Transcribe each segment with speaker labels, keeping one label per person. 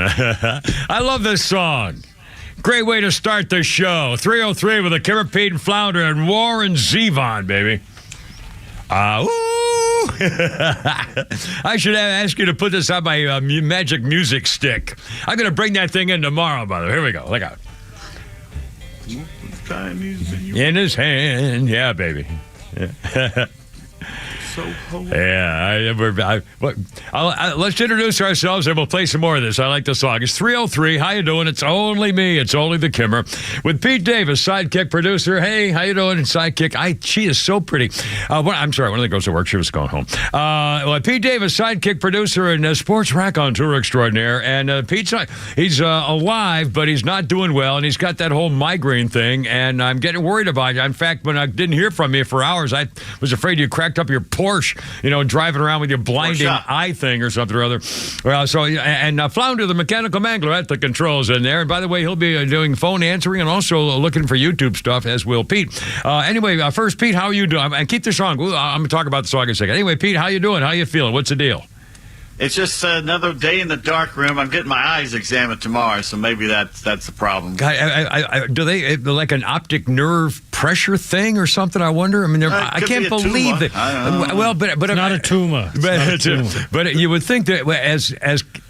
Speaker 1: I love this song. Great way to start the show. 303 with a Kimmer, Pete, and Flounder, and Warren Zevon, baby. I should ask you to put this on my magic music stick. I'm going to bring that thing in tomorrow, by the way. Here we go. Look out. In his hand. Yeah, baby. Yeah.
Speaker 2: So
Speaker 1: let's introduce ourselves and we'll play some more of this. I like the song. It's 303. How you doing? It's only me. It's only the Kimmer with Pete Davis, sidekick producer. Hey, how you doing? And sidekick. She is so pretty. I'm sorry. One of the girls at work. She was going home. Pete Davis, sidekick producer and sports raconteur extraordinaire. And Pete's he's alive, but he's not doing well, and he's got that whole migraine thing. And I'm getting worried about you. In fact, when I didn't hear from you for hours, I was afraid you cracked up your Porsche, driving around with your blinding eye thing or something or other. Flounder, the mechanical mangler at the controls in there. And by the way, he'll be doing phone answering and also looking for YouTube stuff, as will Pete. First, Pete, how are you doing? And keep the song. I'm going to talk about the song in a second. Anyway, Pete, how you doing? How you feeling? What's the deal?
Speaker 2: It's just another day in the dark room. I'm getting my eyes examined tomorrow, so maybe that's the problem.
Speaker 1: Do they like an optic nerve pressure thing or something? I wonder. I mean, I can't believe that. Well, but
Speaker 3: it's not a tumor.
Speaker 1: But you would think that as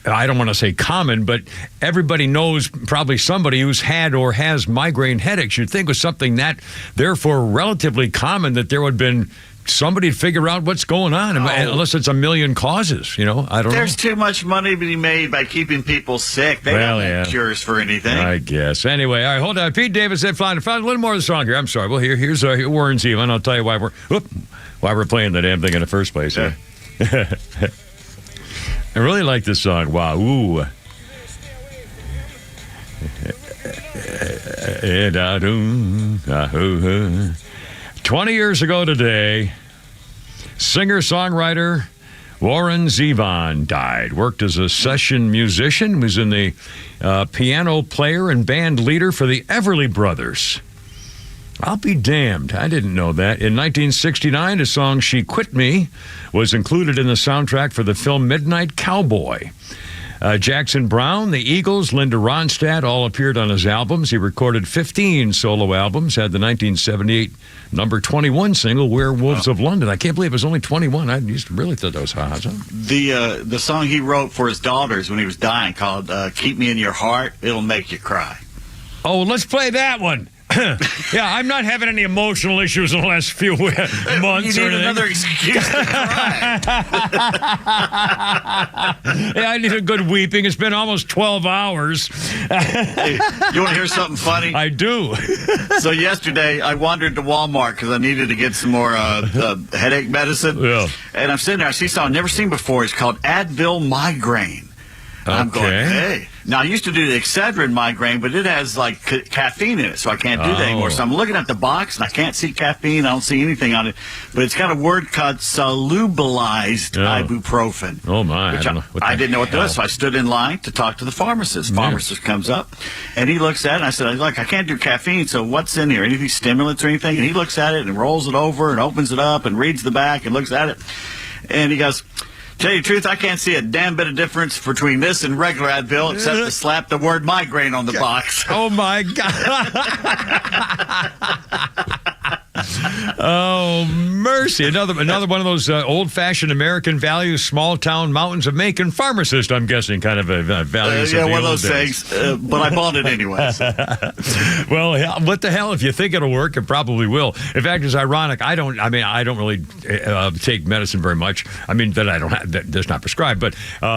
Speaker 1: I don't want to say common, but everybody knows probably somebody who's had or has migraine headaches. You'd think with something that therefore relatively common that there would have been somebody to figure out what's going on, unless it's a million causes, I don't know.
Speaker 2: There's too much money to be made by keeping people sick. They don't have cures for anything.
Speaker 1: I guess. Anyway, all right, hold on. Pete Davis said, found a little more of the song here. I'm sorry. Well, here's Warren Zevon. I'll tell you why we're playing the damn thing in the first place. Yeah. I really like this song. Wow. Ooh. 20 years ago today, singer-songwriter Warren Zevon died. Worked as a session musician, was in the piano player and band leader for the Everly Brothers. I'll be damned. I didn't know that. In 1969, his song She Quit Me was included in the soundtrack for the film Midnight Cowboy. Jackson Browne, the Eagles, Linda Ronstadt all appeared on his albums. He recorded 15 solo albums, had the 1978 number 21 single, Werewolves of London. I can't believe it was only 21. I used to really thought that was hot.
Speaker 2: The song he wrote for his daughters when he was dying called Keep Me in Your Heart, It'll Make You Cry.
Speaker 1: Oh, let's play that one. Yeah, I'm not having any emotional issues in the last few months.
Speaker 2: You need another excuse to cry.
Speaker 1: Yeah, I need a good weeping. It's been almost 12 hours.
Speaker 2: Hey, you want to hear something funny?
Speaker 1: I do.
Speaker 2: So yesterday, I wandered to Walmart because I needed to get some more headache medicine.
Speaker 1: Yeah.
Speaker 2: And I'm sitting there. I see something I've never seen before. It's called Advil Migraine.
Speaker 1: Okay.
Speaker 2: I'm going, hey. Now, I used to do the Excedrin migraine, but it has, caffeine in it, so I can't do that anymore. So I'm looking at the box, and I can't see caffeine. I don't see anything on it. But it's got a word called solubilized ibuprofen.
Speaker 1: Oh, my.
Speaker 2: Which I didn't know what that was, so I stood in line to talk to the pharmacist. Pharmacist comes up, and he looks at it, and I said, look, I can't do caffeine, so what's in here? Anything stimulants or anything? And he looks at it and rolls it over and opens it up and reads the back and looks at it. And he goes, tell you the truth, I can't see a damn bit of difference between this and regular Advil except to slap the word migraine on the box.
Speaker 1: Oh, my God. Oh, mercy. Another one of those old-fashioned American values, small-town mountains of Macon pharmacist, I'm guessing, kind of values.
Speaker 2: Yeah, one of those things. But I bought it anyway. So.
Speaker 1: Well, what the hell? If you think it'll work, it probably will. In fact, it's ironic. I don't really take medicine very much. I mean, that I don't have, that's not prescribed. But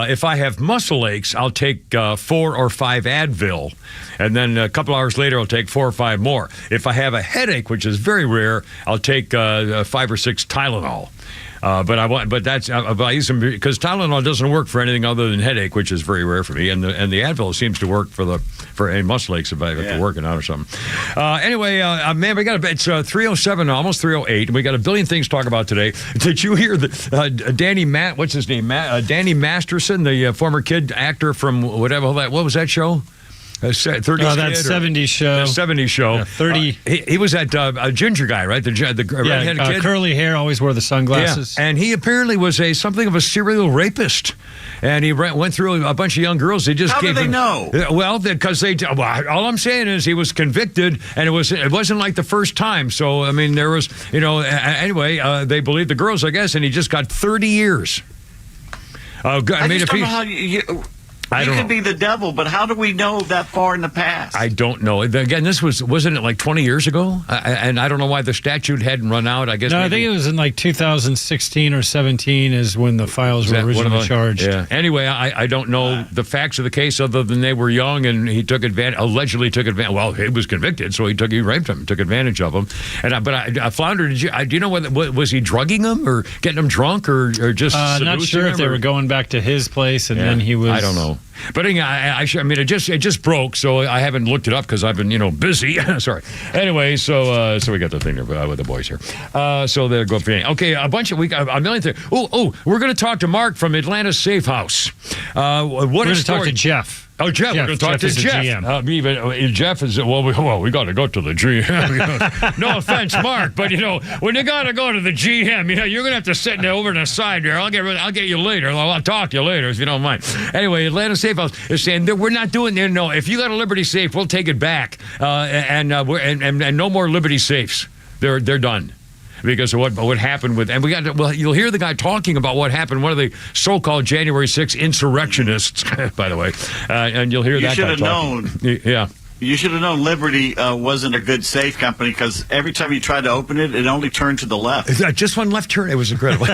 Speaker 1: if I have muscle aches, I'll take 4 or 5 Advil. And then a couple hours later, I'll take 4 or 5 more. If I have a headache, which is very rare, I'll take 5 or 6 Tylenol. But I use them because Tylenol doesn't work for anything other than headache, which is very rare for me. And the Advil seems to work for any muscle aches if I have to work it out or something. Anyway, man, it's 3:07, almost 3:08, and we got a billion things to talk about today. Did you hear that Danny Masterson, the former kid actor from whatever what was that show? 30s
Speaker 3: that 70s show.
Speaker 1: The 70s show.
Speaker 3: 30.
Speaker 1: He was that ginger guy, right? The redheaded kid.
Speaker 3: Curly hair, always wore the sunglasses.
Speaker 1: Yeah. And he apparently was something of a serial rapist. and he went through a bunch of young girls. They just
Speaker 2: How
Speaker 1: gave
Speaker 2: do they
Speaker 1: him,
Speaker 2: know?
Speaker 1: Well, because all I'm saying is he was convicted, and it wasn't like the first time. So I mean, there was anyway. They believed the girls, I guess, and he just got 30 years.
Speaker 2: I mean, just don't know how you could be the devil, but how do we know that far in the past?
Speaker 1: I don't know. Again, this wasn't it like 20 years ago? And I don't know why the statute hadn't run out. I guess.
Speaker 3: No, I think it was in like 2016 or 17 is when the files were originally charged.
Speaker 1: Yeah. Anyway, I don't know the facts of the case other than they were young and he allegedly took advantage. Well, he was convicted, so he raped him, took advantage of him. But I floundered. Do you know was he drugging him or getting him drunk or just?
Speaker 3: Not sure if they were going back to his place and then he was.
Speaker 1: I don't know. But I mean, it just broke, so I haven't looked it up because I've been, busy. Sorry. Anyway, so we got the thing there with the boys here. So they'll go for okay. A million things. Oh, we're going to talk to Mark from Atlanta Safe House.
Speaker 3: We're going to talk to Jeff.
Speaker 1: Oh, Jeff, we're going to talk to Jeff. Jeff is, we got to go to the GM. No offense, Mark, but, when you got to go to the GM, you're going to have to sit there over to the side there. I'll get you later. I'll talk to you later if you don't mind. Anyway, Atlanta Safe House is saying that we're not doing that. No, if you got a Liberty Safe, we'll take it back. And no more Liberty Safes. They're done. Because of what happened with, and you'll hear the guy talking about what happened. One of the so-called January 6th insurrectionists, by the way, and you'll hear that guy talking.
Speaker 2: You should have known.
Speaker 1: Yeah.
Speaker 2: You should have known Liberty wasn't a good safe company because every time you tried to open it, it only turned to the left.
Speaker 1: Just one left turn. It was incredible.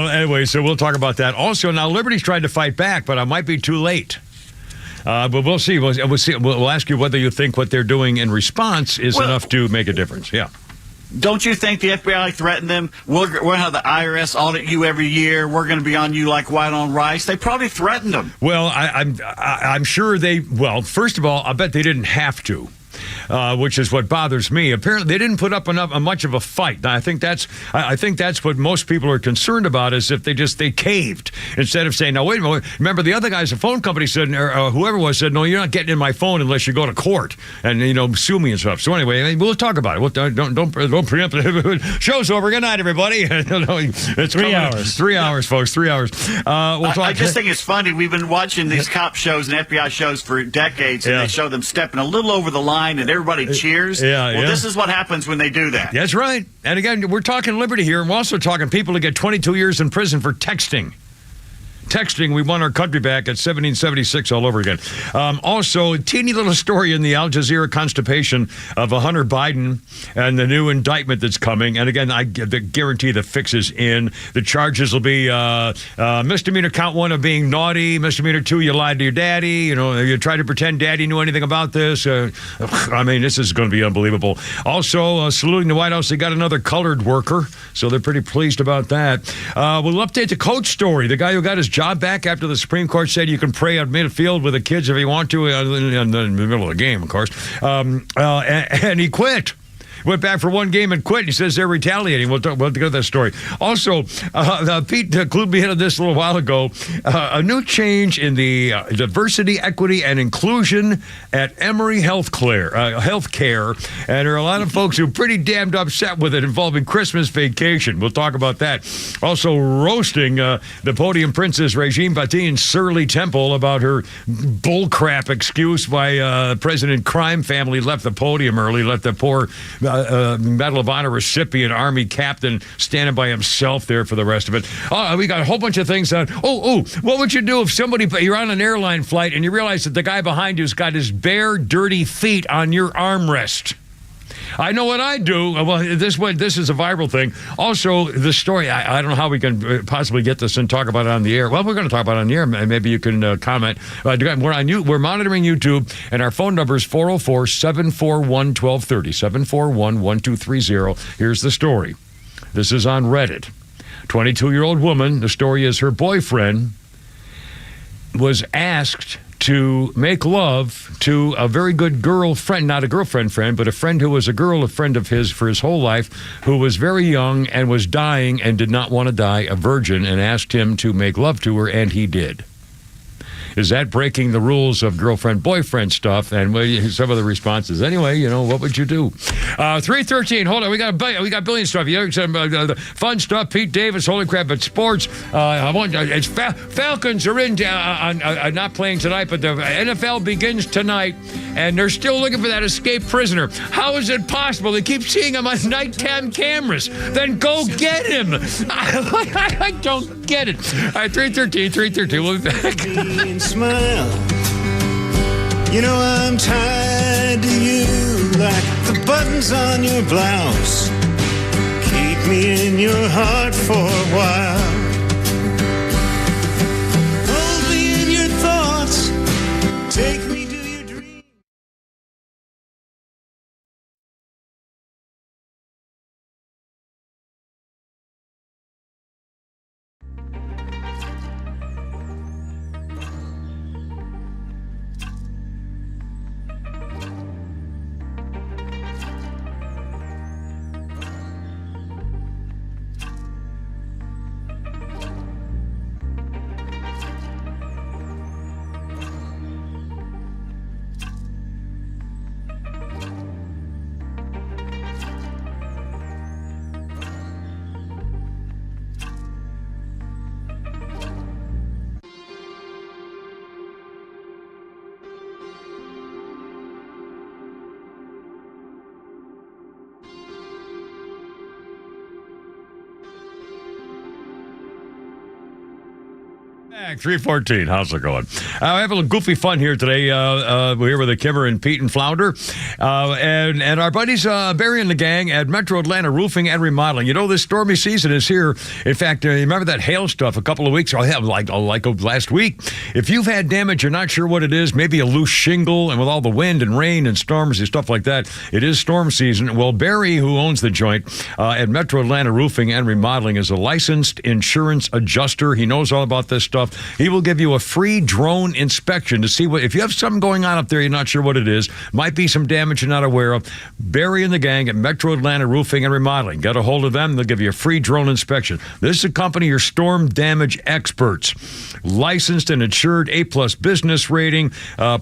Speaker 1: Anyway, so we'll talk about that. Also, now Liberty's tried to fight back, but I might be too late. But we'll see. We'll see. We'll ask you whether you think what they're doing in response is enough to make a difference. Yeah.
Speaker 2: Don't you think the FBI threatened them? We're going to have the IRS audit you every year. We're going to be on you like white on rice. They probably threatened them.
Speaker 1: Well, I'm sure they. Well, first of all, I bet they didn't have to. Which is what bothers me. Apparently, they didn't put up much of a fight. Now, I think that's what most people are concerned about is if they caved instead of saying, "No, wait a minute." Remember, the other guys, the phone company said, or whoever was said, "No, you're not getting in my phone unless you go to court and sue me and stuff." So anyway, we'll talk about it. Don't preempt it. Show's over. Good night, everybody. It's
Speaker 3: 3 hours.
Speaker 1: 3 hours, folks. 3 hours.
Speaker 2: I just think it's funny. We've been watching these cop shows and FBI shows for decades, and they show them stepping a little over the line, and everybody cheers. This is what happens when they do that.
Speaker 1: That's right. And again, we're talking Liberty here, and we're also talking people to get 22 years in prison for texting. We won our country back at 1776 all over again. Also, a teeny little story in the Al Jazeera constipation of Hunter Biden and the new indictment that's coming. And again, I guarantee the fix is in. The charges will be misdemeanor count 1 of being naughty, misdemeanor 2, you lied to your daddy. You tried to pretend daddy knew anything about this. I mean, this is going to be unbelievable. Also, saluting the White House, they got another colored worker, so they're pretty pleased about that. We'll update the coach story. The guy who got his job back after the Supreme Court said you can pray at midfield with the kids if you want to in the middle of the game, of course. And he quit. Went back for one game and quit. He says they're retaliating. We'll go to that story. Also, Pete clued me into this a little while ago. A new change in the diversity, equity, and inclusion at Emory Healthcare. And there are a lot of folks who are pretty damned upset with it involving Christmas vacation. We'll talk about that. Also, roasting the podium princess Regine Batin's surly temple about her bullcrap excuse why President Crime family left the podium early, left the poor Medal of Honor recipient, Army captain, standing by himself there for the rest of it. We got a whole bunch of things on. What would you do if you're on an airline flight and you realize that the guy behind you's got his bare, dirty feet on your armrest? I know what I do. Well, this is a viral thing. Also, the story, I don't know how we can possibly get this and talk about it on the air. Well, we're going to talk about it on the air. Maybe you can comment. We're monitoring YouTube, and our phone number is 404-741-1230, 741-1230. Here's the story. This is on Reddit. 22-year-old woman, the story is her boyfriend was asked to make love to a very good girlfriend, not a girlfriend friend, but a friend who was a friend of his for his whole life, who was very young and was dying and did not want to die, a virgin, and asked him to make love to her, and he did. Is that breaking the rules of girlfriend-boyfriend stuff? And some of the responses. Anyway, what would you do? 313. Hold on, we got billion stuff. Some fun stuff. Pete Davis, holy crap! But sports. Falcons are not playing tonight, but the NFL begins tonight, and they're still looking for that escaped prisoner. How is it possible? They keep seeing him on nighttime cameras. Then go get him. I don't get it. All right, 313. We'll be back.
Speaker 4: Smile. I'm tied to you like the buttons on your blouse. Keep me in your heart for a while. Hold me in your thoughts. Take me to your dreams.
Speaker 1: Back, 314. How's it going? We have a little goofy fun here today. We're here with the Kimmer and Pete and Flounder. And our buddies Barry and the gang at Metro Atlanta Roofing and Remodeling. This stormy season is here. In fact, remember that hail stuff a couple of weeks ago? Like last week. If you've had damage, you're not sure what it is, maybe a loose shingle, and with all the wind and rain and storms and stuff like that, it is storm season. Well, Barry, who owns the joint at Metro Atlanta Roofing and Remodeling, is a licensed insurance adjuster. He knows all about this stuff. He will give you a free drone inspection to see if you have something going on up there, you're not sure what it is, might be some damage you're not aware of. Barry and the gang at Metro Atlanta Roofing and Remodeling. Get a hold of them. They'll give you a free drone inspection. This is a company, your storm damage experts. Licensed and insured, A+ business rating.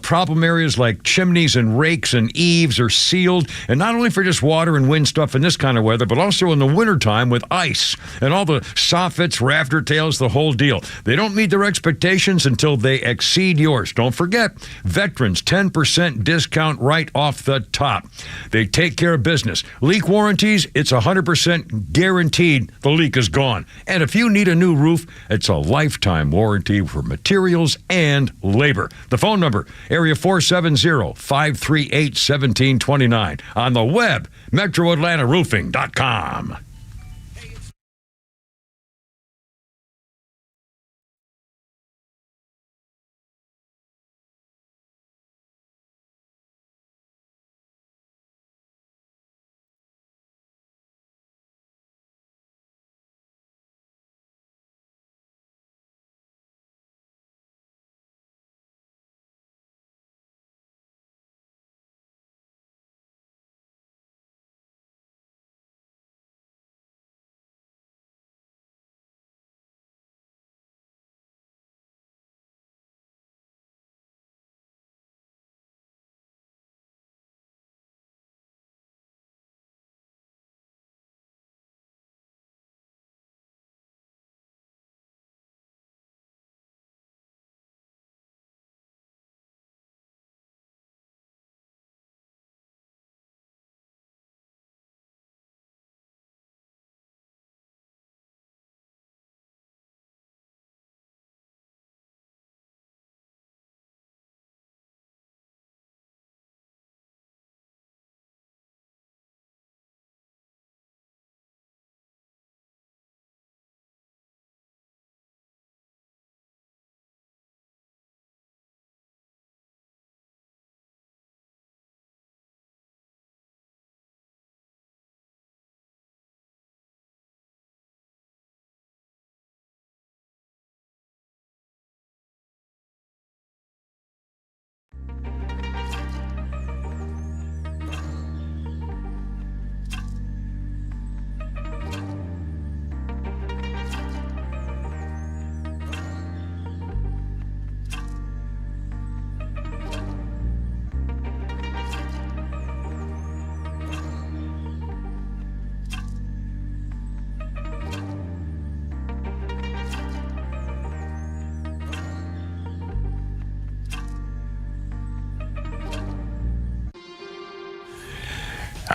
Speaker 1: Problem areas like chimneys and rakes and eaves are sealed. And not only for just water and wind stuff in this kind of weather, but also in the wintertime with ice and all the soffits, rafter tails, the whole deal. They don't meet their expectations until they exceed yours. Don't forget, veterans, 10% discount right off the top. They take care of business. Leak warranties, it's 100% guaranteed the leak is gone. And if you need a new roof, it's a lifetime warranty for materials and labor. The phone number, area 470-538-1729. On the web, metroatlantaroofing.com.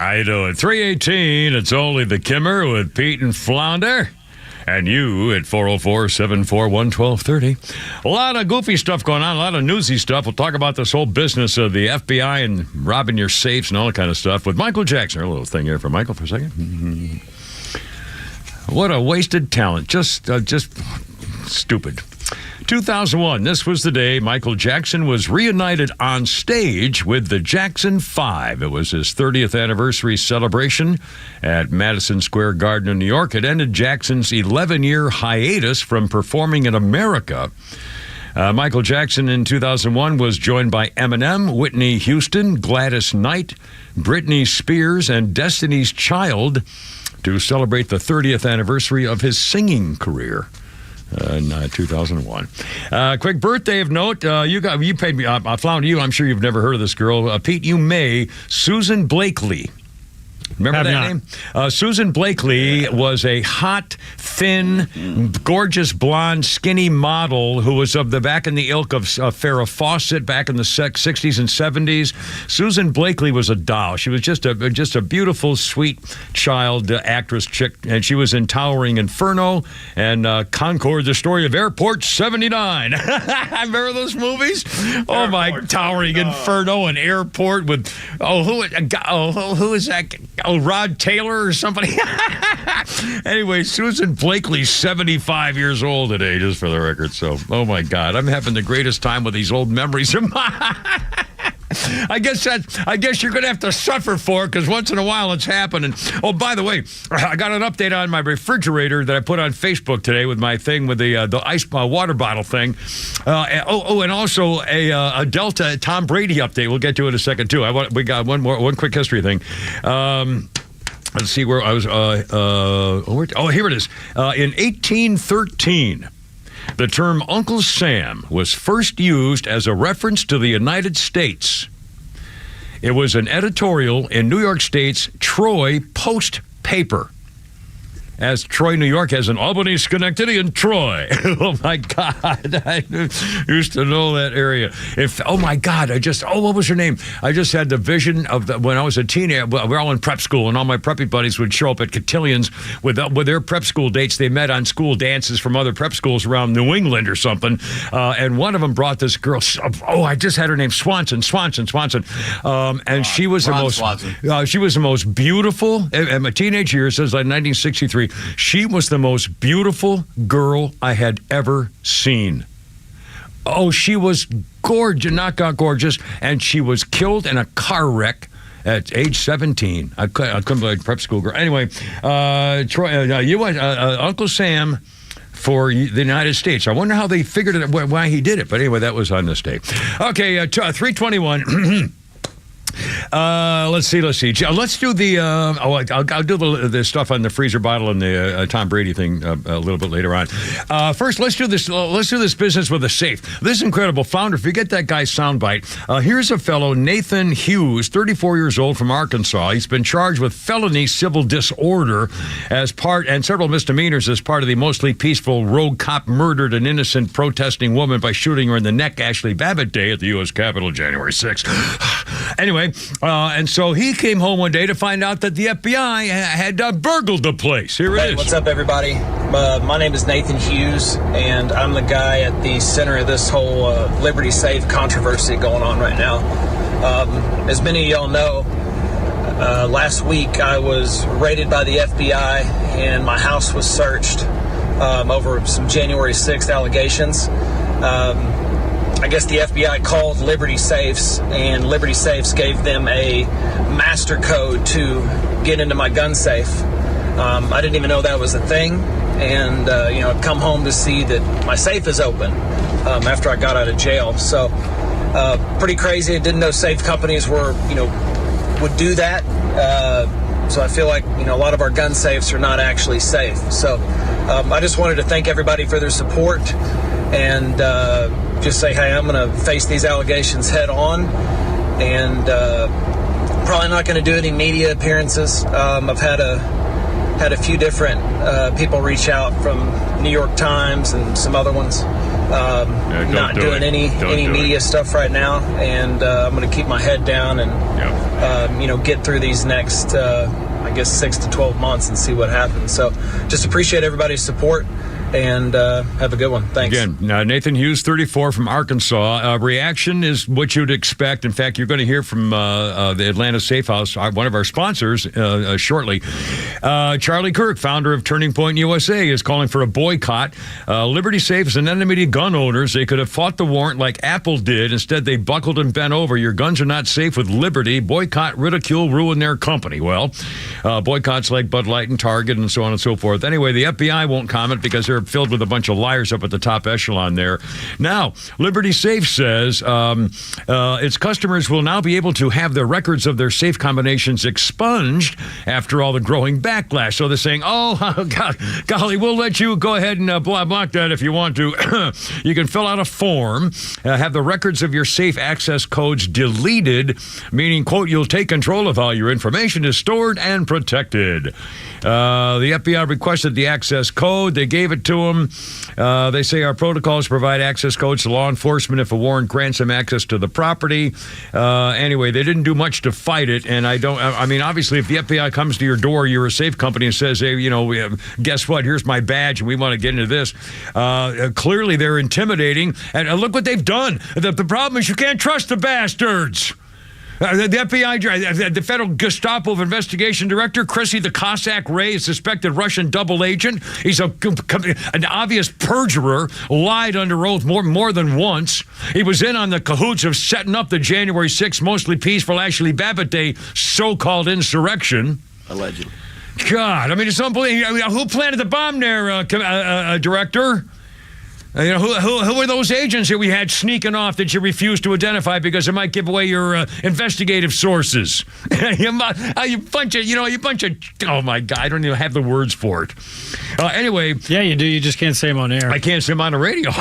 Speaker 1: How you doing? 3:18. It's only the Kimmer with Pete and Flounder. And you at 404-741-1230. A lot of goofy stuff going on, a lot of newsy stuff. We'll talk about this whole business of the FBI and robbing your safes and all that kind of stuff with Michael Jackson. A little thing here for Michael for a second. What a wasted talent. Just stupid. 2001, this was the day Michael Jackson was reunited on stage with the Jackson 5. It was his 30th anniversary celebration at Madison Square Garden in New York. It ended Jackson's 11-year hiatus from performing in America. Michael Jackson in 2001 was joined by Eminem, Whitney Houston, Gladys Knight, Britney Spears, and Destiny's Child to celebrate the 30th anniversary of his singing career. In 2001. Quick birthday of note. You paid me. I found you. I'm sure you've never heard of this girl. Pete, you may. Susan Blakely. Remember that name? Susan Blakely was a hot, thin, gorgeous, blonde, skinny model who was back in the ilk of Farrah Fawcett back in the 60s and 70s. Susan Blakely was a doll. She was just a beautiful, sweet child actress chick, and she was in Towering Inferno and Concord, the Story of Airport 79. Remember those movies? Oh my, Towering Inferno and Airport with who is that? Oh, Rod Taylor or somebody. Anyway, Susan Blakely's 75 years old today, just for the record. So, oh my God, I'm having the greatest time with these old memories of mine. I guess you're going to have to suffer for it because once in a while it's happening. Oh, by the way, I got an update on my refrigerator that I put on Facebook today with my thing with the ice water bottle thing. And also a Delta Tom Brady update. We'll get to it in a second too. We got one quick history thing. Let's see where I was. Here it is. In 1813. The term Uncle Sam was first used as a reference to the United States. It was an editorial in New York State's Troy Post paper. As Troy, New York has an Albany, Schenectady, and Troy. Oh, my God. I used to know that area. Oh, my God. What was her name? I just had the vision of when I was a teenager. We're all in prep school, and all my preppy buddies would show up at cotillions with their prep school dates. They met on school dances from other prep schools around New England or something. And one of them brought this girl. I just had her name, Swanson. And she was she was the most beautiful, in my teenage years, since like 1963. She was the most beautiful girl I had ever seen. Oh, she was gorgeous, knockout gorgeous, and she was killed in a car wreck at age 17. I couldn't believe prep school girl. Anyway, Troy, you went Uncle Sam for the United States. I wonder how they figured it, why he did it. But anyway, that was on this day. Okay, 321. Let's see. Let's do the. I'll do the stuff on the freezer bottle and the Tom Brady thing a little bit later on. First, let's do this. Let's do this business with a safe. This is incredible. Flounder, if you get that guy's soundbite, here's a fellow, Nathan Hughes, 34 years old from Arkansas. He's been charged with felony civil disorder and several misdemeanors as part of the mostly peaceful rogue cop murdered an innocent protesting woman by shooting her in the neck, Ashley Babbitt Day at the U.S. Capitol, January 6th. Anyway. And so he came home one day to find out that the FBI had burgled the place. Here it is.
Speaker 5: What's up, everybody? My name is Nathan Hughes, and I'm the guy at the center of this whole Liberty Safe controversy going on right now. As many of y'all know, last week I was raided by the FBI, and my house was searched over some January 6th allegations. I guess the FBI called Liberty Safes, and Liberty Safes gave them a master code to get into my gun safe. I didn't even know that was a thing, and I've come home to see that my safe is open after I got out of jail. So pretty crazy. I didn't know safe companies would do that. So I feel like a lot of our gun safes are not actually safe. So I just wanted to thank everybody for their support and just say, hey, I'm going to face these allegations head on, and probably not going to do any media appearances. I've had a few different people reach out from New York Times and some other ones, Not doing any media stuff right now, and I'm going to keep my head down and get through these next, I guess, 6 to 12 months and see what happens. So just appreciate everybody's support. And have a good one. Thanks.
Speaker 1: Again, Nathan Hughes, 34 from Arkansas. Reaction is what you'd expect. In fact, you're going to hear from the Atlanta Safe House, one of our sponsors, shortly. Charlie Kirk, founder of Turning Point USA, is calling for a boycott. Liberty Safe is an enemy to gun owners. They could have fought the warrant like Apple did. Instead, they buckled and bent over. Your guns are not safe with Liberty. Boycott, ridicule, ruin their company. Well, boycotts like Bud Light and Target and so on and so forth. Anyway, the FBI won't comment because they're filled with a bunch of liars up at the top echelon there. Now, Liberty Safe says its customers will now be able to have the records of their safe combinations expunged after all the growing backlash. So they're saying, golly, we'll let you go ahead and block that if you want to. You can fill out a form, have the records of your safe access codes deleted, meaning, quote, you'll take control of how your information is stored and protected. The FBI requested the access code. They gave it to them. They say our protocols provide access codes to law enforcement if a warrant grants them access to the property. Anyway, they didn't do much to fight it. And obviously, if the FBI comes to your door, you're a safe company and says, hey, guess what? Here's my badge and we want to get into this. Clearly, they're intimidating. And look what they've done. The problem is you can't trust the bastards. The FBI, the Federal Gestapo Investigation Director, Chrissy the Cossack Ray, a suspected Russian double agent. He's an obvious perjurer, lied under oath more than once. He was in on the cahoots of setting up the January 6th, mostly peaceful Ashley Babbitt Day so-called insurrection.
Speaker 2: Allegedly.
Speaker 1: God, it's unbelievable. Who planted the bomb there, Director? Who are those agents that we had sneaking off that you refused to identify because it might give away your investigative sources? you bunch of, oh my God, I don't even have the words for it. Anyway.
Speaker 3: Yeah, you do. You just can't say them on air.
Speaker 1: I can't say them on the radio.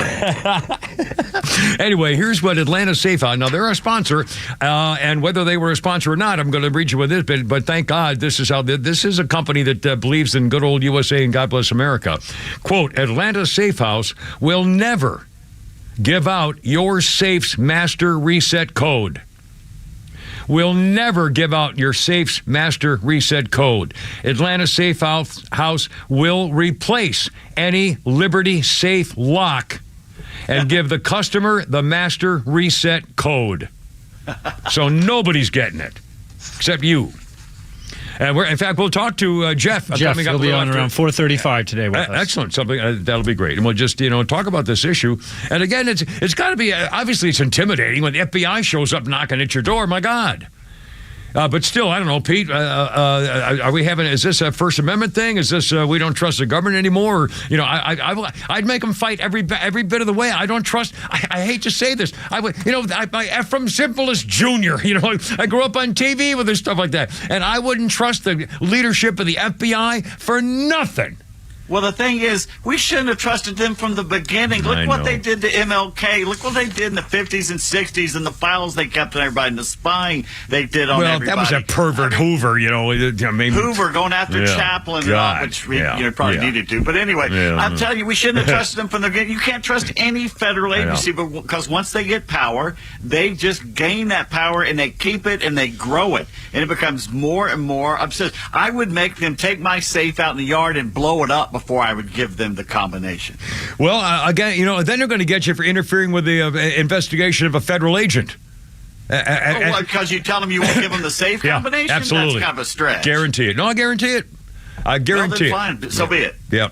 Speaker 1: Anyway, here's what Atlanta Safe House. Now, they're a sponsor, and whether they were a sponsor or not, I'm going to read you with this, but thank God this is a company that believes in good old USA and God bless America. Quote, Atlanta Safe House will never give out your safe's master reset code. Will never give out your safe's master reset code. Atlanta Safe House will replace any Liberty Safe lock and give the customer the master reset code. So nobody's getting it except you. And in fact, we'll talk to Jeff.
Speaker 3: Jeff will be on around 4:35 today with us.
Speaker 1: Excellent. Something that'll be great. And we'll just talk about this issue. And again, it's got to be obviously it's intimidating when the FBI shows up knocking at your door. My God. But still, I don't know, Pete. Are we having? Is this a First Amendment thing? Is this we don't trust the government anymore? Or, I'd make them fight every bit of the way. I don't trust. I hate to say this. I would, from simplest junior. I grew up on TV with this stuff like that, and I wouldn't trust the leadership of the FBI for nothing.
Speaker 2: Well, the thing is, we shouldn't have trusted them from the beginning. Look what they did to MLK. Look what they did in the 50s and 60s and the files they kept on everybody and the spying they did on everybody.
Speaker 1: Well, that was a pervert Hoover,
Speaker 2: Hoover going after Chaplin, which we probably needed to. But anyway, I'm telling you, we shouldn't have trusted them from the beginning. You can't trust any federal agency because once they get power, they just gain that power and they keep it and they grow it. And it becomes more and more obsessed. I would make them take my safe out in the yard and blow it up before I would give them the combination.
Speaker 1: Well, again, then they're going to get you for interfering with the investigation of a federal agent.
Speaker 2: Because you tell them you won't give them the safe combination?
Speaker 1: Absolutely.
Speaker 2: That's kind of a stretch.
Speaker 1: Guarantee it. No, I guarantee it. I guarantee it.
Speaker 2: Fine. So be it.
Speaker 1: Yeah.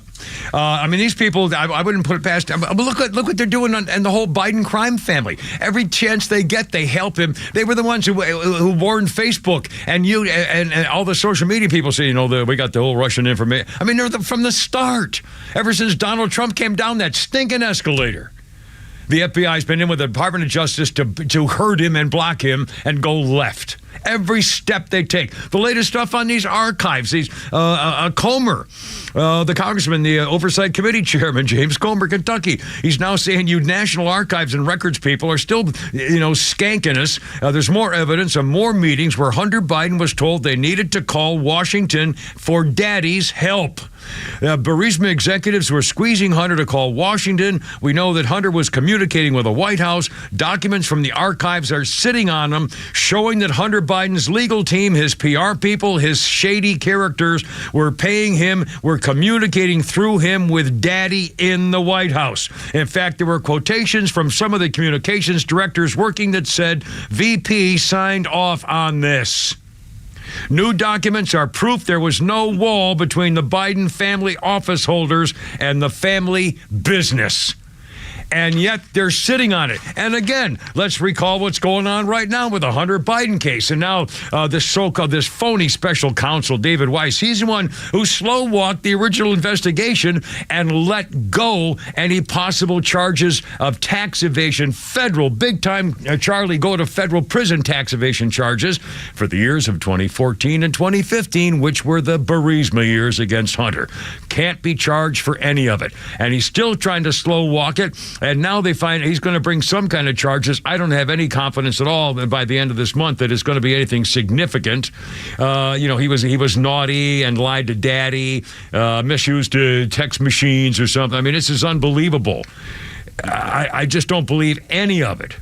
Speaker 1: These people, I wouldn't put it past them. Look what they're doing and the whole Biden crime family. Every chance they get, they help him. They were the ones who warned Facebook and you and all the social media people say, we got the whole Russian information. They're from the start. Ever since Donald Trump came down that stinking escalator. The FBI's been in with the Department of Justice to hurt him and block him and go left. Every step they take. The latest stuff on these archives, these Comer, the congressman, the Oversight Committee chairman, James Comer, Kentucky, he's now saying you National Archives and Records people are still, skanking us. There's more evidence of more meetings where Hunter Biden was told they needed to call Washington for daddy's help. Burisma executives were squeezing Hunter to call Washington. We know that Hunter was communicating with the White House. Documents from the archives are sitting on him, showing that Hunter Biden's legal team, his PR people, his shady characters were paying him, were communicating through him with daddy in the White House. In fact, there were quotations from some of the communications directors working that said, VP signed off on this. New documents are proof there was no wall between the Biden family office holders and the family business. And yet they're sitting on it. And again, let's recall what's going on right now with the Hunter Biden case. And now this phony special counsel, David Weiss, he's the one who slow-walked the original investigation and let go any possible charges of tax evasion, federal, big-time, Charlie, go to federal prison tax evasion charges for the years of 2014 and 2015, which were the Burisma years against Hunter. Can't be charged for any of it. And he's still trying to slow-walk it. And now they find he's going to bring some kind of charges. I don't have any confidence at all that by the end of this month that it's going to be anything significant. He was naughty and lied to daddy, misused text machines or something. I mean, this is unbelievable. I just don't believe any of it.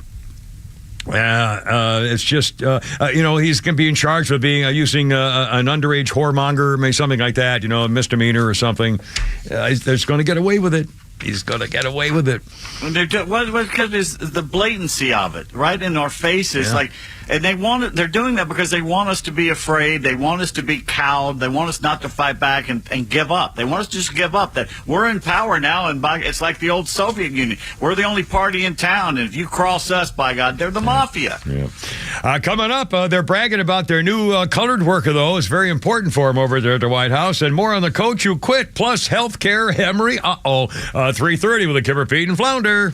Speaker 1: It's just, he's going to be in charge of being using an underage whoremonger, maybe something like that, a misdemeanor or something. He's going to get away with it. He's going to get away with it.
Speaker 2: Because it's the blatancy of it, right in our faces. Yeah. And they're doing that because they want us to be afraid. They want us to be cowed. They want us not to fight back and give up. They want us to just give up. That we're in power now, and it's like the old Soviet Union. We're the only party in town, and if you cross us, by God, they're the mafia.
Speaker 1: Yeah. Coming up, they're bragging about their new colored worker, though. It's very important for them over there at the White House. And more on the coach who quit, plus health care, Emory. 3:30 with a Kimmer, Pete, and Flounder.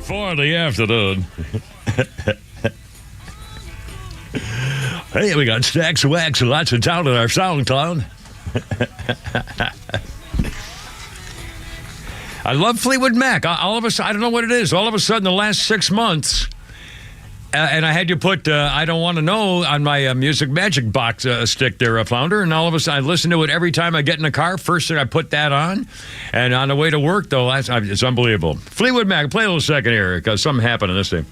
Speaker 1: for the afternoon. Hey, we got stacks of wax and lots of talent in our SoundCloud. I love Fleetwood Mac. All of a sudden, I don't know what it is. All of a sudden, the last 6 months, and I had you put I Don't Want to Know on my Music Magic box stick there, Flounder, and all of a sudden, I listen to it every time I get in the car. First thing, I put that on, and on the way to work, though, it's unbelievable. Fleetwood Mac, play a little second here, because something happened in this thing.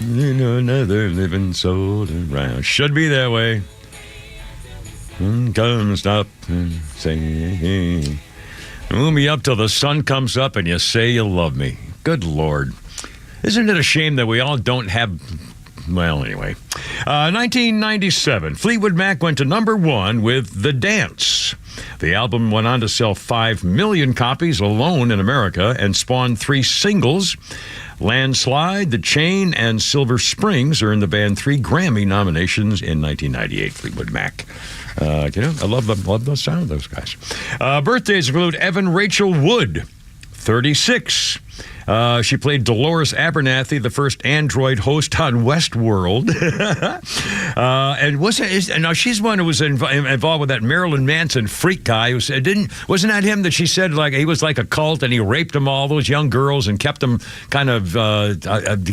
Speaker 1: You know, another living soul around. Should be that way. Come stop and say, move me up till the sun comes up and you say you love me. Good Lord. Isn't it a shame that we all don't have... Well, anyway. 1997, Fleetwood Mac went to number 1 with The Dance. The album went on to sell 5 million copies alone in America and spawned 3 singles. Landslide, The Chain, and Silver Springs earned the band 3 Grammy nominations in 1998. Fleetwood Mac. I love the sound of those guys. Birthdays include Evan Rachel Wood, 36. She played Dolores Abernathy, the first android host on Westworld. And now she's one who was involved with that Marilyn Manson freak guy. Wasn't that him that she said like he was like a cult and he raped them all those young girls and kept them kind of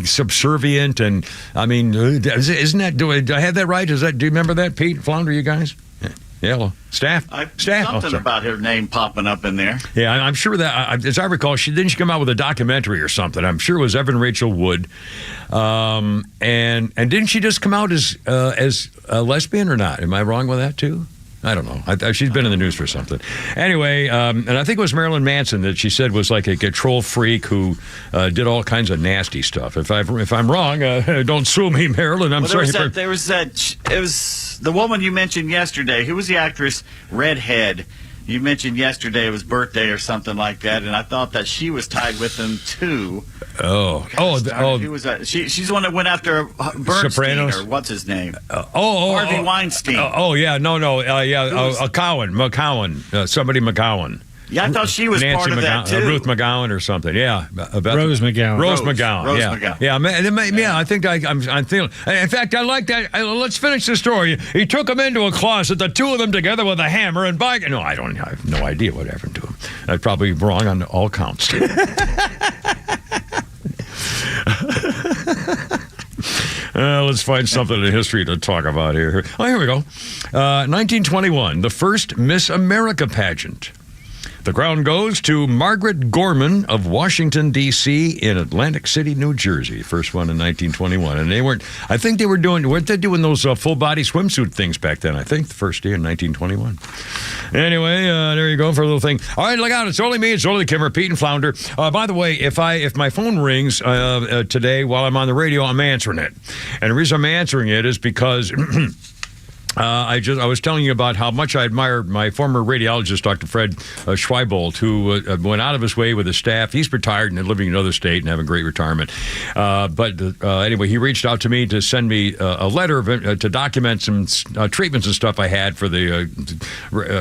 Speaker 1: subservient? And I mean, isn't that? Do I have that right? Do you remember that, Pete, Flounder, you guys? Yeah, well, staff.
Speaker 2: Something about her name popping up in there.
Speaker 1: Yeah, I'm sure that, as I recall, she come out with a documentary or something. I'm sure it was Evan Rachel Wood. And didn't she just come out as a lesbian or not? Am I wrong with that too? I don't know. She's been in the news for something. Anyway, and I think it was Marilyn Manson that she said was like a control freak who did all kinds of nasty stuff. If I'm wrong, don't sue me, Marilyn. I'm sorry.
Speaker 2: It was the woman you mentioned yesterday. Who was the actress? Redhead. You mentioned yesterday it was birthday or something like that, and I thought that she was tied with them too. Who was that? She's the one that went after Bernstein,
Speaker 1: Sopranos?
Speaker 2: or what's his name?
Speaker 1: Harvey
Speaker 2: Weinstein.
Speaker 1: McCowan. Somebody McCowan.
Speaker 2: Yeah, I thought she was
Speaker 1: Nancy
Speaker 2: part of that too.
Speaker 1: Ruth McGowan or something. Yeah,
Speaker 3: Rose McGowan.
Speaker 1: Rose McGowan. Yeah.
Speaker 2: McGowan.
Speaker 1: Yeah. I think I'm feeling. In fact, I like that. Let's finish the story. He took them into a closet, the two of them together with a hammer and bike. No, I have no idea what happened to him. I'm probably wrong on all counts. Let's find something in history to talk about here. Oh, here we go. 1921, the first Miss America pageant. The crown goes to Margaret Gorman of Washington, D.C. in Atlantic City, New Jersey. First one in 1921. And weren't they doing those full-body swimsuit things back then? I think the first year in 1921. Anyway, there you go for a little thing. All right, look out. It's only me. It's only the Kimmer, Pete and Flounder. By the way, if my phone rings today while I'm on the radio, I'm answering it. And the reason I'm answering it is because... I was telling you about how much I admire my former radiologist, Dr. Fred Schweibold, who went out of his way with his staff. He's retired and living in another state and having a great retirement. Anyway, he reached out to me to send me a letter to document some treatments and stuff I had for the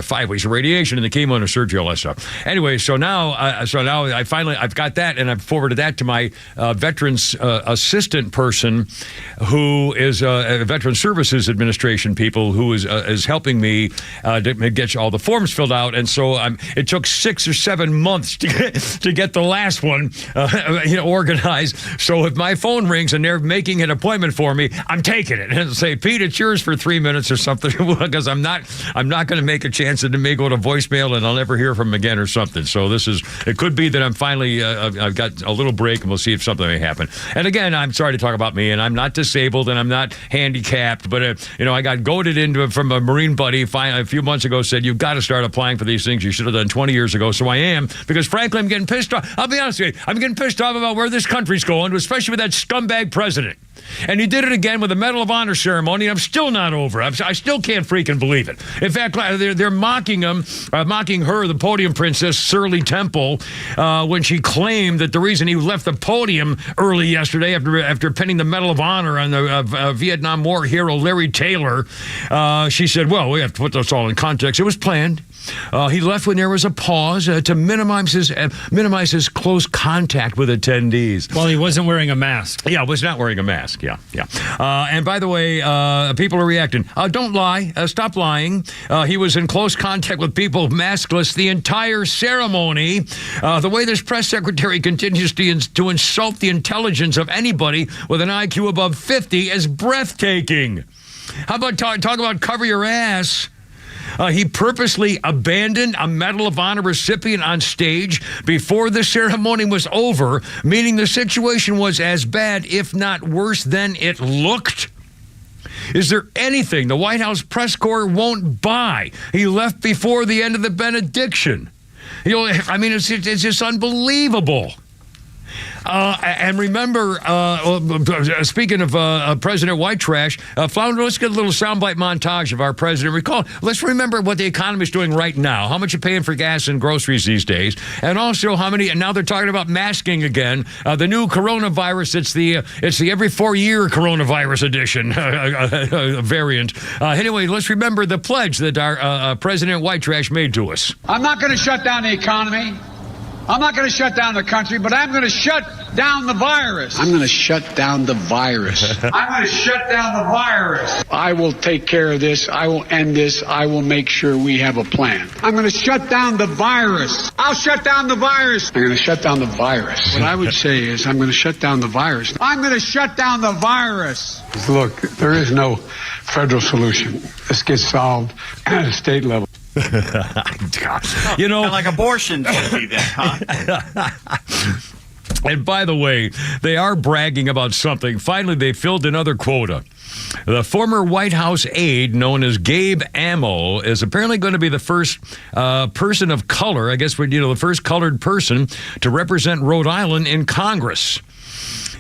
Speaker 1: 5 weeks of radiation and the chemo and the surgery, all that stuff. Anyway, so now I've got that, and I've forwarded that to my Veterans Assistant person, who is a Veteran Services Administration people, who is helping me to get all the forms filled out. And so it took 6 or 7 months to get the last one organized. So if my phone rings and they're making an appointment for me, I'm taking it and say, Pete, it's yours for 3 minutes or something, because I'm not going to make a chance that it may go to voicemail and I'll never hear from them again or something. So it could be that I'm finally I've got a little break and we'll see if something may happen. And again, I'm sorry to talk about me, and I'm not disabled and I'm not handicapped, but I got goaded into it from a Marine buddy a few months ago, said, you've got to start applying for these things. You should have done 20 years ago. So I am, because frankly, I'm getting pissed off. I'll be honest with you. I'm getting pissed off about where this country's going, especially with that scumbag president. And he did it again with a Medal of Honor ceremony. I'm still not over. I still can't freaking believe it. In fact, they're mocking him, mocking her, the podium princess, Shirley Temple, when she claimed that the reason he left the podium early yesterday after pinning the Medal of Honor on the Vietnam War hero Larry Taylor, she said, well, we have to put this all in context. It was planned. He left when there was a pause to minimize his close contact with attendees.
Speaker 3: Well, he wasn't wearing a mask.
Speaker 1: Yeah, was not wearing a mask. Yeah. And by the way, people are reacting. Don't lie. Stop lying. He was in close contact with people maskless the entire ceremony. The way this press secretary continues to insult the intelligence of anybody with an IQ above 50 is breathtaking. How about talk about cover your ass? He purposely abandoned a Medal of Honor recipient on stage before the ceremony was over, meaning the situation was as bad, if not worse, than it looked. Is there anything the White House press corps won't buy? He left before the end of the benediction. It's just unbelievable. And remember, speaking of President White Trash, Flounder, let's get a little soundbite montage of our president. Let's remember what the economy is doing right now, how much you're paying for gas and groceries these days, and also how many, and now they're talking about masking again, the new coronavirus, it's the every 4-year coronavirus edition variant. Anyway, let's remember the pledge that our President White Trash made to us.
Speaker 6: I'm not going to shut down the economy. I'm not going to shut down the country, but I'm going to shut down the virus.
Speaker 7: I'm going to shut down the virus.
Speaker 6: I'm going to shut down the virus.
Speaker 7: I will take care of this. I will end this. I will make sure we have a plan.
Speaker 6: I'm going to shut down the virus. I'll shut down the virus.
Speaker 7: I'm going to shut down the virus. What I would say is I'm going to shut down the virus.
Speaker 6: I'm going to shut down the virus.
Speaker 7: Look, there is no federal solution. This gets solved at a state level.
Speaker 2: Like abortion should be there, huh?
Speaker 1: And by the way, they are bragging about something. Finally, they filled another quota. The former White House aide, known as Gabe Amo, is apparently going to be the first person of color, I guess, the first colored person to represent Rhode Island in Congress.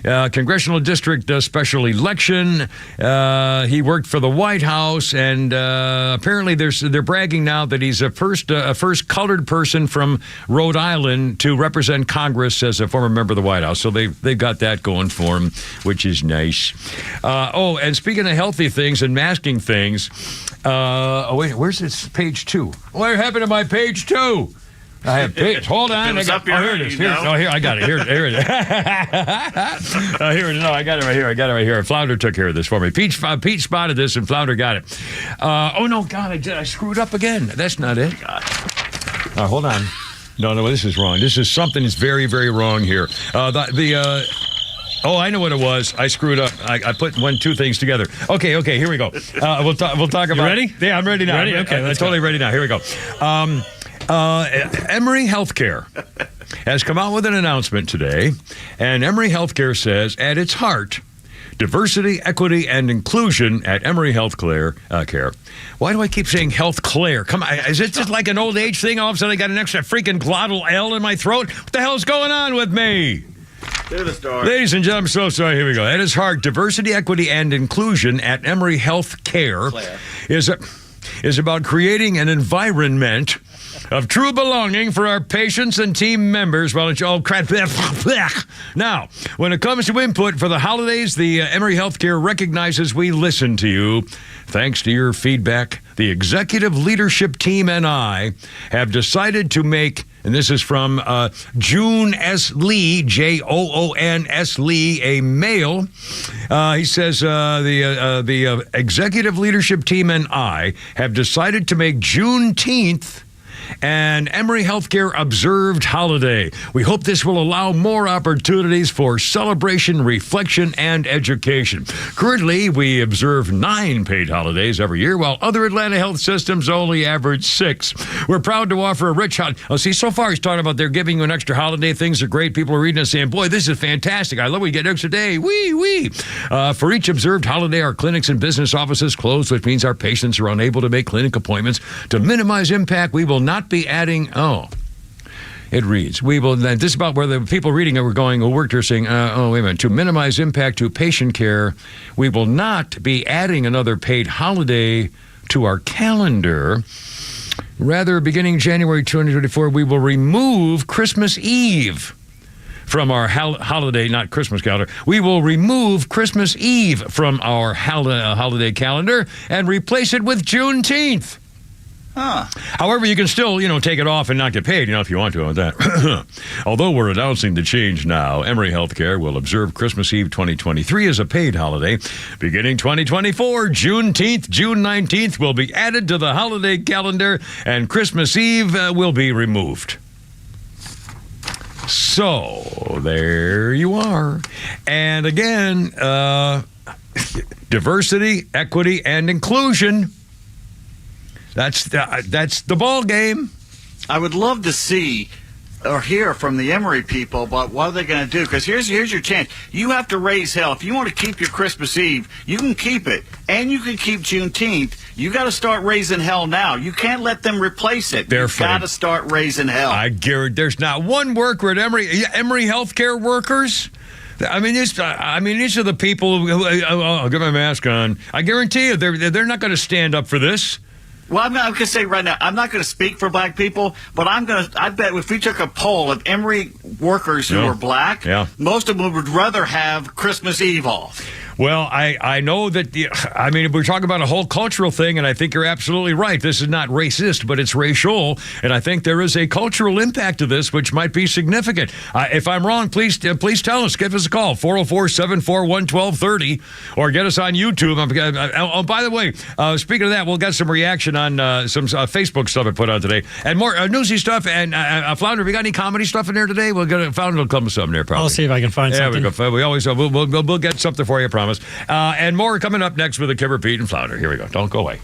Speaker 1: Congressional district special election. He worked for the White House, and apparently they're bragging now that he's a first colored person from Rhode Island to represent Congress as a former member of the White House. So they've got that going for him, which is nice. And speaking of healthy things and masking things, wait, where's this page 2? What happened to my page 2? I have page. Hold on. Here it is. Here I got it. Here it is. Here it is. No, I got it right here. Flounder took care of this for me. Peach spotted this, and Flounder got it. No, God, I screwed up again. That's not it. Hold on. No, this is wrong. This is something that's very, very wrong here. I know what it was. I screwed up. I put 2 things together. Okay, here we go. We'll talk about.
Speaker 3: You ready?
Speaker 1: Yeah, I'm ready now.
Speaker 3: Ready? Okay,
Speaker 1: I'm totally ready now. Here we go. Emory Healthcare has come out with an announcement today, and Emory Healthcare says, at its heart, diversity, equity, and inclusion at Emory Healthcare Care. Why do I keep saying Healthcare? Come on, is it just like an old age thing? All of a sudden I got an extra freaking glottal L in my throat? What the hell's going on with me?
Speaker 2: Do the story.
Speaker 1: Ladies and gentlemen, I'm so sorry. Here we go. At its heart, diversity, equity, and inclusion at Emory Healthcare is about creating an environment of true belonging for our patients and team members. Well, it's all crap. Now, when it comes to input for the holidays, the Emory Healthcare recognizes we listen to you. Thanks to your feedback, the executive leadership team and I have decided to make, and this is from June S. Lee, Joon S. Lee, a male. He says, the executive leadership team and I have decided to make Juneteenth an Emory Healthcare observed holiday. We hope this will allow more opportunities for celebration, reflection, and education. Currently, we observe 9 paid holidays every year, while other Atlanta health systems only average 6. We're proud to offer a rich holiday. So far he's talking about they're giving you an extra holiday. Things are great. People are reading and saying, boy, this is fantastic. I love we get an extra day. Wee. For each observed holiday, our clinics and business offices close, which means our patients are unable to make clinic appointments. To minimize impact, we will not be adding, It reads, we will, this is about where the people reading it were going, who worked here saying, oh, wait a minute, to minimize impact to patient care, we will not be adding another paid holiday to our calendar. Rather, beginning January 2024, we will remove Christmas Eve from our holiday, not Christmas calendar. We will remove Christmas Eve from our holiday calendar and replace it with Juneteenth.
Speaker 2: Huh.
Speaker 1: However, you can still, take it off and not get paid, if you want to on that. Although we're announcing the change now, Emory Healthcare will observe Christmas Eve 2023 as a paid holiday. Beginning 2024, Juneteenth, June 19th will be added to the holiday calendar, and Christmas Eve will be removed. So, there you are. And again, diversity, equity, and inclusion. That's the ball game.
Speaker 2: I would love to see or hear from the Emory people about what are they going to do, because here's your chance. You have to raise hell. If you want to keep your Christmas Eve, you can keep it, and you can keep Juneteenth. You got to start raising hell now. You can't let them replace it. You've got to start raising hell.
Speaker 1: I guarantee there's not one worker at Emory healthcare workers. I mean, these are the people who I'll get my mask on. I guarantee you, they're not going to stand up for this.
Speaker 2: Well, I'm going to say right now, I'm not going to speak for black people, but I bet if we took a poll of Emory workers who are black, most of them would rather have Christmas Eve off.
Speaker 1: Well, I know that, we're talking about a whole cultural thing, and I think you're absolutely right. This is not racist, but it's racial, and I think there is a cultural impact to this, which might be significant. If I'm wrong, please tell us. Give us a call, 404-741-1230, or get us on YouTube. Oh, by the way, speaking of that, we'll get some reaction on some Facebook stuff I put on today, and more newsy stuff. And Flounder, have you got any comedy stuff in there today? Flounder will come with something there, probably.
Speaker 3: I'll see if I can find something.
Speaker 1: We always we'll get something for you, I promise. And more coming up next with the Kimmer, Pete, and Flounder. Here we go. Don't go away.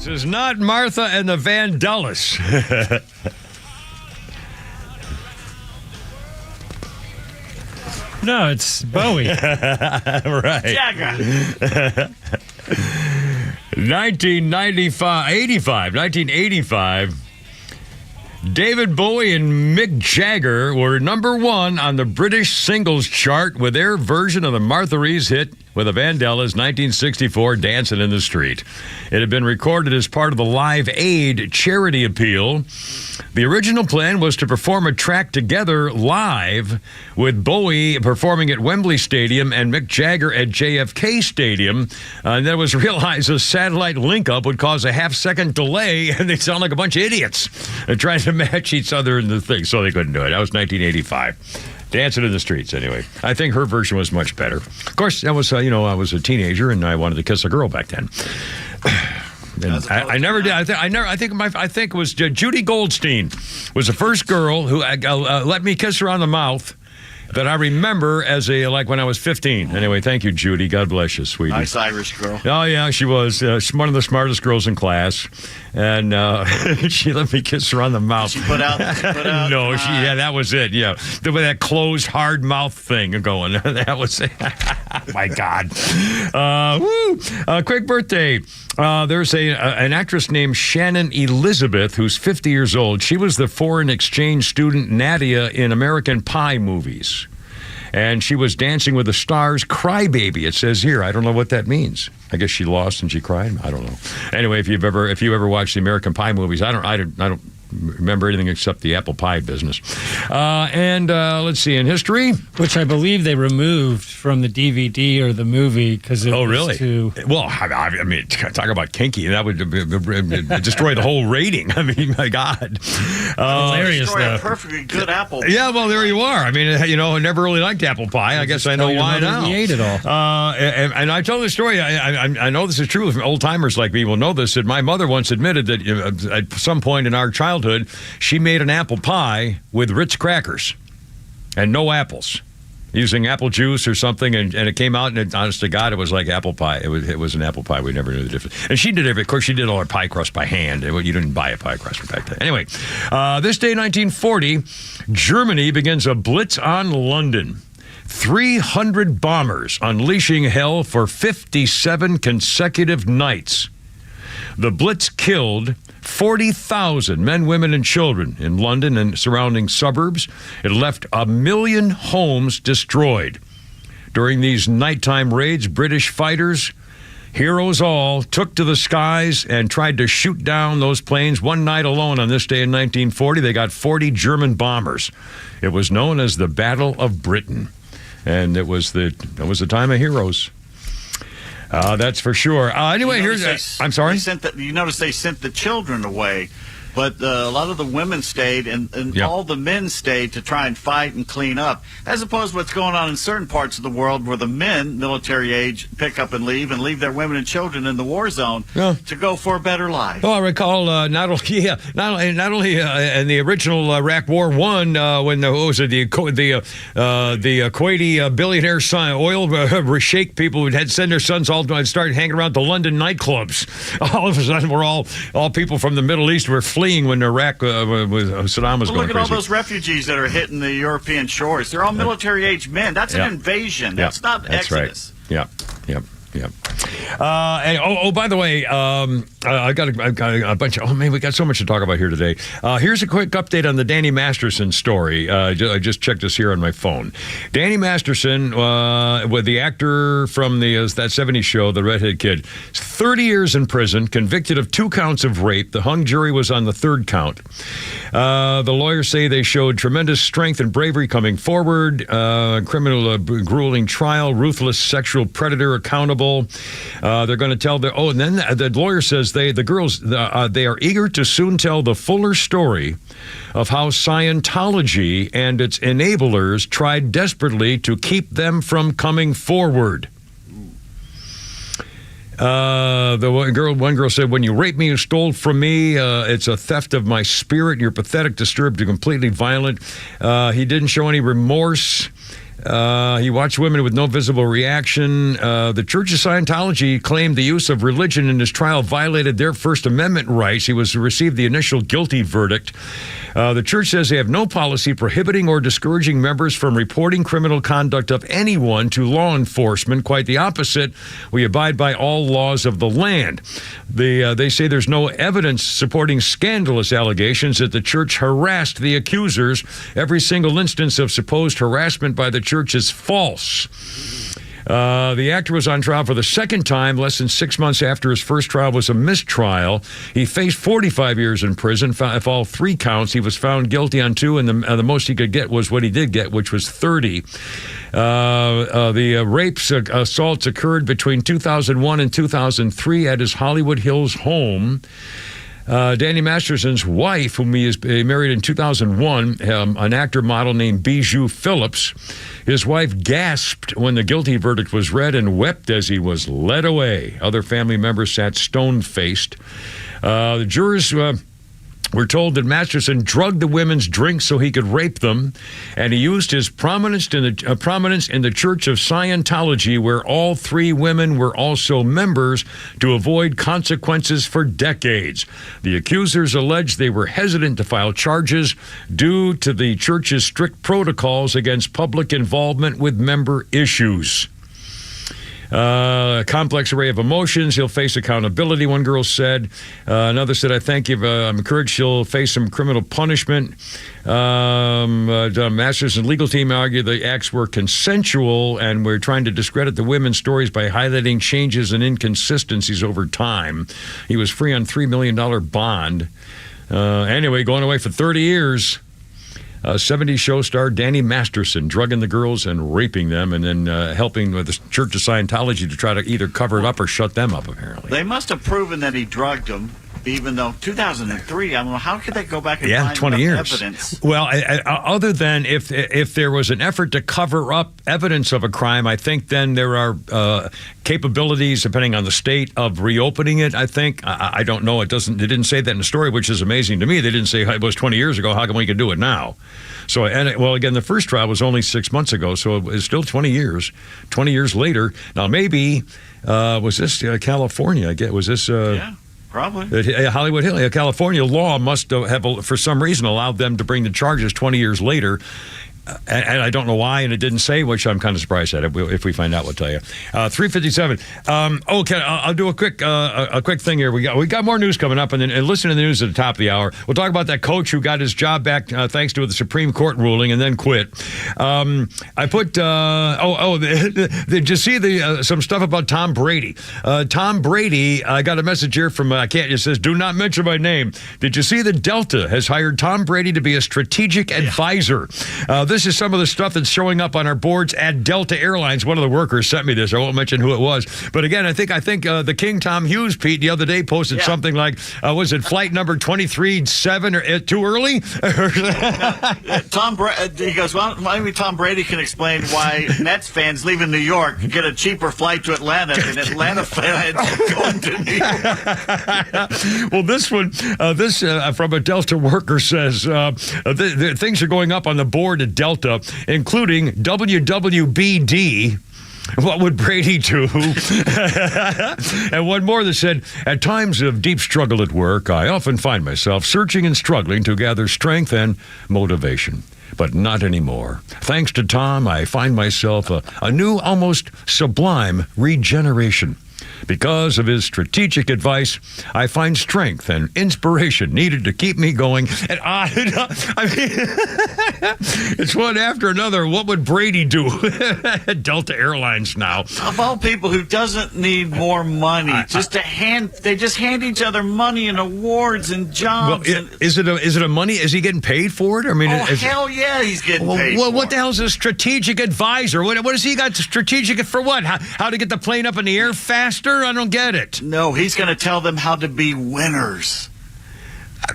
Speaker 1: This is not Martha and the Vandellas.
Speaker 3: No, it's Bowie.
Speaker 1: Right.
Speaker 2: Jagger.
Speaker 1: 1985, David Bowie and Mick Jagger were number one on the British singles chart with their version of the Martha Reeves hit with the Vandellas' 1964 Dancing in the Street. It had been recorded as part of the Live Aid charity appeal. The original plan was to perform a track together live, with Bowie performing at Wembley Stadium and Mick Jagger at JFK Stadium. And then it was realized a satellite link-up would cause a half-second delay, and they'd sound like a bunch of idiots trying to match each other in the thing, so they couldn't do it. That was 1985. Dancing in the Streets, anyway. I think her version was much better. Of course, that was, I was a teenager, and I wanted to kiss a girl back then. And I never did. I think it was Judy Goldstein was the first girl who let me kiss her on the mouth that I remember as when I was 15. Anyway, thank you, Judy. God bless you, sweetie.
Speaker 2: Nice Irish girl.
Speaker 1: Oh, yeah, she was. She's one of the smartest girls in class. And she let me kiss her on the mouth.
Speaker 2: She put out
Speaker 1: no, that was it, yeah. With that closed, hard mouth thing going. That was it. My God. Quick birthday. There's an actress named Shannon Elizabeth who's 50 years old. She was the foreign exchange student Nadia in American Pie movies. And she was Dancing with the Stars crybaby, it says here. I don't know what that means. I guess she lost and she cried. I don't know. Anyway, if you ever watched the American Pie movies, I don't remember anything except the apple pie business. Let's see, in history,
Speaker 3: which I believe they removed from the DVD or the movie because it was
Speaker 1: really?
Speaker 3: too...
Speaker 1: Well, I mean, talk about kinky. That would destroy the whole rating. I mean, my God.
Speaker 3: Hilarious,
Speaker 2: destroy
Speaker 3: though.
Speaker 2: a perfectly good apple.
Speaker 1: Yeah, well, there you are. I mean, I never really liked apple pie. I guess I know why now.
Speaker 3: He ate it all.
Speaker 1: And I tell the story. I know this is true. Old timers like me will know this. That my mother once admitted that at some point in our childhood, she made an apple pie with Ritz crackers and no apples, using apple juice or something, and it came out, and honest to God, it was like apple pie. It was an apple pie. We never knew the difference. And she did of course, she did all her pie crust by hand. You didn't buy a pie crust back then. Anyway, this day, 1940, Germany begins a blitz on London. 300 bombers unleashing hell for 57 consecutive nights. The blitz killed 40,000 men, women, and children in London and surrounding suburbs. It left 1 million homes destroyed. During these nighttime raids, British fighters, heroes all, took to the skies and tried to shoot down those planes. One night alone on this day in 1940, they got 40 German bombers. It was known as the Battle of Britain. And it was the time of heroes. That's for sure. Anyway, I'm sorry?
Speaker 2: You notice they sent the children away, but a lot of the women stayed, and all the men stayed to try and fight and clean up, as opposed to what's going on in certain parts of the world where the men, military age, pick up and leave their women and children in the war zone to go for a better life.
Speaker 1: Well, I recall not only in the original Iraq War One, when the Kuwaiti billionaire son, oil sheikh people would send their sons all to start hanging around the London nightclubs. All of a sudden, we're all people from the Middle East were fleeing when Iraq Saddam was going
Speaker 2: look at
Speaker 1: crazy.
Speaker 2: all those refugees that are hitting the European shores. They're all military-age men. That's an invasion. That's not exodus.
Speaker 1: Right. Yep. And by the way, I got a bunch of. Oh man, we got so much to talk about here today. Here's a quick update on the Danny Masterson story. I just checked this here on my phone. Danny Masterson, with the actor from that '70s show, The Redhead Kid, 30 years in prison, convicted of 2 counts of rape. The hung jury was on the 3rd count. The lawyers say they showed tremendous strength and bravery coming forward. Criminal grueling trial, ruthless sexual predator accountable. They're going to tell and then the lawyer says they are eager to soon tell the fuller story of how Scientology and its enablers tried desperately to keep them from coming forward. One girl said, "When you rape me, you stole from me. It's a theft of my spirit. You're pathetic, disturbed, and completely violent." He didn't show any remorse. He watched women with no visible reaction. The Church of Scientology claimed the use of religion in his trial violated their First Amendment rights. He received the initial guilty verdict. The church says they have no policy prohibiting or discouraging members from reporting criminal conduct of anyone to law enforcement. Quite the opposite. We abide by all laws of the land. They say there's no evidence supporting scandalous allegations that the church harassed the accusers. Every single instance of supposed harassment by the church is false. The actor was on trial for the second time less than 6 months after his first trial was a mistrial. He faced 45 years in prison. If all 3 counts, he was found guilty on 2, and the most he could get was what he did get, which was 30. The rapes, assaults occurred between 2001 and 2003 at his Hollywood Hills home. Danny Masterson's wife, whom he married in 2001, an actor model named Bijou Phillips, his wife gasped when the guilty verdict was read and wept as he was led away. Other family members sat stone-faced. The jurors we're told that Masterson drugged the women's drinks so he could rape them, and he used his prominence in the Church of Scientology, where all 3 women were also members, to avoid consequences for decades. The accusers alleged they were hesitant to file charges due to the church's strict protocols against public involvement with member issues. A complex array of emotions. He'll face accountability, one girl said. Another said, I thank you. I'm encouraged he'll face some criminal punishment. Masterson's legal team argued the acts were consensual, and we're trying to discredit the women's stories by highlighting changes and inconsistencies over time. He was free on $3 million bond. Anyway, going away for 30 years. 70s show star Danny Masterson drugging the girls and raping them, and then helping with the Church of Scientology to try to either cover it up or shut them up, apparently.
Speaker 2: They must have proven that he drugged them, even though 2003, I don't know, how could they go back and find
Speaker 1: 20 years.
Speaker 2: evidence?
Speaker 1: Well, other than if there was an effort to cover up evidence of a crime, I think then there are capabilities, depending on the state, of reopening it, I think. I don't know. They didn't say that in the story, which is amazing to me. They didn't say it was 20 years ago. How come we can do it now? So, again, the first trial was only 6 months ago, so it's still 20 years. 20 years later. Now, maybe, was this California? Was this...
Speaker 2: yeah. Probably.
Speaker 1: Hollywood Hill, California law must have, for some reason, allowed them to bring the charges 20 years later. And I don't know why, and it didn't say, which I'm kind of surprised at. If we find out, we'll tell you. 3:57. Okay, I'll do a quick thing here. We got more news coming up, and listen to the news at the top of the hour. We'll talk about that coach who got his job back thanks to the Supreme Court ruling and then quit. I put did you see some stuff about Tom Brady? Tom Brady, I got a message here from it says, do not mention my name. Did you see that Delta has hired Tom Brady to be a strategic advisor? This is some of the stuff that's showing up on our boards at Delta Airlines. One of the workers sent me this. I won't mention who it was. But again, I think the King Tom Hughes, Pete, the other day posted something like, was it flight number 23-7 or too early?
Speaker 2: He goes, well, maybe Tom Brady can explain why Mets fans leaving New York get a cheaper flight to Atlanta than Atlanta fans going to New York.
Speaker 1: Well, this one, from a Delta worker says, things are going up on the board at Delta, including WWBD. What would Brady do? And one more that said, at times of deep struggle at work, I often find myself searching and struggling to gather strength and motivation. But not anymore. Thanks to Tom, I find myself a new, almost sublime regeneration. Because of his strategic advice, I find strength and inspiration needed to keep me going. And I mean, it's one after another. What would Brady do at Delta Airlines now?
Speaker 2: Of all people, who doesn't need more money? They just hand each other money and awards and jobs.
Speaker 1: Well, is it a money? Is he getting paid for it? I mean,
Speaker 2: hell yeah, he's getting paid.
Speaker 1: Well, what the hell is a strategic advisor? What has he got strategic for? What? How to get the plane up in the air faster? I don't get it.
Speaker 2: No, he's going to tell them how to be winners.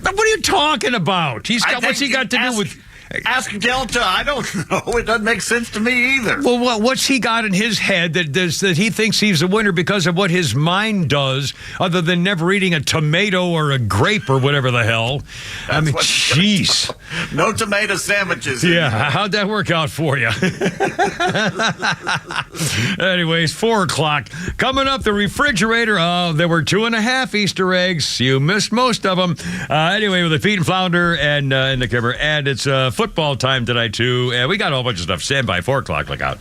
Speaker 1: What are you talking about? What's he got to do with?
Speaker 2: Ask Delta. I don't know. It doesn't make sense to me either.
Speaker 1: Well, what's he got in his head that he thinks he's a winner because of what his mind does, other than never eating a tomato or a grape or whatever the hell? I mean, jeez.
Speaker 2: No tomato sandwiches.
Speaker 1: Yeah, how'd that work out for you? Anyways, 4 o'clock. Coming up, the refrigerator. Oh, there were 2.5 Easter eggs. You missed most of them. Anyway, with the feet and flounder and the Kimmer. And it's football time tonight, too. And we got a whole bunch of stuff. Stand by, 4 o'clock. Look out.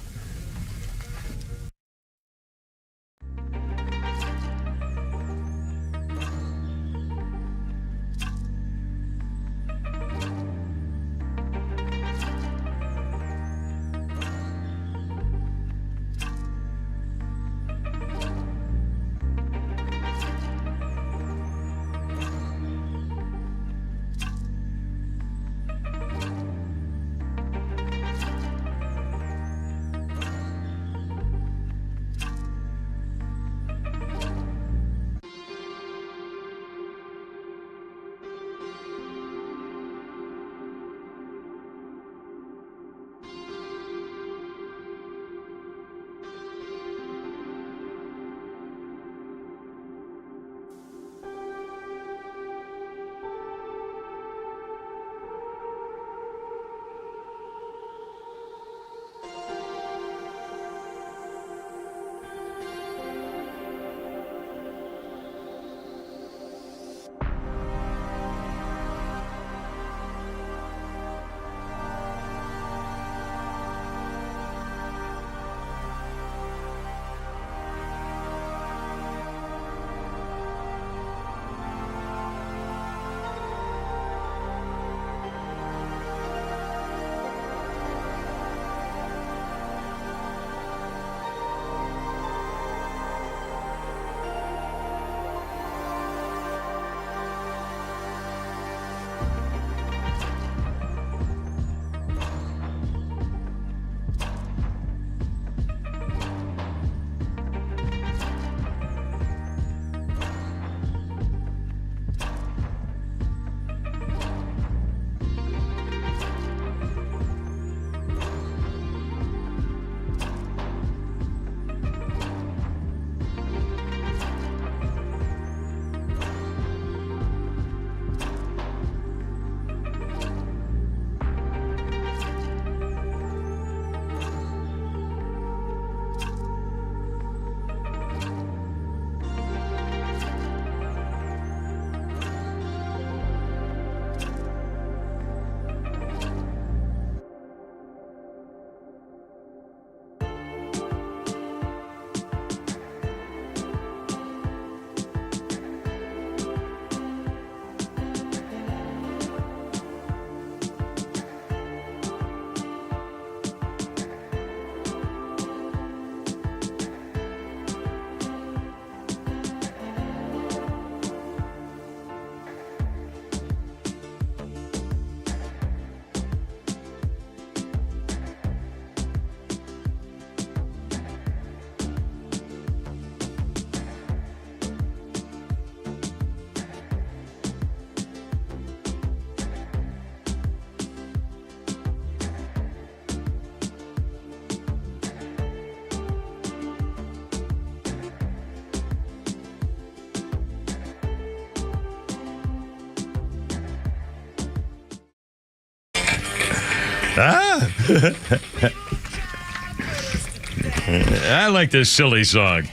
Speaker 1: I like this silly song.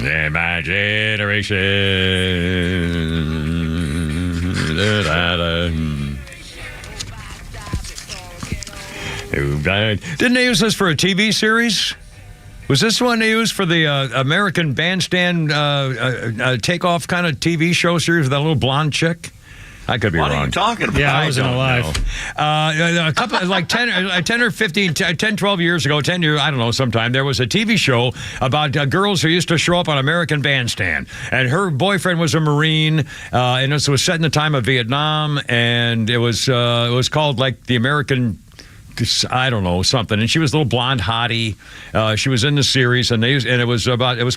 Speaker 1: In my generation. Didn't they use this for a TV series? Was this one they used for the American Bandstand takeoff kind of TV show series with that little blonde chick? I could be wrong.
Speaker 2: What are you talking about?
Speaker 3: Yeah, I wasn't alive.
Speaker 1: A couple, like 10 or 15, 10, 12 years ago, 10 years, I don't know, sometime, there was a TV show about girls who used to show up on American Bandstand. And her boyfriend was a Marine, and this was set in the time of Vietnam, and it was called, like, the American I don't know, something. And she was a little blonde hottie. She was in the series, and it was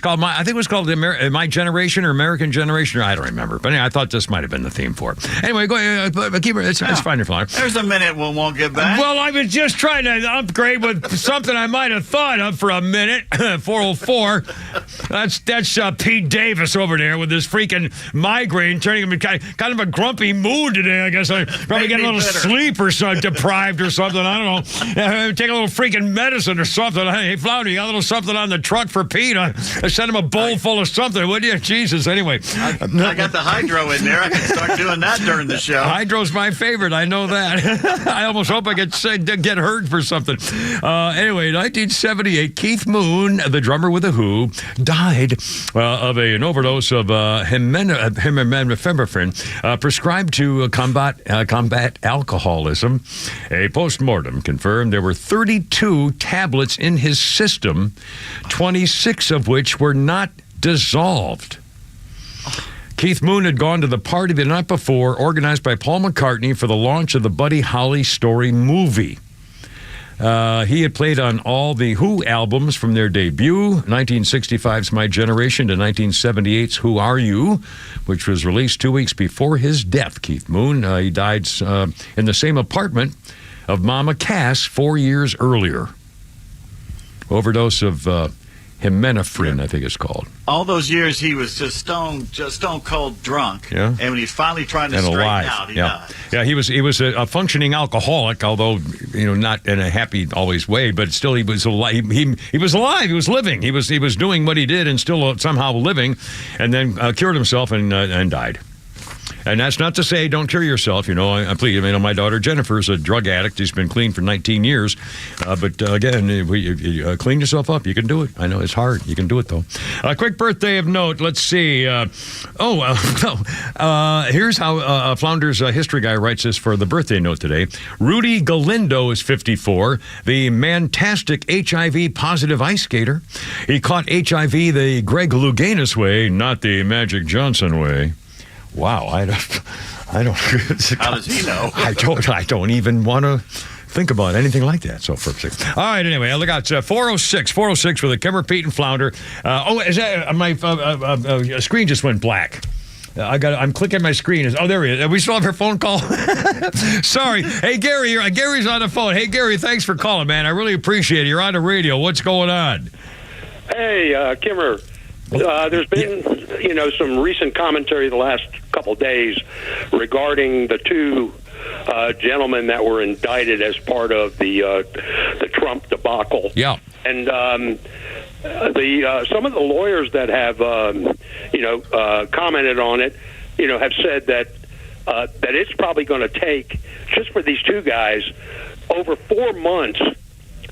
Speaker 1: called My Generation or American Generation, or I don't remember. But anyway, I thought this might have been the theme for it. Anyway, go ahead. Keep it. It's fine, Flower.
Speaker 2: There's a minute we won't get back.
Speaker 1: Well, I was just trying to upgrade with something I might have thought of for a minute. 404. That's Pete Davis over there with this freaking migraine, turning him in kind of a grumpy mood today. I guess I probably get a little sleep or something, deprived or something. I don't know. Take a little freaking medicine or something. Hey, Flounder, you got a little something on the truck for Pete? I sent him a bowl full of something, would you? Jesus. Anyway,
Speaker 2: I got the hydro in there. I can start doing that during the show.
Speaker 1: Hydro's my favorite. I know that. I almost hope I get hurt for something. Anyway, 1978, Keith Moon, the drummer with The Who, died of an overdose of hemifebrine prescribed to combat alcoholism. A postmortem confirmed there were 32 tablets in his system, 26 of which were not dissolved. Keith Moon had gone to the party the night before, organized by Paul McCartney for the launch of the Buddy Holly story movie. He had played on all the Who albums from their debut, 1965's My Generation to 1978's Who Are You, which was released 2 weeks before his death. Keith Moon, he died in the same apartment of Mama Cass 4 years earlier. Overdose of hemifebrine, I think it's called.
Speaker 2: All those years he was just stone cold drunk.
Speaker 1: Yeah.
Speaker 2: And when he finally tried to straighten out, he died.
Speaker 1: Yeah, he was a functioning alcoholic, although not in a happy always way, but still he was alive. He was alive. He was living. He was doing what he did and still somehow living, and then cured himself and died. And that's not to say don't cure yourself. Please. My daughter Jennifer is a drug addict. She's been clean for 19 years. But again, you clean yourself up. You can do it. I know it's hard. You can do it, though. A quick birthday of note. Let's see. Here's how Flounder's history guy writes this for the birthday note today. Rudy Galindo is 54, the mantastic HIV-positive ice skater. He caught HIV the Greg Louganis way, not the Magic Johnson way. Wow, I don't.
Speaker 2: How does he know?
Speaker 1: I don't even want to think about anything like that. So for all right, anyway, look out. 406 for the Kimmer, Pete, and Flounder. Is that my screen just went black? I'm clicking my screen. There he is. We still have her phone call. Sorry. Hey, Gary. Gary's on the phone. Hey, Gary. Thanks for calling, man. I really appreciate it. You're on the radio. What's going on?
Speaker 8: Hey, Kimmer. There's been, some recent commentary the last couple days regarding the two gentlemen that were indicted as part of the Trump debacle.
Speaker 1: Yeah.
Speaker 8: And some of the lawyers that have, commented on it, have said that it's probably going to take, just for these two guys, over 4 months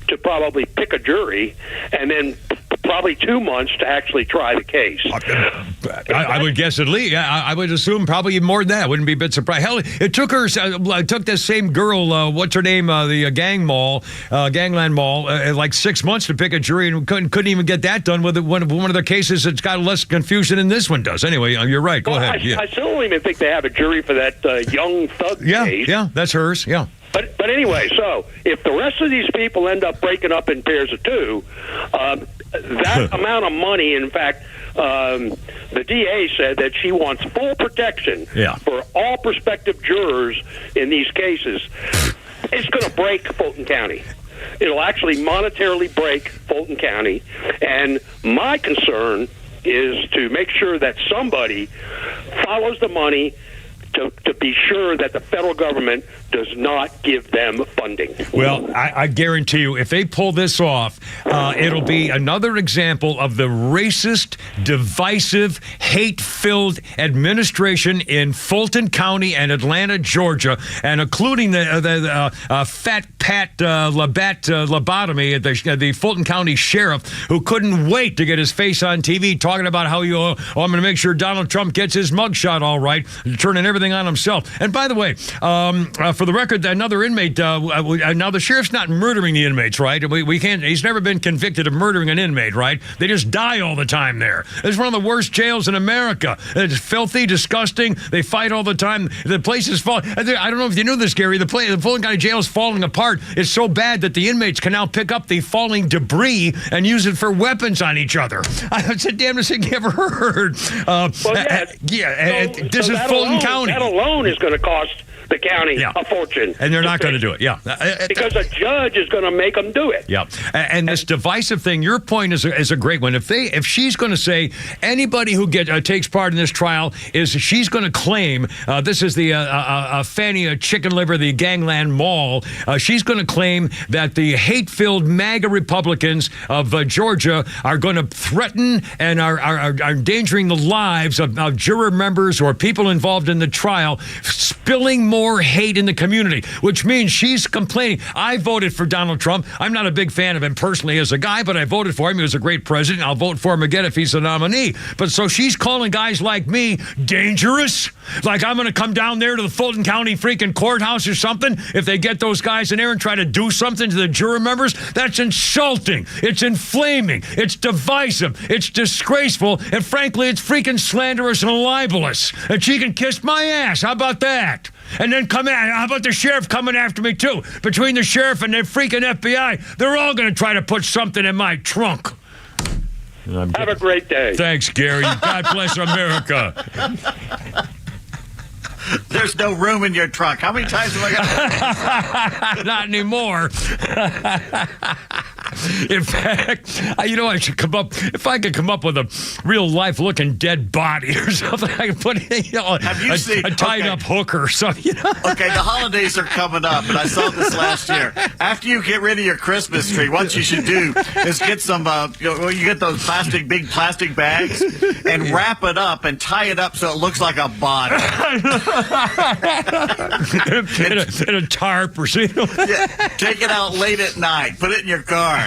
Speaker 8: to probably pick a jury, and then probably 2 months to actually try the case.
Speaker 1: I would guess at least. I would assume probably more than that. I wouldn't be a bit surprised. Hell, it took this same girl, what's her name, the Gangland Mall, like 6 months to pick a jury, and couldn't even get that done with one of the cases that's got less confusion than this one does. Anyway, you're right. Go ahead.
Speaker 8: I still don't even think they have a jury for that young thug case.
Speaker 1: Yeah, that's hers. Yeah.
Speaker 8: But anyway, so if the rest of these people end up breaking up in pairs of two, that amount of money, in fact, the DA said that she wants full protection for all prospective jurors in these cases. It's going to break Fulton County. It'll actually monetarily break Fulton County. And my concern is to make sure that somebody follows the money to be sure that the federal government does not give them funding.
Speaker 1: Well, I guarantee you, if they pull this off, it'll be another example of the racist, divisive, hate-filled administration in Fulton County and Atlanta, Georgia, and including the Fat Pat lobotomy at the Fulton County sheriff, who couldn't wait to get his face on TV talking about how I'm going to make sure Donald Trump gets his mugshot all right, turning everything on himself. And by the way, for the record, another inmate. Now the sheriff's not murdering the inmates, right? We can't. He's never been convicted of murdering an inmate, right? They just die all the time there. It's one of the worst jails in America. It's filthy, disgusting. They fight all the time. The place is falling. I don't know if you knew this, Gary. The Fulton County Jail is falling apart. It's so bad that the inmates can now pick up the falling debris and use it for weapons on each other. It's the damnedest thing you ever heard. This is Fulton County.
Speaker 8: That alone is going to cost the county a fortune.
Speaker 1: And they're not going to do it,
Speaker 8: because a judge is going to make them do it.
Speaker 1: Yeah. And this divisive thing, your point is a great one. If she's going to say anybody who takes part in this trial she's going to claim, this is the Fannie Chicken Liver, the Gangland Mall, she's going to claim that the hate-filled MAGA Republicans of Georgia are going to threaten and are endangering the lives of juror members or people involved in the trial, spilling more hate in the community, which means she's complaining. I voted for Donald Trump. I'm not a big fan of him personally as a guy, but I voted for him. He was a great president. I'll vote for him again if he's the nominee. But so she's calling guys like me dangerous? Like I'm going to come down there to the Fulton County freaking courthouse or something if they get those guys in there and try to do something to the juror members? That's insulting. It's inflaming. It's divisive. It's disgraceful. And frankly, it's freaking slanderous and libelous. And she can kiss my ass. How about that? And then how about the sheriff coming after me, too? Between the sheriff and the freaking FBI, they're all going to try to put something in my trunk.
Speaker 8: Have a great day.
Speaker 1: Thanks, Gary. God bless America.
Speaker 2: There's no room in your trunk. How many times have I got?
Speaker 1: Not anymore. In fact, I should come up. If I could come up with a real life looking dead body or something, I could put a tied up hooker or something.
Speaker 2: Okay, the holidays are coming up, and I saw this last year. After you get rid of your Christmas tree, what you should do is get some. You get those big plastic bags and wrap it up and tie it up so it looks like a body.
Speaker 1: in a tarp or something.
Speaker 2: Take it out late at night. Put it in your car.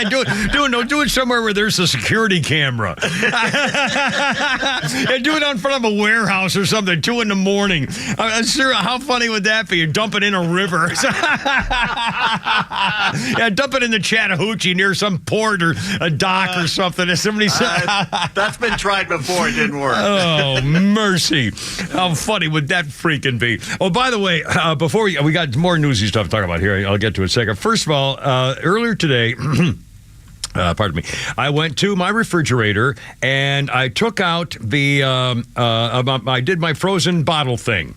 Speaker 1: Do it somewhere where there's a security camera. And do it in front of a warehouse or something, 2 a.m. Sure, how funny would that be? You dump it in a river. Dump it in the Chattahoochee near some port or a dock or something. If somebody said,
Speaker 2: that's been tried before. It didn't work.
Speaker 1: Oh, mercy. How funny would that freaking be? Oh, by the way, before we got more newsy stuff to talk about here. I'll get to it in a second. First of all, earlier today, pardon me, I went to my refrigerator and I took out I did my frozen bottle thing.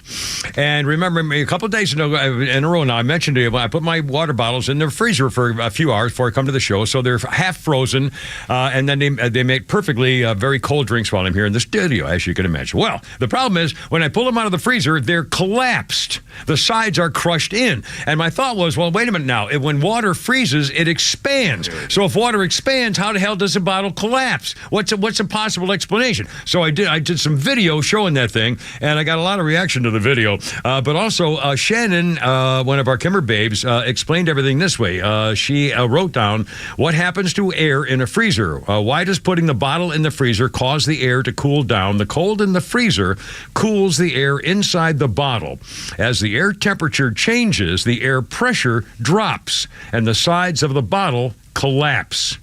Speaker 1: And remember, a couple of days in a row now, I mentioned to you, I put my water bottles in the freezer for a few hours before I come to the show. So they're half frozen. And then they make perfectly very cold drinks while I'm here in the studio, as you can imagine. Well, the problem is when I pull them out of the freezer, they're collapsed. The sides are crushed in. And my thought was, well, wait a minute now. When water freezes, it expands. So if water expands, how the hell does a bottle collapse? What's a possible explanation? So I did some video showing that thing, and I got a lot of reaction to the video. But also, Shannon, one of our Kimmer babes, explained everything this way. She wrote down what happens to air in a freezer. Why does putting the bottle in the freezer cause the air to cool down? The cold in the freezer cools the air inside the bottle. As the air temperature changes, the air pressure drops, and the sides of the bottle collapse.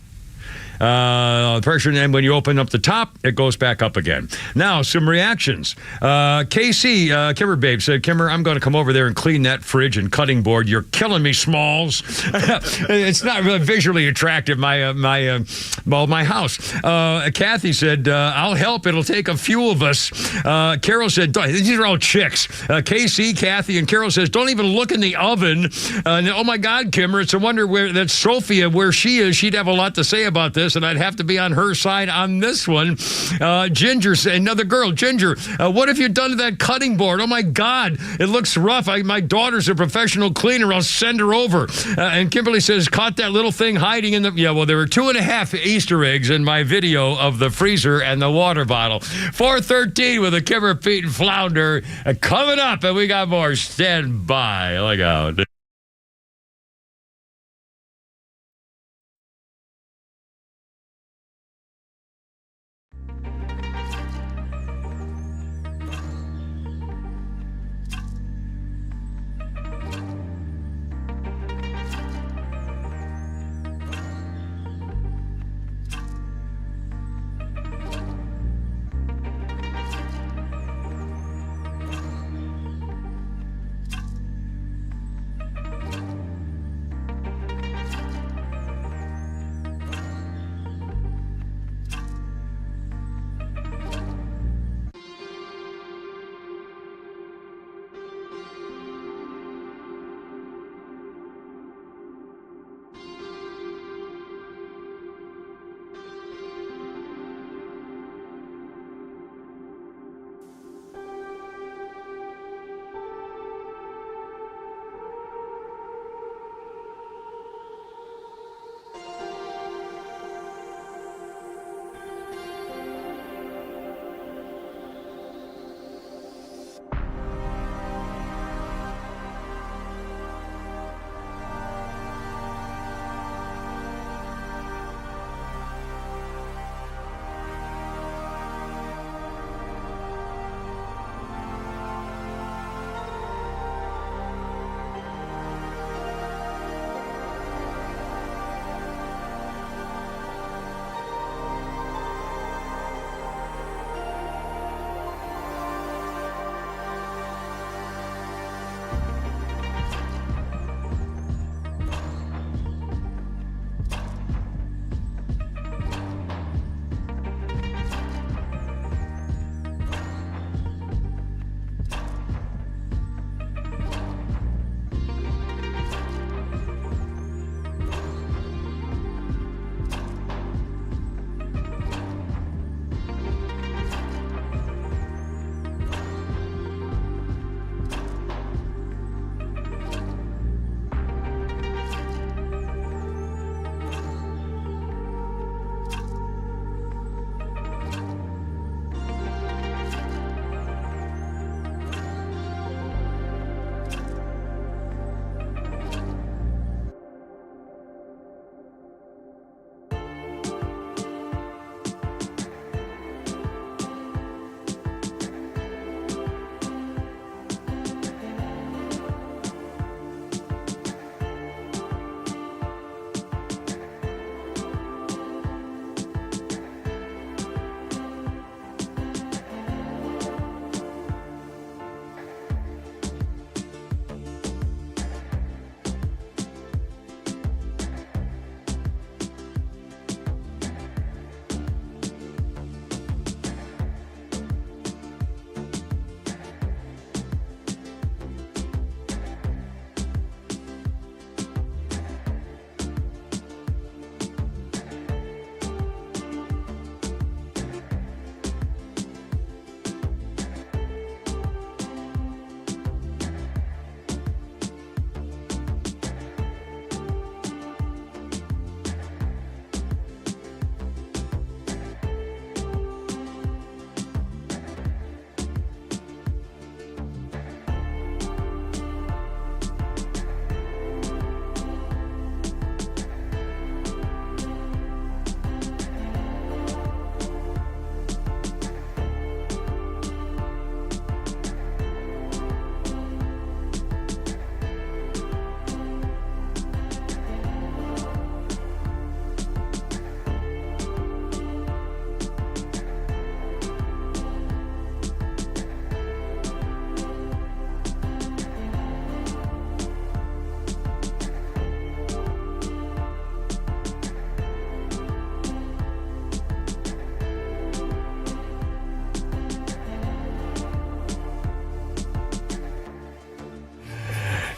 Speaker 1: Pressure, and when you open up the top, it goes back up again. Now, some reactions. KC, Kimmer Babe, said, Kimmer, I'm going to come over there and clean that fridge and cutting board. You're killing me, Smalls. It's not really visually attractive, my house. Kathy said, I'll help. It'll take a few of us. Carol said, these are all chicks. KC, Kathy, and Carol says, don't even look in the oven. Oh, my God, Kimmer, it's a wonder that Sophia, where she is, she'd have a lot to say about this. And I'd have to be on her side on this one. Ginger, another girl, Ginger, what have you done to that cutting board? Oh, my God, it looks rough. My daughter's a professional cleaner. I'll send her over. And Kimberly says, caught that little thing hiding in the... Yeah, well, there were 2.5 Easter eggs in my video of the freezer and the water bottle. 4:13 with a Kimmer, Pete, and Flounder coming up, and we got more. Stand by. Look out.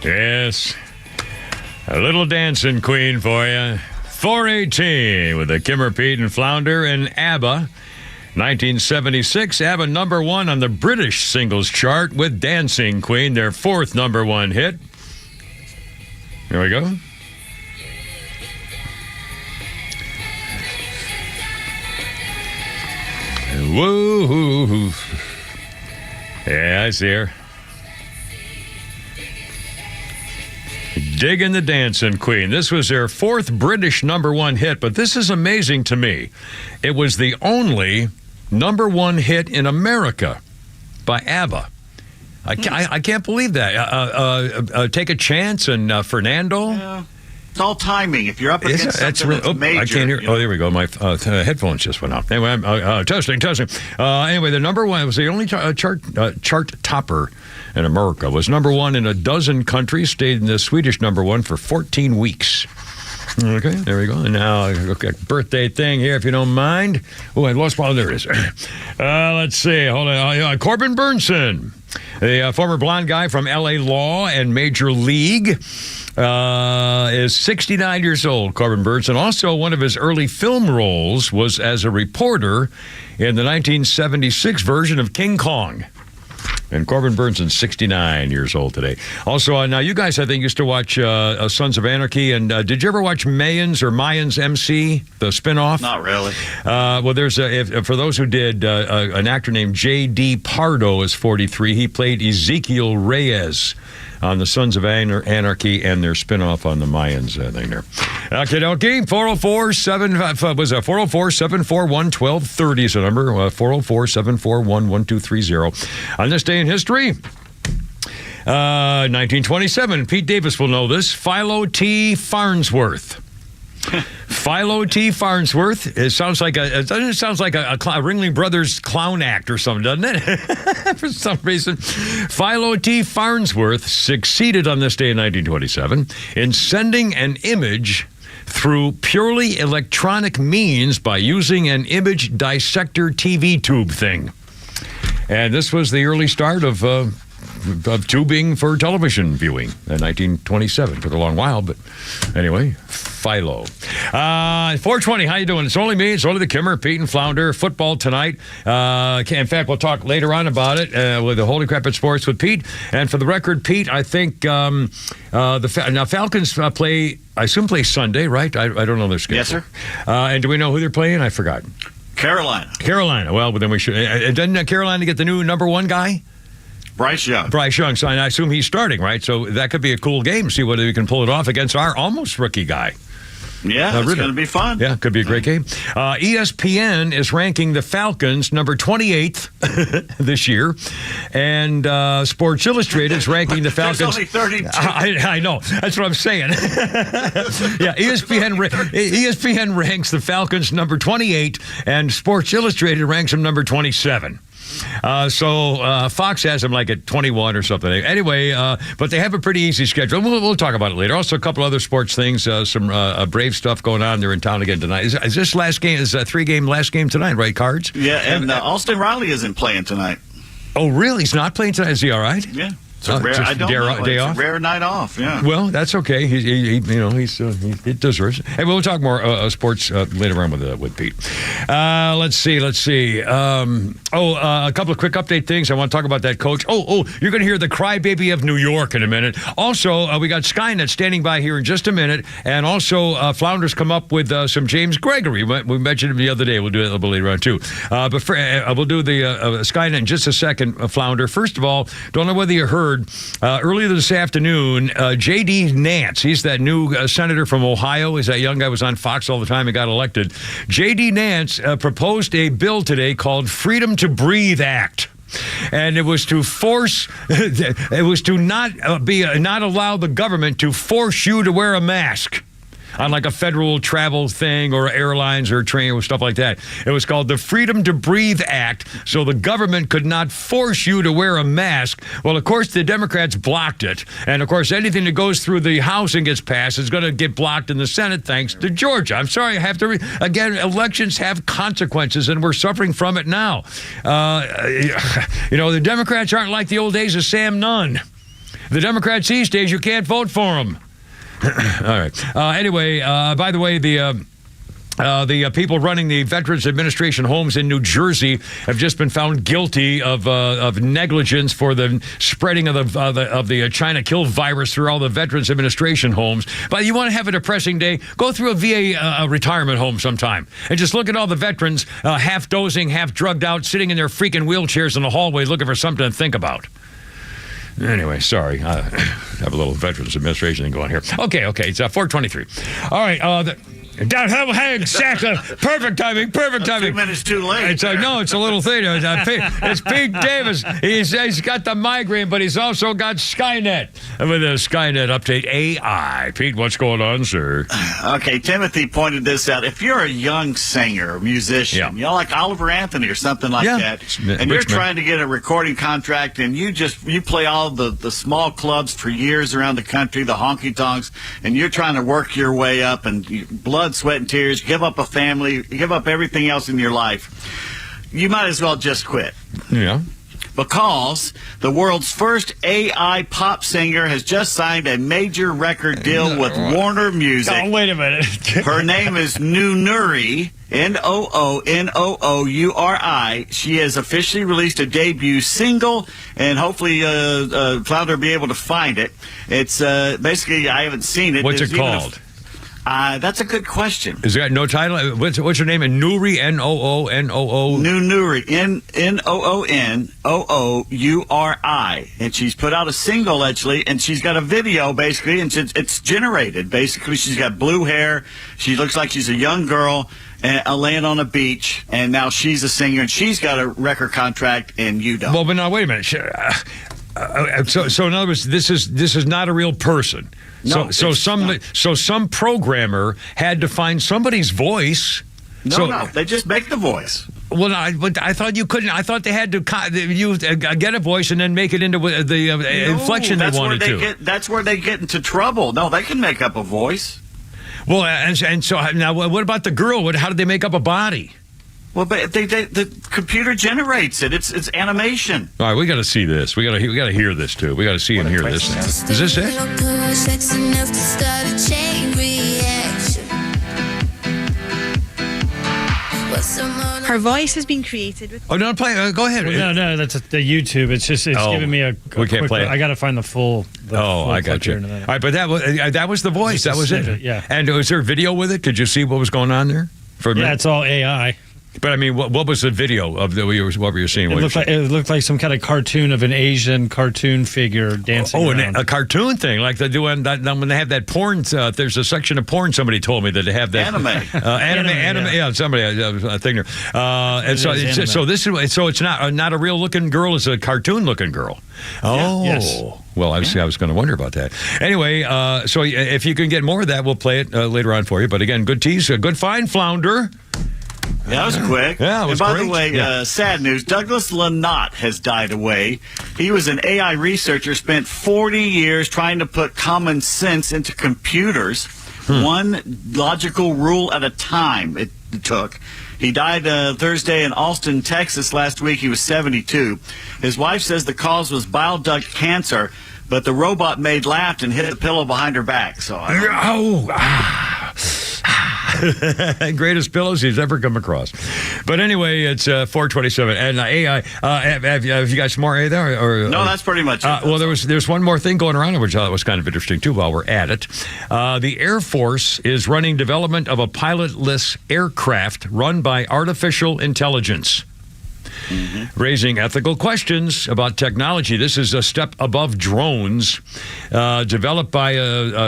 Speaker 1: Yes. A little dancing queen for you. 418 with the Kimmer, Pete, and Flounder and ABBA. 1976, ABBA number 1 on the British singles chart with Dancing Queen, their 4th number 1 hit. Here we go. Woo! Yeah, I see her. Digging the Dancing Queen. This was their 4th British number 1 hit, but this is amazing to me. It was the only number 1 hit in America by ABBA. I can't believe that. Take a Chance and Fernando.
Speaker 2: Yeah. It's all timing. If you're up against something that's major.
Speaker 1: I can't hear. Oh, there we go. My headphones just went out. Anyway, testing. Anyway, the number 1 was the only chart topper in America. Was number 1 in a dozen countries. Stayed in the Swedish number 1 for 14 weeks. Okay, there we go. And now, okay, birthday thing here, if you don't mind. Oh, I lost. Oh, there it is. Let's see. Hold on. Corbin Burnson, the former blonde guy from L.A. Law and Major League. Is 69 years old, Corbin Burnson. Also, one of his early film roles was as a reporter in the 1976 version of King Kong. And Corbin Burnson's 69 years old today. Also, now you guys, I think, used to watch Sons of Anarchy. And did you ever watch Mayans MC, the spinoff?
Speaker 2: Not really.
Speaker 1: Well, there's for those who did, an actor named J.D. Pardo is 43. He played Ezekiel Reyes on the Sons of Anarchy and their spinoff on the Mayans thing there. Okay, 404-741-1230 is the number. 404-741-1230. On this day in history, 1927. Pete Davis will know this. Philo T. Farnsworth. Philo T. Farnsworth. It sounds like a Ringling Brothers clown act or something, doesn't it? For some reason. Philo T. Farnsworth succeeded on this day in 1927 in sending an image through purely electronic means by using an image dissector TV tube thing. And this was the early start of tubing for television viewing in 1927. Took a long while, but anyway, Philo. 420, how you doing? It's only me. It's only the Kimmer, Pete, and Flounder. Football tonight. In fact, we'll talk later on about it with the Holy Crap at Sports with Pete. And for the record, Pete, I think now Falcons play, I assume play Sunday, right? I don't know their schedule.
Speaker 2: Yes, sir.
Speaker 1: And do we know who they're playing? I forgot.
Speaker 2: Carolina.
Speaker 1: Well, then we should. Doesn't Carolina get the new number 1 guy?
Speaker 2: Bryce Young.
Speaker 1: So I assume he's starting, right? So that could be a cool game. See whether we can pull it off against our almost rookie guy.
Speaker 2: Yeah, it's going to be fun.
Speaker 1: Yeah, could be a great game. ESPN is ranking the Falcons number 28th this year, and Sports Illustrated is ranking the Falcons.
Speaker 2: There's only 32.
Speaker 1: I know. That's what I'm saying. Yeah, ESPN ranks the Falcons number 28, and Sports Illustrated ranks them number 27. So Fox has them like at 21 or something. Anyway, but they have a pretty easy schedule. We'll talk about it later. Also, a couple other sports things, some Brave stuff going on. They're in town again tonight. Is this last game? Is a 3-game last game tonight, right, Cards?
Speaker 2: Yeah, and Austin Riley isn't playing tonight.
Speaker 1: Oh, really? He's not playing tonight? Is he all right?
Speaker 2: Yeah. It's a rare, I don't know.
Speaker 1: Day
Speaker 2: it's
Speaker 1: off?
Speaker 2: a rare night off, yeah.
Speaker 1: Well, that's okay. He deserves it. Hey, we'll talk more sports later on with Pete. Let's see. A couple of quick update things. I want to talk about that coach. You're going to hear the crybaby of New York in a minute. Also, we got Skynet standing by here in just a minute. And also, Flounders come up with some James Gregory. We mentioned him the other day. We'll do it a little bit later on, too. But we'll do the Skynet in just a second, Flounder. First of all, don't know whether you heard, earlier this afternoon, J.D. Nance, he's that new senator from Ohio. He's that young guy who was on Fox all the time and got elected. J.D. Nance proposed a bill today called Freedom to Breathe Act. And it was to force, not allow the government to force you to wear a mask on like a federal travel thing or airlines or train or stuff like that. It was called the Freedom to Breathe Act, so the government could not force you to wear a mask. Well, of course, the Democrats blocked it. And, of course, anything that goes through the House and gets passed is going to get blocked in the Senate thanks to Georgia. I'm sorry, I have to again, elections have consequences, and we're suffering from it now. The Democrats aren't like the old days of Sam Nunn. The Democrats these days, you can't vote for them. All right. Anyway, by the way, the people running the Veterans Administration homes in New Jersey have just been found guilty of negligence for the spreading of the China kill virus through all the Veterans Administration homes. But you want to have a depressing day? Go through a VA retirement home sometime and just look at all the veterans half dozing, half drugged out, sitting in their freaking wheelchairs in the hallway looking for something to think about. Anyway, sorry. I have a little Veterans Administration thing going here. Okay. It's 4:23. All right. Hey, exactly. Perfect timing.
Speaker 2: 2 minutes too late.
Speaker 1: No, it's a little thing. It's Pete Davis. He's got the migraine, but he's also got Skynet. With the Skynet update, AI. Pete, what's going on, sir?
Speaker 2: Okay, Timothy pointed this out. If you're a young singer or musician, like Oliver Anthony or something like that, and you're trying to get a recording contract, and you play all the small clubs for years around the country, the honky-tonks, and you're trying to work your way up, and blood, sweat, and tears, give up a family, give up everything else in your life, you might as well just quit.
Speaker 1: Yeah.
Speaker 2: Because the world's first AI pop singer has just signed a major record deal with Warner Music.
Speaker 1: Oh, wait a minute.
Speaker 2: Her name is Noonouri, Noonouri. She has officially released a debut single, and hopefully Flounder will be able to find it. It's basically, I haven't seen it.
Speaker 1: What's it called?
Speaker 2: That's a good question.
Speaker 1: Is there no title? What's her name? Nouri, Noonoo.
Speaker 2: Noonouri, Noonouri, and she's put out a single actually, and she's got a video basically, and it's generated basically. She's got blue hair. She looks like she's a young girl laying on a beach, and now she's a singer, and she's got a record contract, and you don't.
Speaker 1: Well, but now wait a minute. So in other words, this is not a real person.
Speaker 2: No,
Speaker 1: so some programmer had to find somebody's voice.
Speaker 2: No, they just make the voice.
Speaker 1: Well, but I thought you couldn't. I thought they had to get a voice and then make it into the inflection they wanted to.
Speaker 2: That's where they get into trouble. No, they can make up a voice.
Speaker 1: Well, and so now, what about the girl? How did they make up a body?
Speaker 2: Well, but the computer generates it. It's animation.
Speaker 1: All right, we got to see this. We got to hear this too. We got to see and hear this. Is this it?
Speaker 9: Her voice has been created with.
Speaker 1: Oh, no, play. Go ahead.
Speaker 3: Well, no, that's the YouTube. It's giving me a
Speaker 1: we can't
Speaker 3: quick,
Speaker 1: play it.
Speaker 3: I got to find the full.
Speaker 1: I got you. All right, but that was the voice. That was it.
Speaker 3: Yeah.
Speaker 1: And was there video with it? Did you see what was going on there?
Speaker 3: It's all AI.
Speaker 1: But I mean, what was the video of what were you seeing?
Speaker 3: It looked like some kind of cartoon of an Asian cartoon figure dancing.
Speaker 1: Oh, a cartoon thing, like they do when they have that porn. There's a section of porn. Somebody told me that they have that anime. Yeah, somebody a thing there. And so it's not a real looking girl. It's a cartoon looking girl. Oh, yes. Well, I was going to wonder about that. Anyway, so if you can get more of that, we'll play it later on for you. But again, good tease, a good find, Flounder.
Speaker 2: Yeah, that was quick.
Speaker 1: Yeah, it was
Speaker 2: and by
Speaker 1: great.
Speaker 2: the way, sad news, Douglas Lynott has died away. He was an AI researcher, spent 40 years trying to put common sense into computers. One logical rule at a time it took. He died Thursday in Austin, Texas last week. He was 72. His wife says the cause was bile duct cancer, but the robot maid laughed and hit the pillow behind her back. So
Speaker 1: greatest pillows he's ever come across. But anyway, it's 4:27, and AI. Have you got some more A there?
Speaker 2: No, that's pretty much it.
Speaker 1: Well, there's one more thing going around, which I thought was kind of interesting too. While we're at it, the Air Force is running development of a pilotless aircraft run by artificial intelligence. Raising ethical questions about technology. This is a step above drones. Developed by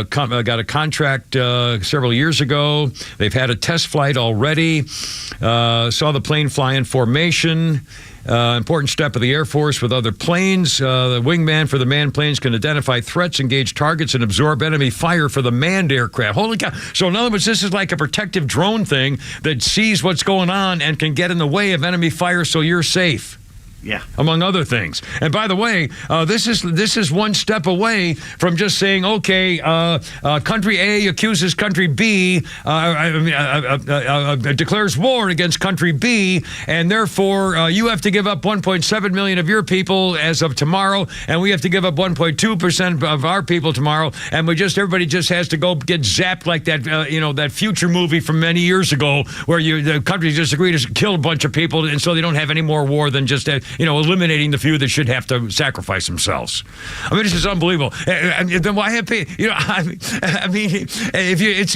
Speaker 1: got a contract several years ago. They've had a test flight already. Saw the plane fly in formation. Important step of the Air Force with other planes. The wingman for the manned planes can identify threats, engage targets, and absorb enemy fire for the manned aircraft. Holy cow. So in other words, this is like a protective drone thing that sees what's going on and can get in the way of enemy fire so you're safe.
Speaker 2: Yeah.
Speaker 1: Among other things. And by the way, this is one step away from just saying, okay, country A accuses country B, declares war against country B, and therefore you have to give up 1.7 million of your people as of tomorrow, and we have to give up 1.2% of our people tomorrow, and everybody just has to go get zapped like that, that future movie from many years ago where the countries just agree to kill a bunch of people, and so they don't have any more war than just eliminating the few that should have to sacrifice themselves. I mean, this is unbelievable. Then why have people?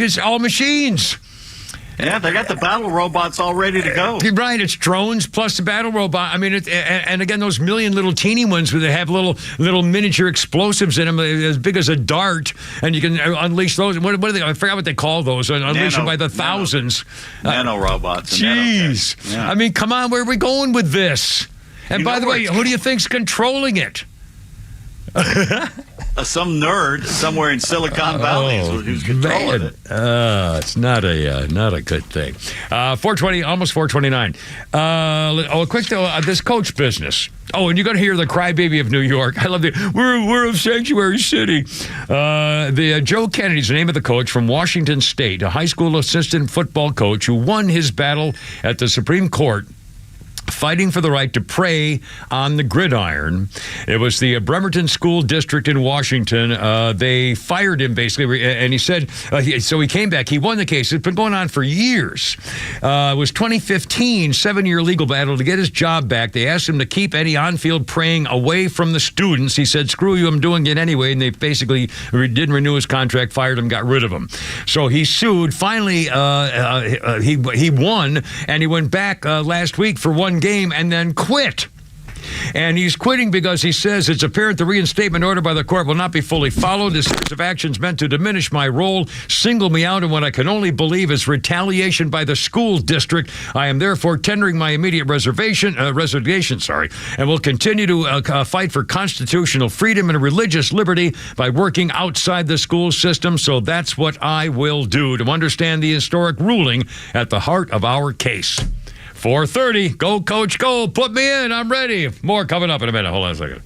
Speaker 1: It's all machines.
Speaker 2: Yeah, they got the battle robots all ready to go.
Speaker 1: Right, it's drones plus the battle robot. I mean, and again, those million little teeny ones where they have little miniature explosives in them as big as a dart, and you can unleash those. What are they? I forgot what they call those. Unleash them by the thousands.
Speaker 2: Nano robots.
Speaker 1: Jeez. Yeah. I mean, come on, where are we going with this? And by the way, who do you think's controlling it?
Speaker 2: Some nerd somewhere in Silicon Valley is who's controlling it.
Speaker 1: It's not a good thing. 420, almost 429. A quick though, this coach business. Oh, and you're going to hear the crybaby of New York. I love we're a sanctuary city. Joe Kennedy's the name of the coach from Washington State, a high school assistant football coach who won his battle at the Supreme Court, fighting for the right to pray on the gridiron. It was the Bremerton School District in Washington. They fired him, basically, and he said, so he came back. He won the case. It's been going on for years. It was 2015, 7-year legal battle to get his job back. They asked him to keep any on-field praying away from the students. He said, screw you, I'm doing it anyway, and they basically didn't renew his contract, fired him, got rid of him. So he sued. Finally, he won, and he went back last week for one game and then quit. And he's quitting because he says it's apparent the reinstatement order by the court will not be fully followed. This series of actions meant to diminish my role, single me out in what I can only believe is retaliation by the school district. I am therefore tendering my immediate resignation, and will continue to fight for constitutional freedom and religious liberty by working outside the school system. So that's what I will do to understand the historic ruling at the heart of our case. 4:30. Go, Coach, go. Put me in. I'm ready. More coming up in a minute. Hold on a second.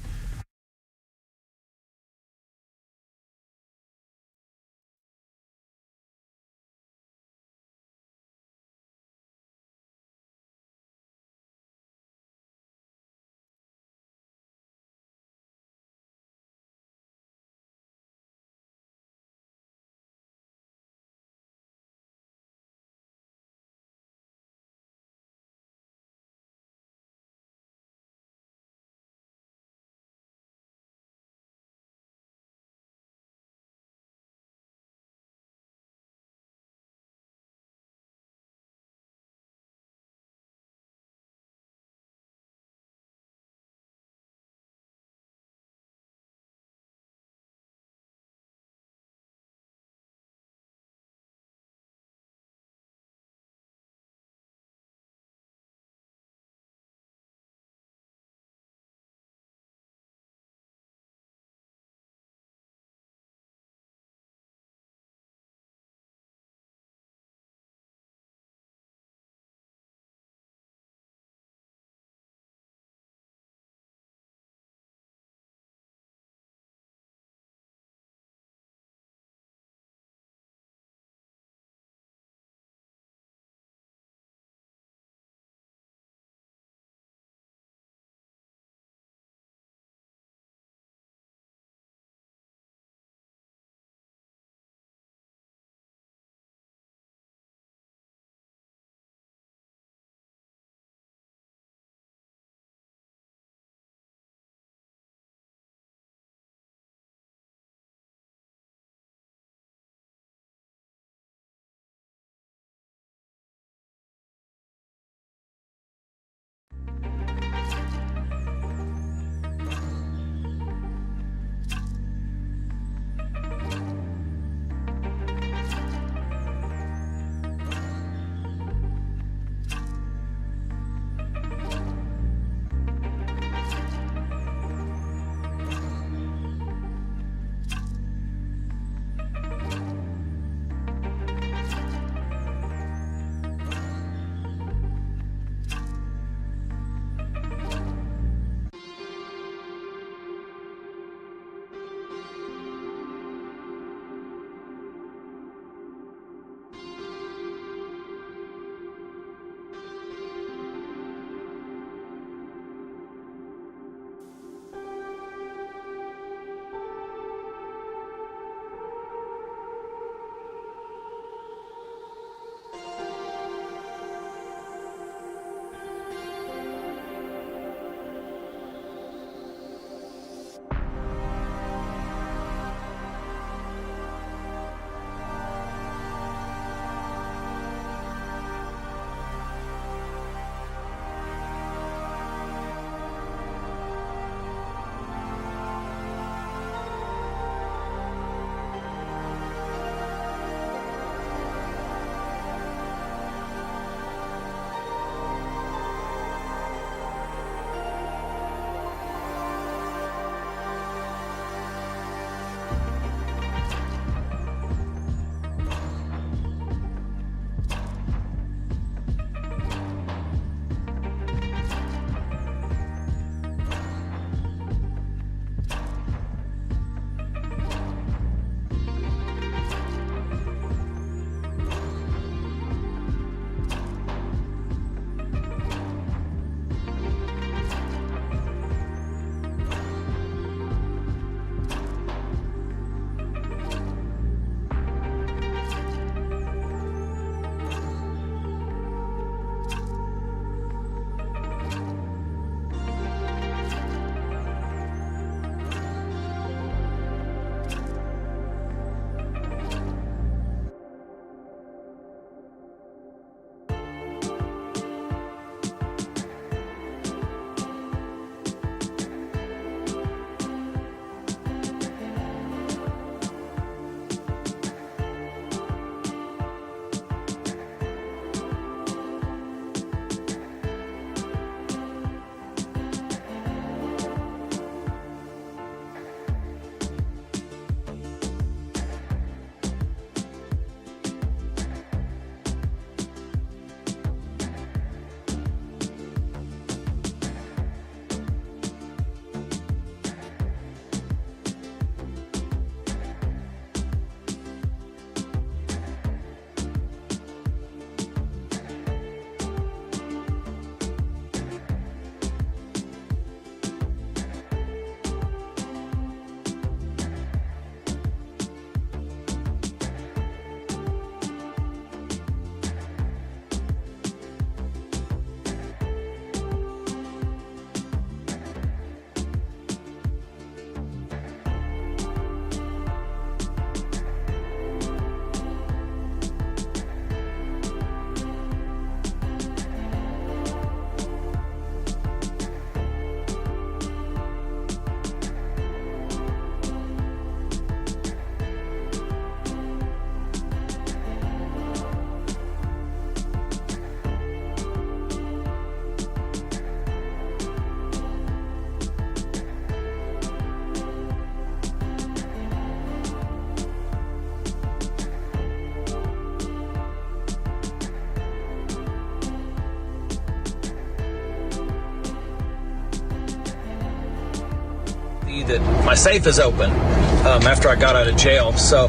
Speaker 5: that my safe is open after I got out of jail. So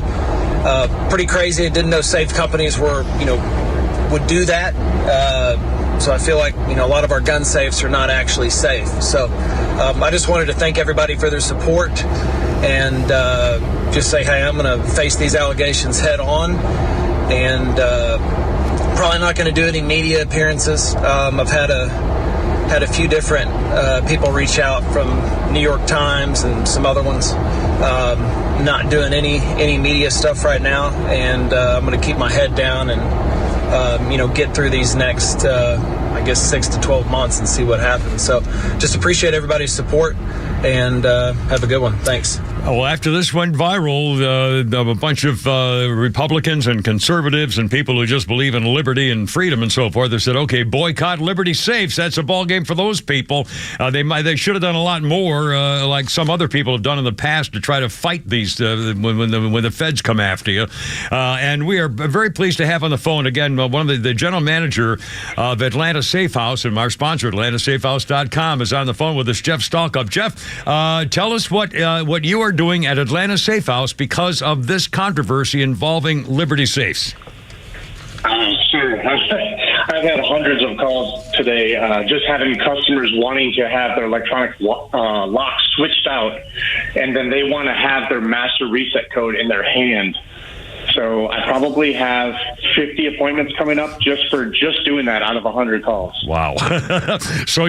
Speaker 5: pretty crazy. I didn't know safe companies would do that. So I feel like, a lot of our gun safes are not actually safe. So I just wanted to thank everybody for their support and just say, hey, I'm going to face these allegations head on, and probably not going to do any media appearances. I've had a few different people reach out from New York Times and some other ones. Not doing any media stuff right now, and I'm going to keep my head down and get through these next 6 to 12 months and see what happens. So just appreciate everybody's support, and have a good one. Thanks.
Speaker 1: Well, after this went viral, a bunch of Republicans and conservatives and people who just believe in liberty and freedom and so forth, they said, okay, boycott Liberty Safes. That's a ball game for those people. They should have done a lot more, like some other people have done in the past, to try to fight these when the feds come after you. And we are very pleased to have on the phone, again, one of the general manager of Atlanta Safe House, and our sponsor, AtlantaSafeHouse.com, is on the phone with us, Jeff Stalkup. Jeff, tell us what you are doing at Atlanta Safe House because of this controversy involving Liberty Safes.
Speaker 10: Sure. I've had hundreds of calls today, just having customers wanting to have their electronic locks switched out, and then they want to have their master reset code in their hand. So I probably have 50 appointments coming up just doing that out of 100 calls.
Speaker 1: Wow. So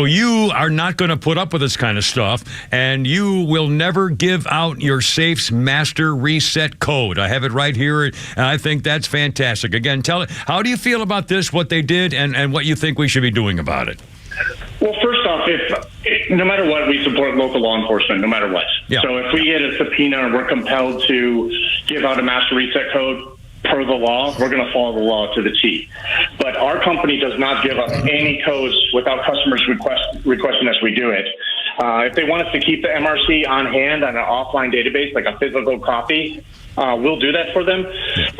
Speaker 1: you are not going to put up with this kind of stuff, and you will never give out your safe's master reset code. I have it right here, and I think that's fantastic. Again, how do you feel about this, what they did, and what you think we should be doing about it?
Speaker 10: Well, first off, no matter what, we support local law enforcement, no matter what.
Speaker 1: Yeah.
Speaker 10: So if we get a subpoena and we're compelled to give out a master reset code per the law, we're going to follow the law to the T. But our company does not give up any codes without customers requesting us we do it. If they want us to keep the MRC on hand on an offline database, like a physical copy, we'll do that for them.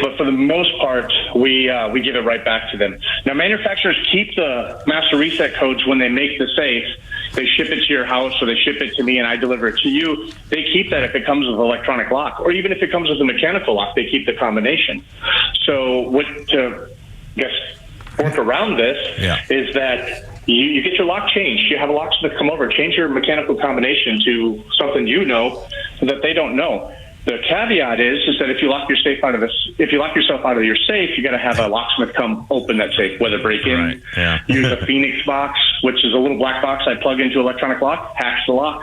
Speaker 10: But for the most part, we give it right back to them. Now, manufacturers keep the master reset codes when they make the safe. They ship it to your house, or they ship it to me and I deliver it to you. They keep that if it comes with electronic lock, or even if it comes with a mechanical lock, they keep the combination. So to work around this is that you get your lock changed. You have a locksmith come over, change your mechanical combination to something that they don't know. The caveat is that if you lock yourself out of your safe, you got to have a locksmith come open that safe, whether break in, use a Phoenix box, which is a little black box I plug into electronic lock, hacks the lock,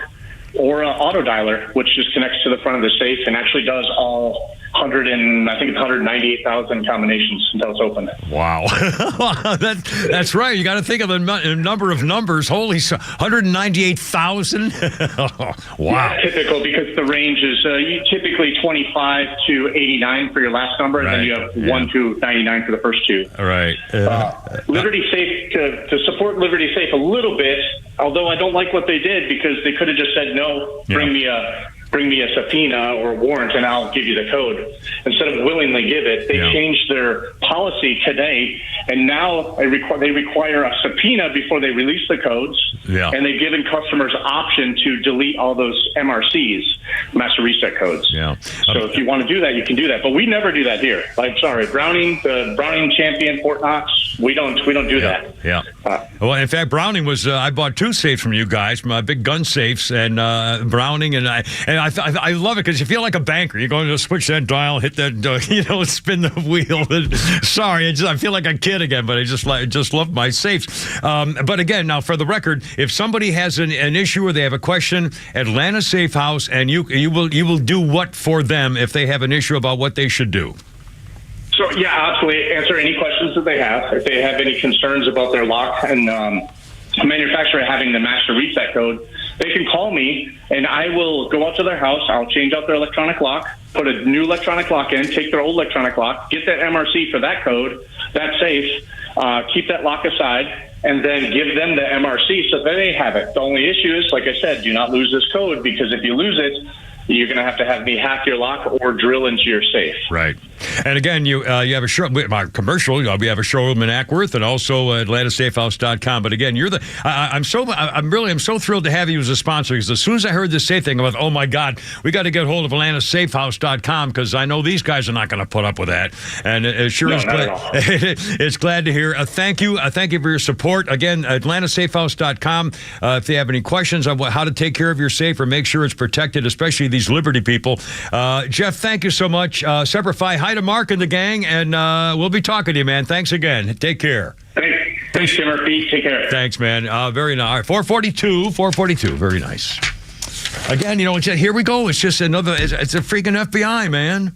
Speaker 10: or an auto dialer, which just connects to the front of the safe and actually does all 198,000 combinations until it's open.
Speaker 1: Wow. That's right. You got to think of the number of numbers. Holy, 198,000? Wow.
Speaker 10: Yeah, typical, because the range is typically 25 to 89 for your last number, and then you have 1 to 99 for the first two.
Speaker 1: All right.
Speaker 10: Liberty Safe, to support Liberty Safe a little bit, although I don't like what they did, because they could have just said, no, bring me a subpoena or a warrant and I'll give you the code. Instead of willingly give it, they changed their policy today, and now they require a subpoena before they release the codes, and they've given customers option to delete all those MRCs, master reset codes. So if you want to do that, you can do that, but we never do that here. I'm sorry, the Browning Champion, Fort Knox, we don't do that.
Speaker 1: Well, in fact, Browning was I bought 2 safes from you guys, my big gun safes, and Browning, and I love it because you feel like a banker. You're going to switch that dial, hit that, spin the wheel. Sorry, I feel like a kid again, but I just love my safes. But again, now for the record, if somebody has an issue or they have a question, Atlanta Safe House, and you will do what for them if they have an issue about what they should do?
Speaker 10: So absolutely, answer any questions that they have. If they have any concerns about their lock and manufacturer having the master reset code, they can call me and I will go out to their house. I'll change out their electronic lock, put a new electronic lock in, take their old electronic lock, get that MRC for that code, that safe, keep that lock aside, and then give them the MRC so that they have it. The only issue is, like I said, do not lose this code, because if you lose it, you're going to have me hack your lock or drill into your safe.
Speaker 1: Right. And again, you have a show, our commercial. We have a showroom in Ackworth and also AtlantaSafeHouse.com. But again, you're the. I'm so thrilled to have you as a sponsor because as soon as I heard this safe thing, I was, oh my God, we got to get hold of AtlantaSafeHouse.com because I know these guys are not going to put up with that. And it sure is glad. It's glad to hear. Thank you for your support. Again, AtlantaSafeHouse.com. If you have any questions on how to take care of your safe or make sure it's protected, especially these Liberty people. Jeff, thank you so much. Semper Fi, hi to Mark and the gang, and we'll be talking to you, man. Thanks again. Take care.
Speaker 10: Thanks, Jimmer. Pete. Take care.
Speaker 1: Thanks, man. Very nice. 442. Very nice. Again, here we go. It's just another. It's a freaking FBI, man.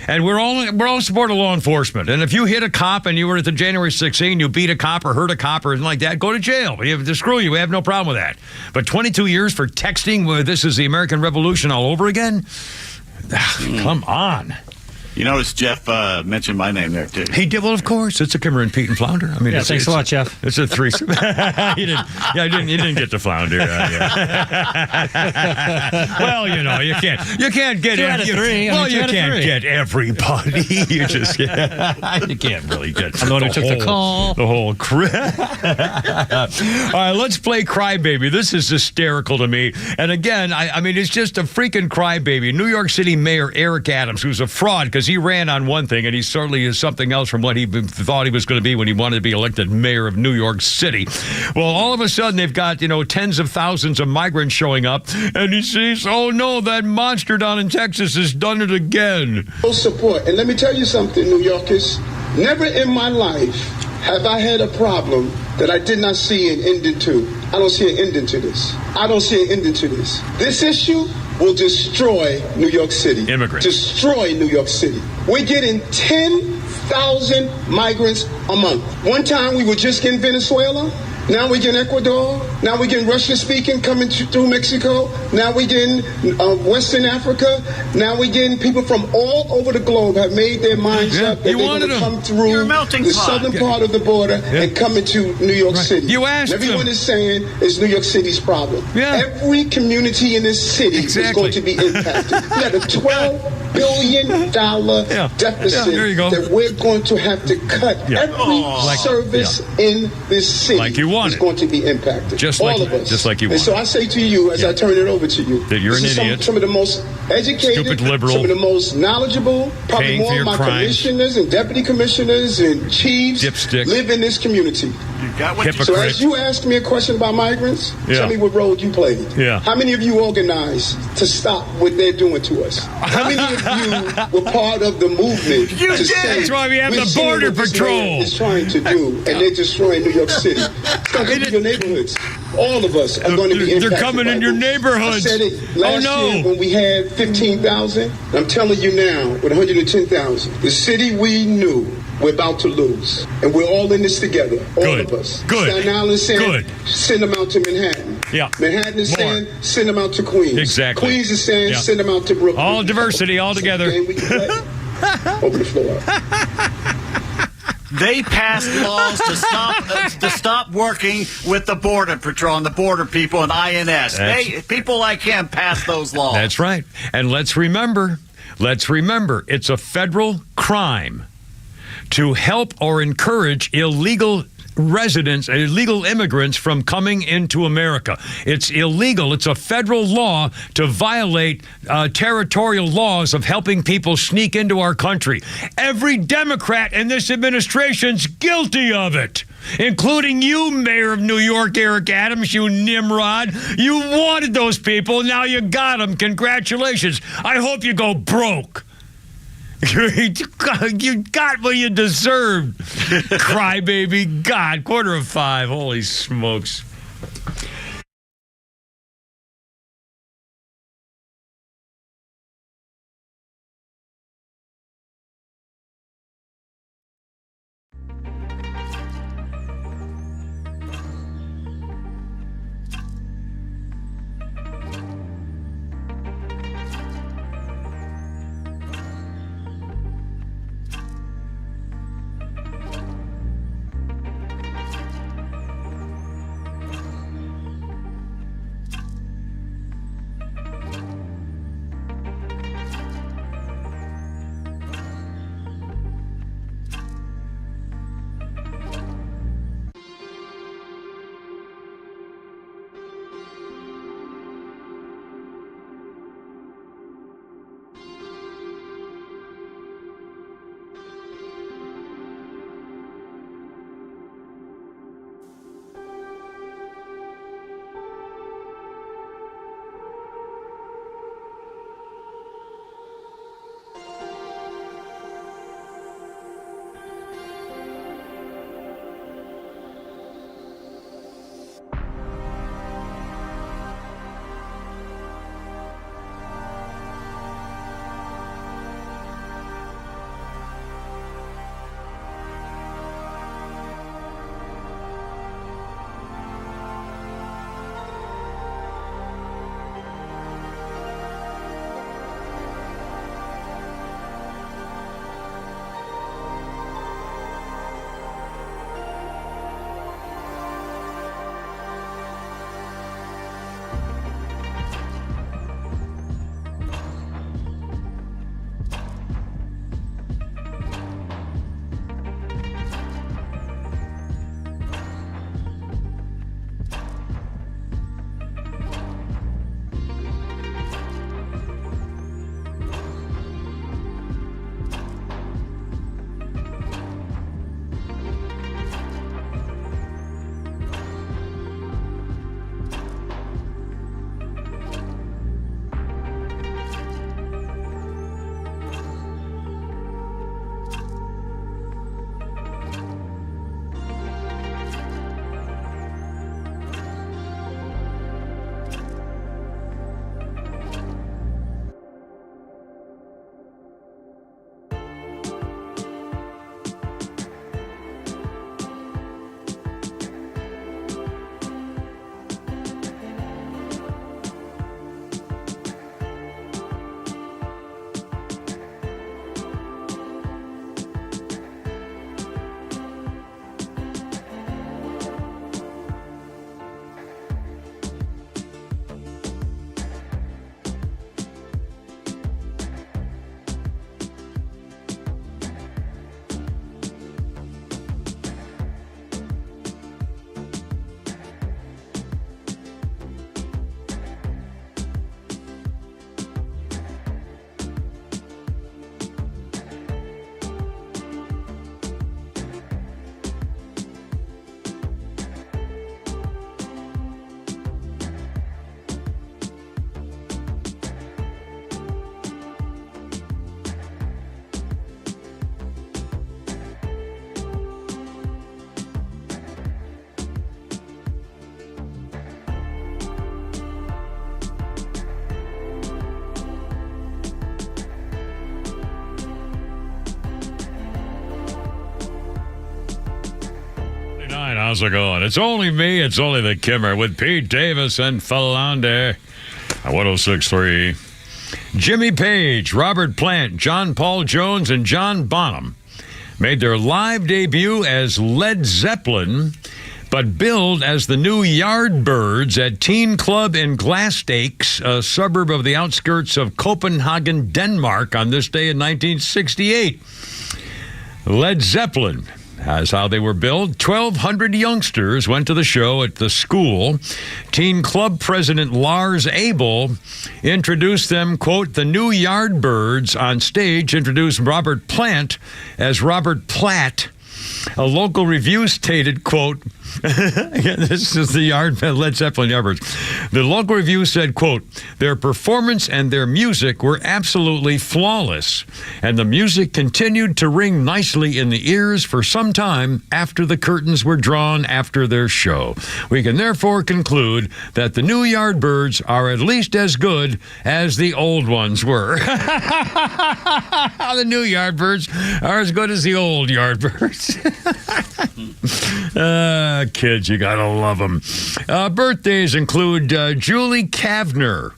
Speaker 1: And we're all in support of law enforcement. And if you hit a cop and you were at the January 16, you beat a cop or hurt a cop or anything like that, go to jail. Screw you. We have no problem with that. But 22 years for texting, this is the American Revolution all over again? Come on.
Speaker 2: You notice Jeff mentioned my name there, too.
Speaker 1: He did. Well, of course. It's a Kimmer and Pete and Flounder. I mean,
Speaker 3: thanks a lot, Jeff.
Speaker 1: It's a threesome. You didn't get the Flounder. Well, you can't get
Speaker 3: three.
Speaker 1: You can't get everybody. You just you can't really get.
Speaker 3: I'm the one who took the call.
Speaker 1: The whole crew. All right, let's play Crybaby. This is hysterical to me. And again, I mean, it's just a freaking crybaby. New York City Mayor Eric Adams, who's a fraud because he ran on one thing, and he certainly is something else from what he thought he was going to be when he wanted to be elected mayor of New York City. Well, all of a sudden, they've got, tens of thousands of migrants showing up, and he sees, oh, no, that monster down in Texas has done it again.
Speaker 11: Full support. And let me tell you something, New Yorkers. Never in my life have I had a problem that I did not see an ending to. I don't see an ending to this. This issue will destroy New York City.
Speaker 1: Immigrants.
Speaker 11: Destroy New York City. We're getting 10,000 migrants a month. One time we were just getting Venezuela. Now we're getting Ecuador. Now we're getting Russian-speaking coming through Mexico. Now we're getting Western Africa. Now we're getting people from all over the globe have made their minds up that they're going to come through the southern part of the border and come into New York City.
Speaker 1: You asked
Speaker 11: Everyone is saying it's New York City's problem. Every community in this city is going to be impacted. We had a $12 billion deficit that we're going to have to cut. Every service in this city.
Speaker 1: Like you want
Speaker 11: is going to be impacted. All of us.
Speaker 1: Just like you want.
Speaker 11: And so I say to you, as I turn it over to you,
Speaker 1: that you're an idiot.
Speaker 11: Some of the most educated,
Speaker 1: stupid liberal,
Speaker 11: some of the most knowledgeable, probably more of my commissioners and deputy commissioners and chiefs live in this community. So as you ask me a question about migrants, tell me what role you played. How many of you organized to stop what they're doing to us? How many of you were part of the movement to say,
Speaker 1: that's why we have the Border Patrol
Speaker 11: is trying to do, and they're destroying New York City. It's going to be your neighborhoods. All of us are going to be impacted.
Speaker 1: They're coming in your neighborhoods.
Speaker 11: I said it last year when we had 15,000. I'm telling you now, with 110,000, the city we knew we're about to lose. And we're all in this together. All of us. Staten Island is saying, send them out to Manhattan. Manhattan is saying, send them out to Queens.
Speaker 1: Exactly.
Speaker 11: Queens is saying, send them out to Brooklyn.
Speaker 1: All diversity, all together.
Speaker 11: We can play. Open the floor.
Speaker 2: They passed laws to stop working with the Border Patrol and the border people and INS. People like him passed those laws.
Speaker 1: That's right. And let's remember, it's a federal crime to help or encourage illegal residents, illegal immigrants from coming into America. It's illegal. It's a federal law to violate territorial laws of helping people sneak into our country. Every Democrat in this administration's guilty of it, including you, Mayor of New York, Eric Adams, you Nimrod. You wanted those people. Now you got them. Congratulations. I hope you go broke. You got what you deserved, crybaby. God, 4:45. Holy smokes. 9, how's it going? It's only me, it's only the Kimmer with Pete Davis and Philander. 106.3. Jimmy Page, Robert Plant, John Paul Jones, and John Bonham made their live debut as Led Zeppelin, but billed as the new Yardbirds at Teen Club in Glastakes, a suburb of the outskirts of Copenhagen, Denmark, on this day in 1968. Led Zeppelin, that's how they were billed. 1,200 youngsters went to the show at the school. Teen Club president Lars Abel introduced them, quote, the new Yardbirds on stage, introduced Robert Plant as Robert Platt. A local review stated, quote, this is the Led Zeppelin Yardbirds. The local review said, quote, their performance and their music were absolutely flawless, and the music continued to ring nicely in the ears for some time after the curtains were drawn after their show. We can therefore conclude that the new Yardbirds are at least as good as the old ones were. The new Yardbirds are as good as the old Yardbirds. Kids, you gotta love them. Birthdays include Julie Kavner.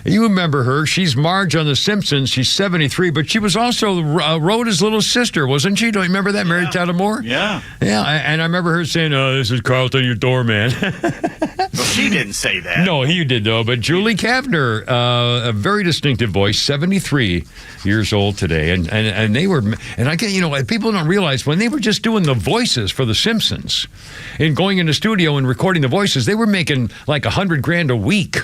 Speaker 1: You remember her. She's Marge on The Simpsons. She's 73, but she was also Rhoda's little sister, wasn't she? Don't you remember that? Mary Tyler Moore?
Speaker 2: Yeah.
Speaker 1: Yeah, and I remember her saying, this is Carlton, your doorman.
Speaker 2: Well, she didn't say that.
Speaker 1: No, he did, though. But Julie Kavner, a very distinctive voice, 73 years old today. And they were, and I get, people don't realize when they were just doing the voices for The Simpsons and going in the studio and recording the voices, they were making like $100,000 a week.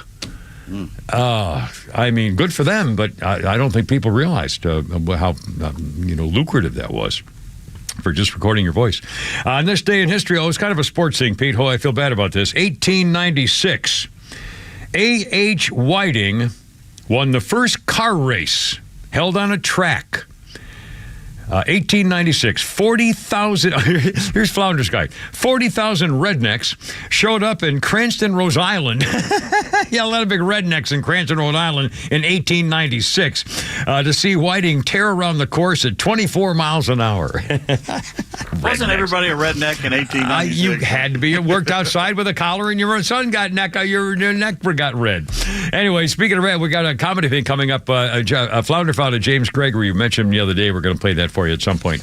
Speaker 1: I mean, good for them, but I don't think people realized how lucrative that was for just recording your voice. On this day in history, it's kind of a sports thing, Pete. I feel bad about this. 1896, A.H. Whiting won the first car race held on a track. 1896, 40,000, here's Flounder's Guide, 40,000 rednecks showed up in Cranston, Rhode Island. Yeah, a lot of big rednecks in Cranston, Rhode Island in 1896 to see Whiting tear around the course at 24 miles an hour.
Speaker 2: Wasn't everybody a redneck in 1896?
Speaker 1: You had to be. You worked outside with a collar and your son got your neck got red. Anyway, speaking of red, we got a comedy thing coming up. Flounder found a James Gregory. You mentioned the other day. We're going to play that for you at some point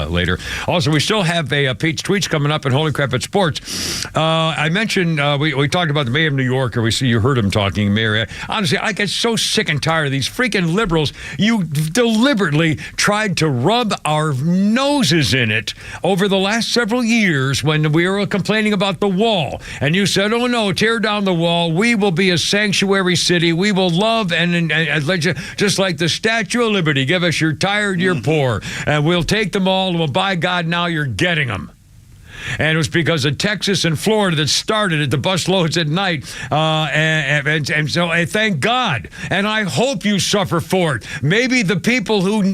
Speaker 1: later. Also, we still have a Pete's Tweets coming up in Holy Crap at Sports. I mentioned we talked about the mayor of New York, or you heard him talking, Mayor. Honestly, I get so sick and tired of these freaking liberals. You deliberately tried to rub our noses in it over the last several years when we were complaining about the wall. And you said, oh no, tear down the wall. We will be a sanctuary city. We will love and let you, just like the Statue of Liberty, give us your tired, your poor. And we'll take them all. Well, by God, now you're getting them. And it was because of Texas and Florida that started it, the bus loads at night. And so thank God. And I hope you suffer for it. Maybe the people who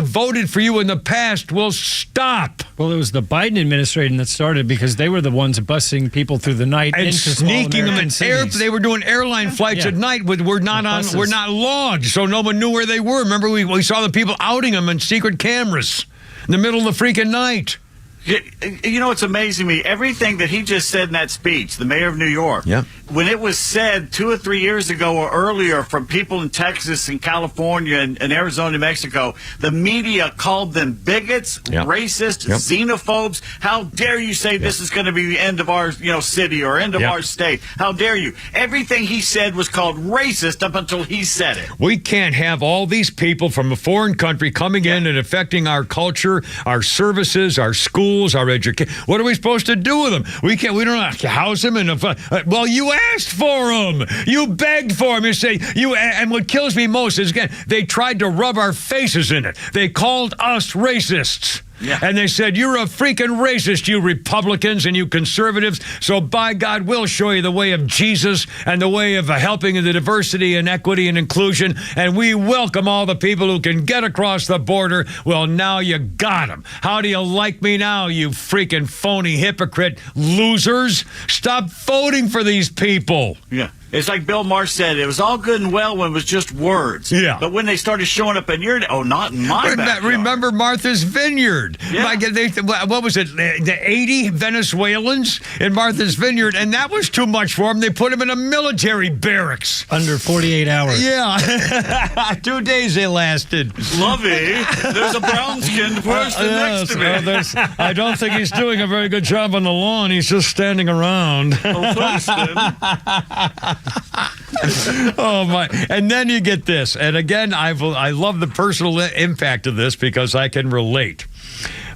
Speaker 1: voted for you in the past will stop.
Speaker 3: Well, it was the Biden administration that started because they were the ones busing people through the night
Speaker 1: and
Speaker 3: into
Speaker 1: sneaking them in
Speaker 3: cities.
Speaker 1: They were doing airline flights at night. We're not logged, so no one knew where they were. Remember, we saw the people outing them in secret cameras in the middle of the freaking night.
Speaker 2: You know, it's amazing me. Everything that he just said in that speech, the mayor of New York, when it was said 2 or 3 years ago or earlier from people in Texas and California and Arizona and Mexico, the media called them bigots, racist, xenophobes. How dare you say this is going to be the end of our city or end of our state? How dare you? Everything he said was called racist up until he said it.
Speaker 1: We can't have all these people from a foreign country coming in and affecting our culture, our services, our schools, our education. What are we supposed to do with them? We don't have to house them in well, you asked for them. You begged for them. You say and what kills me most is, again, they tried to rub our faces in it. They called us racists. Yeah. And they said, you're a freaking racist, you Republicans and you conservatives. So by God, we'll show you the way of Jesus and the way of helping the diversity and equity and inclusion. And we welcome all the people who can get across the border. Well, now you got them. How do you like me now, you freaking phony hypocrite losers? Stop voting for these people.
Speaker 2: Yeah. It's like Bill Maher said, it was all good and well when it was just words.
Speaker 1: Yeah.
Speaker 2: But when they started showing up in your, not in my backyard.
Speaker 1: Remember Martha's Vineyard?
Speaker 2: Yeah.
Speaker 1: What was it? The 80 Venezuelans in Martha's Vineyard, and that was too much for them. They put them in a military barracks.
Speaker 3: Under 48 hours.
Speaker 1: Yeah. 2 days they lasted.
Speaker 2: Lovey, there's a brown-skinned person next to me.
Speaker 1: I don't think he's doing a very good job on the lawn. He's just standing around. Oh my! And then you get this, and again, I love the personal impact of this because I can relate.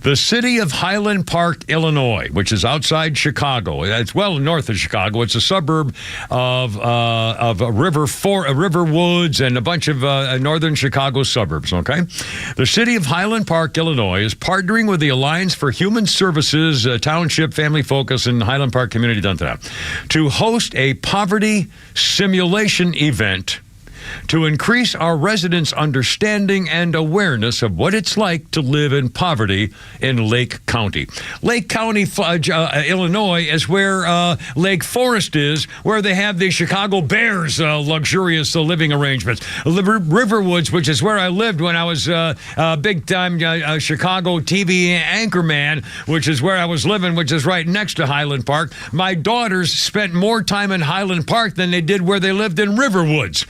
Speaker 1: The city of Highland Park, Illinois, which is outside Chicago, it's well north of Chicago. It's a suburb of River Woods and a bunch of northern Chicago suburbs. Okay, the city of Highland Park, Illinois, is partnering with the Alliance for Human Services, Township Family Focus, and Highland Park Community to host a poverty simulation event to increase our residents' understanding and awareness of what it's like to live in poverty in Lake County. Lake County, Illinois, is where Lake Forest is, where they have the Chicago Bears luxurious living arrangements. Riverwoods, which is where I lived when I was a big-time Chicago TV anchorman, which is where I was living, which is right next to Highland Park. My daughters spent more time in Highland Park than they did where they lived in Riverwoods.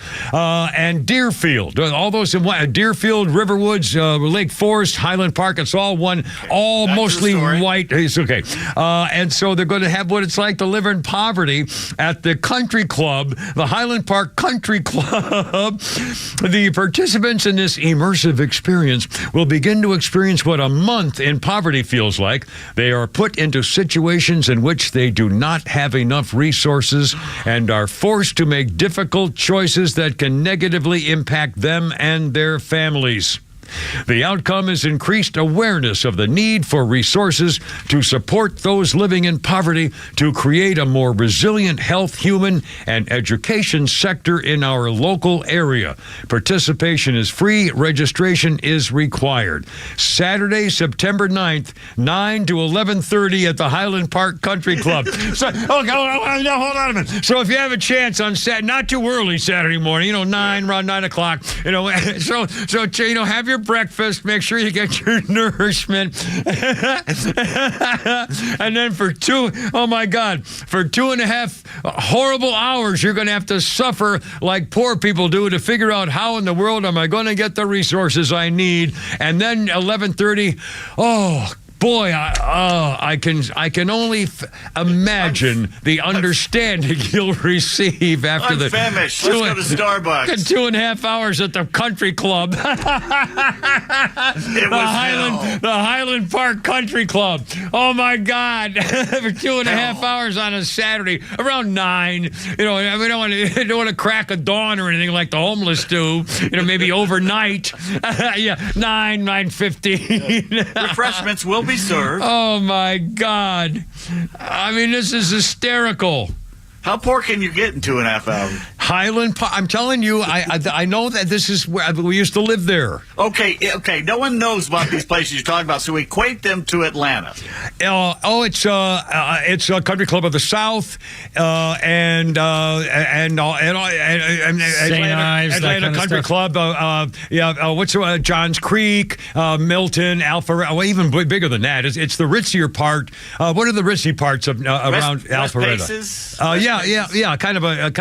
Speaker 1: And Deerfield, all those in Deerfield, Riverwoods, Lake Forest, Highland Park, it's all one, all mostly white. It's okay. And so they're going to have what it's like to live in poverty at the country club, the Highland Park Country Club. The participants in this immersive experience will begin to experience what a month in poverty feels like. They are put into situations in which they do not have enough resources and are forced to make difficult choices that can negatively impact them and their families. The outcome is increased awareness of the need for resources to support those living in poverty to create a more resilient health, human, and education sector in our local area. Participation is free. Registration is required. Saturday, September 9th, 9 to 11:30 at the Highland Park Country Club. Hold on a minute. So if you have a chance on not too early Saturday morning, around 9 o'clock, have your breakfast, make sure you get your nourishment. And then for 2.5 horrible hours, you're going to have to suffer like poor people do to figure out how in the world am I going to get the resources I need. And then 11:30, boy, I can only imagine the understanding you'll receive after
Speaker 2: I'm famished. Let's go to Starbucks.
Speaker 1: 2.5 hours at the country club.
Speaker 2: It was
Speaker 1: the Highland Park Country Club. Oh my God! For 2.5 hours on a Saturday, around 9. We don't want to crack a dawn or anything like the homeless do. Maybe overnight. 9:15.
Speaker 2: Refreshments will be served.
Speaker 1: Oh my God! I mean, this is hysterical.
Speaker 2: How poor can you get in 2.5 hours?
Speaker 1: Highland Park. I'm telling you, I know that this is where we used to live there.
Speaker 2: Okay. No one knows about these places you're talking about, so equate them to Atlanta.
Speaker 1: It's a country club of the South, and Atlanta Country Club. What's Johns Creek, Milton, Alpharetta. Well, even bigger than that. It's the ritzier part. What are the ritzy parts of around Alpharetta? Yeah, kind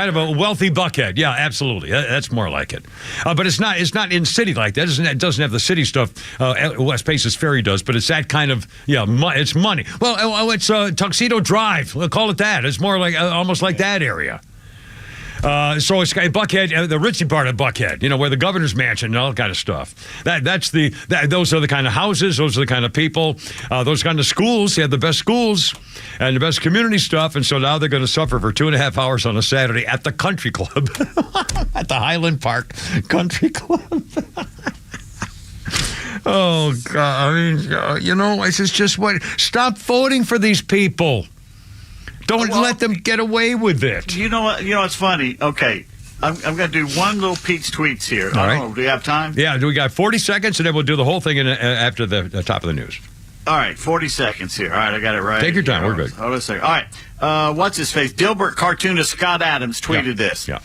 Speaker 1: of a wealthy Buckhead. Yeah, absolutely. That's more like it. But it's not in city like that. It doesn't have the city stuff West Paces Ferry does, but it's that kind of, it's money. Well, it's Tuxedo Drive. We'll call it that. It's more like almost like that area. So it's Buckhead, the ritzy part of Buckhead, where the governor's mansion and all that kind of stuff. Those are the kind of houses, those are the kind of people, those kind of schools. They have the best schools and the best community stuff, and so now they're going to suffer for 2.5 hours on a Saturday at the country club, at the Highland Park Country Club. Oh God! I mean, this is just stop voting for these people. Don't let them get away with it.
Speaker 2: You know what? It's funny. Okay. I'm going to do one little Pete's tweets here.
Speaker 1: All right.
Speaker 2: Do we have time?
Speaker 1: Yeah, we got 40 seconds, and then we'll do the whole thing after the top of the news.
Speaker 2: All right, 40 seconds here. All right, I got it right.
Speaker 1: Take your time.
Speaker 2: Here.
Speaker 1: We're good.
Speaker 2: Hold on a second. All right. What's his face? Dilbert cartoonist Scott Adams tweeted this.
Speaker 1: Yeah.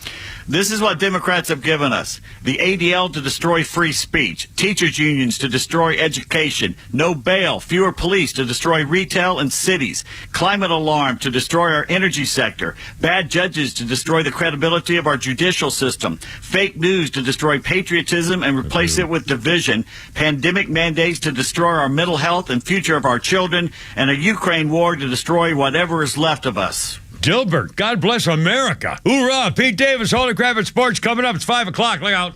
Speaker 2: This is what Democrats have given us. The ADL to destroy free speech. Teachers unions to destroy education. No bail. Fewer police to destroy retail and cities. Climate alarm to destroy our energy sector. Bad judges to destroy the credibility of our judicial system. Fake news to destroy patriotism and replace it with division. Pandemic mandates to destroy our mental health and future of our children. And a Ukraine war to destroy whatever is left of us.
Speaker 1: Dilbert, God bless America. Hoorah. Pete Davis, Holy Craft Sports coming up. It's 5 o'clock. Look out.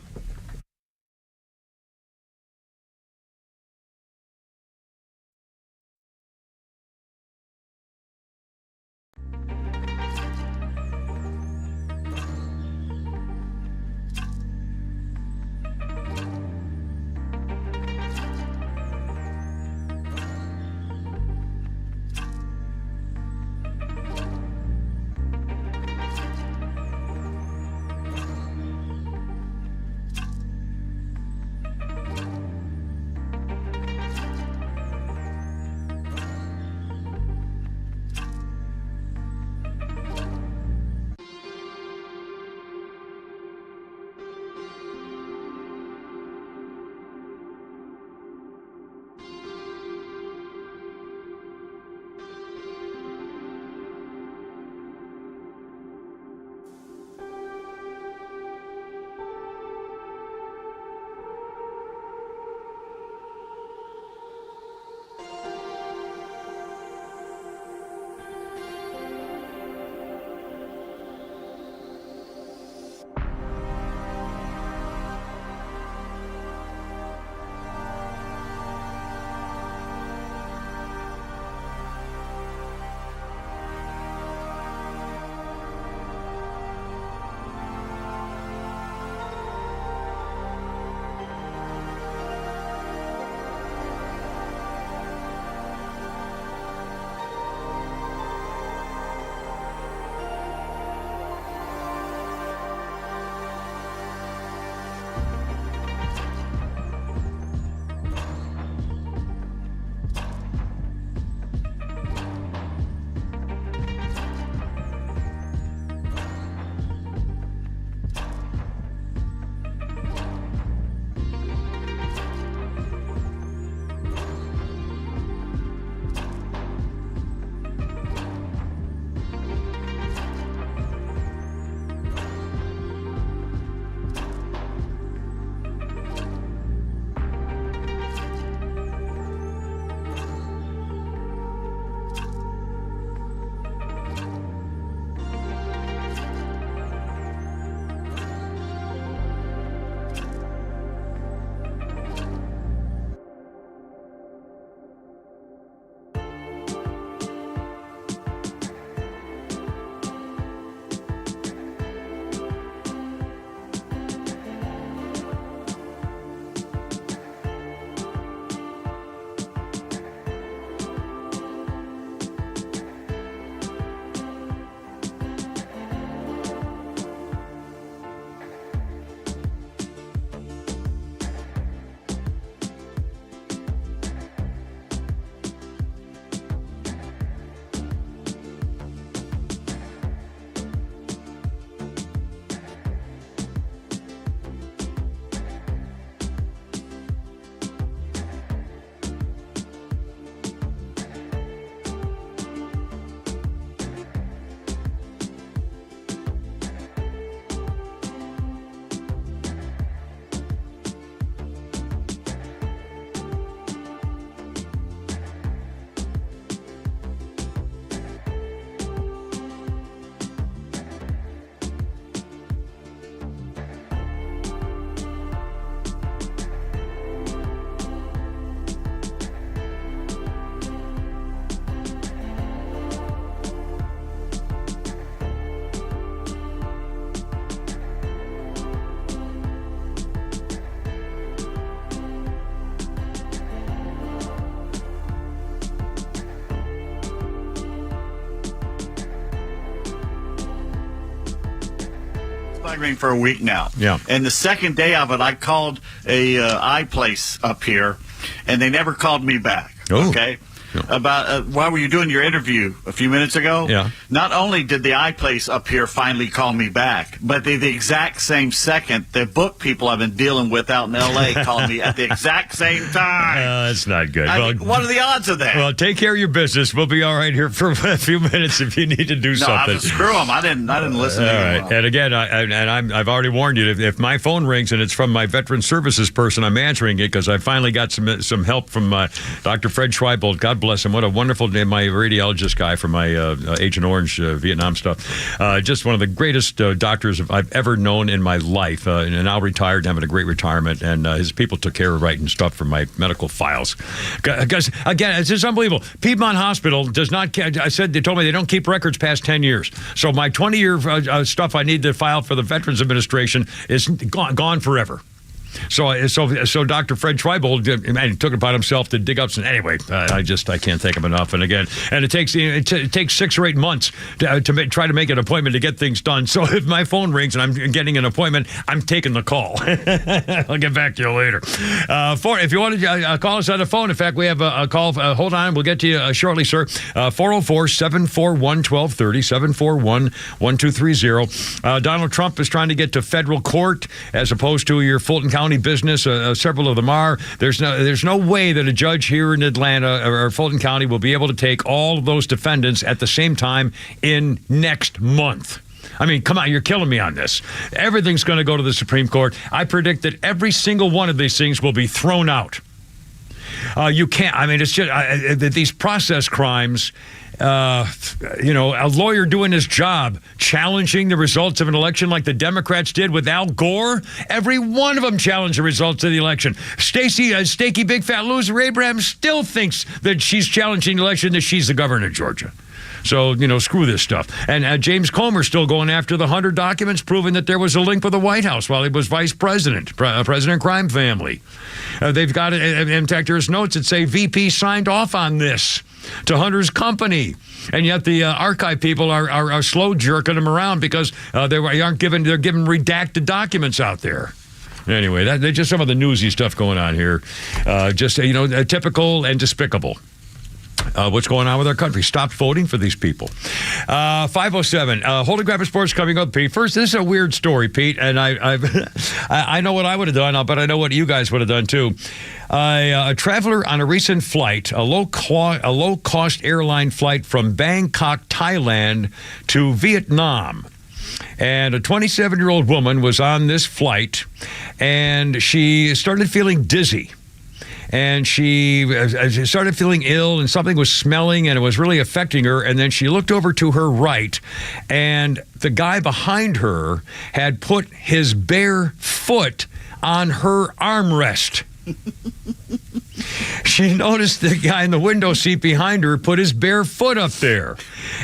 Speaker 2: migraine for a week now.
Speaker 1: Yeah.
Speaker 2: And the second day of it, I called a eye place up here, and they never called me back. Okay. About while were you doing your interview a few minutes ago?
Speaker 1: Yeah.
Speaker 2: Not only did the iPlace up here finally call me back, but the exact same second, the book people I've been dealing with out in L.A. called me at the exact same time.
Speaker 1: That's not good.
Speaker 2: What are the odds of that?
Speaker 1: Well, take care of your business. We'll be all right here for a few minutes if you need to do something.
Speaker 2: No, screw them. I didn't listen to
Speaker 1: anyone. All right. And again, I've already warned you, if my phone rings and it's from my veteran services person, I'm answering it because I finally got some help from Dr. Fred Schweibold. God bless him. What a wonderful name. My radiologist guy from my Agent Orange Vietnam stuff. Just one of the greatest doctors I've ever known in my life. And now retired, having a great retirement. And his people took care of writing stuff from my medical files. Because, again, it's just unbelievable. Piedmont Hospital does not, they told me they don't keep records past 10 years. So my 20-year stuff I need to file for the Veterans Administration is gone forever. So Dr. Fred Schweibold, man, took it upon himself to dig up some. Anyway, I can't thank him enough. And again, it takes 6 or 8 months to try to make an appointment to get things done. So if my phone rings and I'm getting an appointment, I'm taking the call. I'll get back to you later. If you want to call us on the phone, in fact, we have a call. Hold on, we'll get to you shortly, sir. 404-741-1230, 741-1230. Donald Trump is trying to get to federal court as opposed to your Fulton County business. Several of them are. There's no way that a judge here in Atlanta or Fulton County will be able to take all of those defendants at the same time in next month. I mean, come on, you're killing me on this. Everything's going to go to the Supreme Court. I predict that every single one of these things will be thrown out. You can't. I mean, it's just these process crimes. A lawyer doing his job, challenging the results of an election like the Democrats did with Al Gore. Every one of them challenged the results of the election. Stacey, Stakey Big Fat Loser Abraham, still thinks that she's challenging the election, that she's the governor of Georgia. So, screw this stuff. And James Comer's still going after the 100 documents proving that there was a link with the White House while he was vice president, President Crime Family. They've got it. In fact, there's notes that say VP signed off on this to Hunter's company. And yet the archive people are slow jerking them around because they're giving redacted documents out there. Anyway, that's just some of the newsy stuff going on here. Typical and despicable. What's going on with our country? Stop voting for these people. 507. Holy Grabbing Sports coming up, Pete. First, this is a weird story, Pete, and I know what I would have done, but I know what you guys would have done too. A traveler on a recent flight, a low-cost airline flight from Bangkok, Thailand to Vietnam. And a 27-year-old woman was on this flight, and she started feeling dizzy. And she started feeling ill, and something was smelling, and it was really affecting her. And then she looked over to her right, and the guy behind her had put his bare foot on her armrest. She noticed the guy in the window seat behind her put his bare foot up there.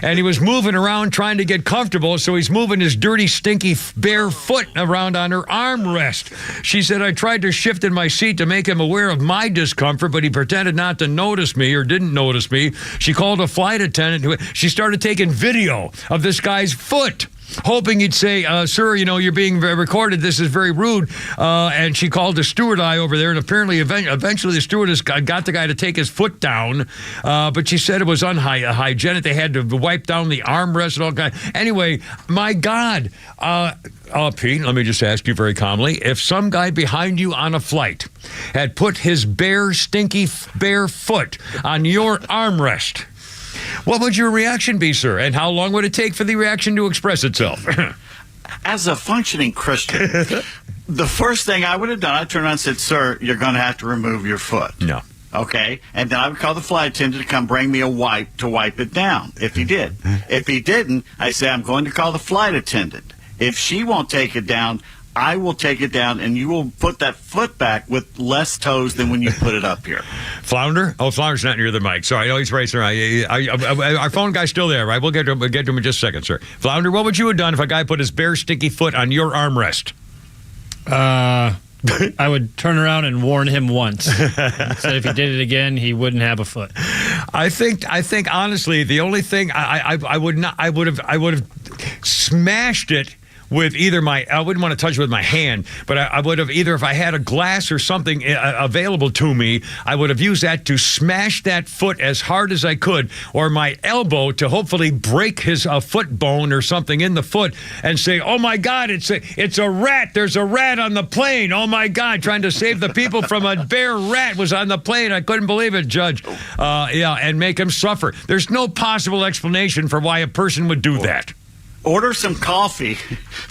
Speaker 1: And he was moving around trying to get comfortable, so he's moving his dirty, stinky bare foot around on her armrest. She said, I tried to shift in my seat to make him aware of my discomfort, but he pretended not to notice me or didn't notice me. She called a flight attendant. She started taking video of this guy's foot, hoping he'd say, sir, you're being recorded. This is very rude. And she called the steward eye over there, and apparently eventually the stewardess got the guy to take his foot down. But she said it was unhygienic. They had to wipe down the armrest and all that. Anyway, my God. Pete, let me just ask you very calmly. If some guy behind you on a flight had put his stinky bare foot on your armrest, what would your reaction be, sir? And how long would it take for the reaction to express itself?
Speaker 2: As a functioning Christian, the first thing I would have done, I'd turn around and said, sir, you're going to have to remove your foot.
Speaker 1: No.
Speaker 2: Okay? And then I would call the flight attendant to come bring me a wipe to wipe it down, if he did. If he didn't, I say, I'm going to call the flight attendant. If she won't take it down, I will take it down, and you will put that foot back with less toes than when you put it up here.
Speaker 1: Flounder? Oh, Flounder's not near the mic. Sorry, he's right, sir. Our phone guy's still there, right? We'll get to him in just a second, sir. Flounder, what would you have done if a guy put his bare, stinky foot on your armrest?
Speaker 3: I would turn around and warn him once. So if he did it again, he wouldn't have a foot.
Speaker 1: I think honestly, the only thing I would have smashed it with either I wouldn't want to touch it with my hand, but I would have either, if I had a glass or something available to me, I would have used that to smash that foot as hard as I could, or my elbow to hopefully break his foot bone or something in the foot, and say, "Oh my God, it's a rat! There's a rat on the plane! Oh my God!" Trying to save the people from a bear rat was on the plane. I couldn't believe it, Judge. And make him suffer. There's no possible explanation for why a person would do that.
Speaker 2: Order some coffee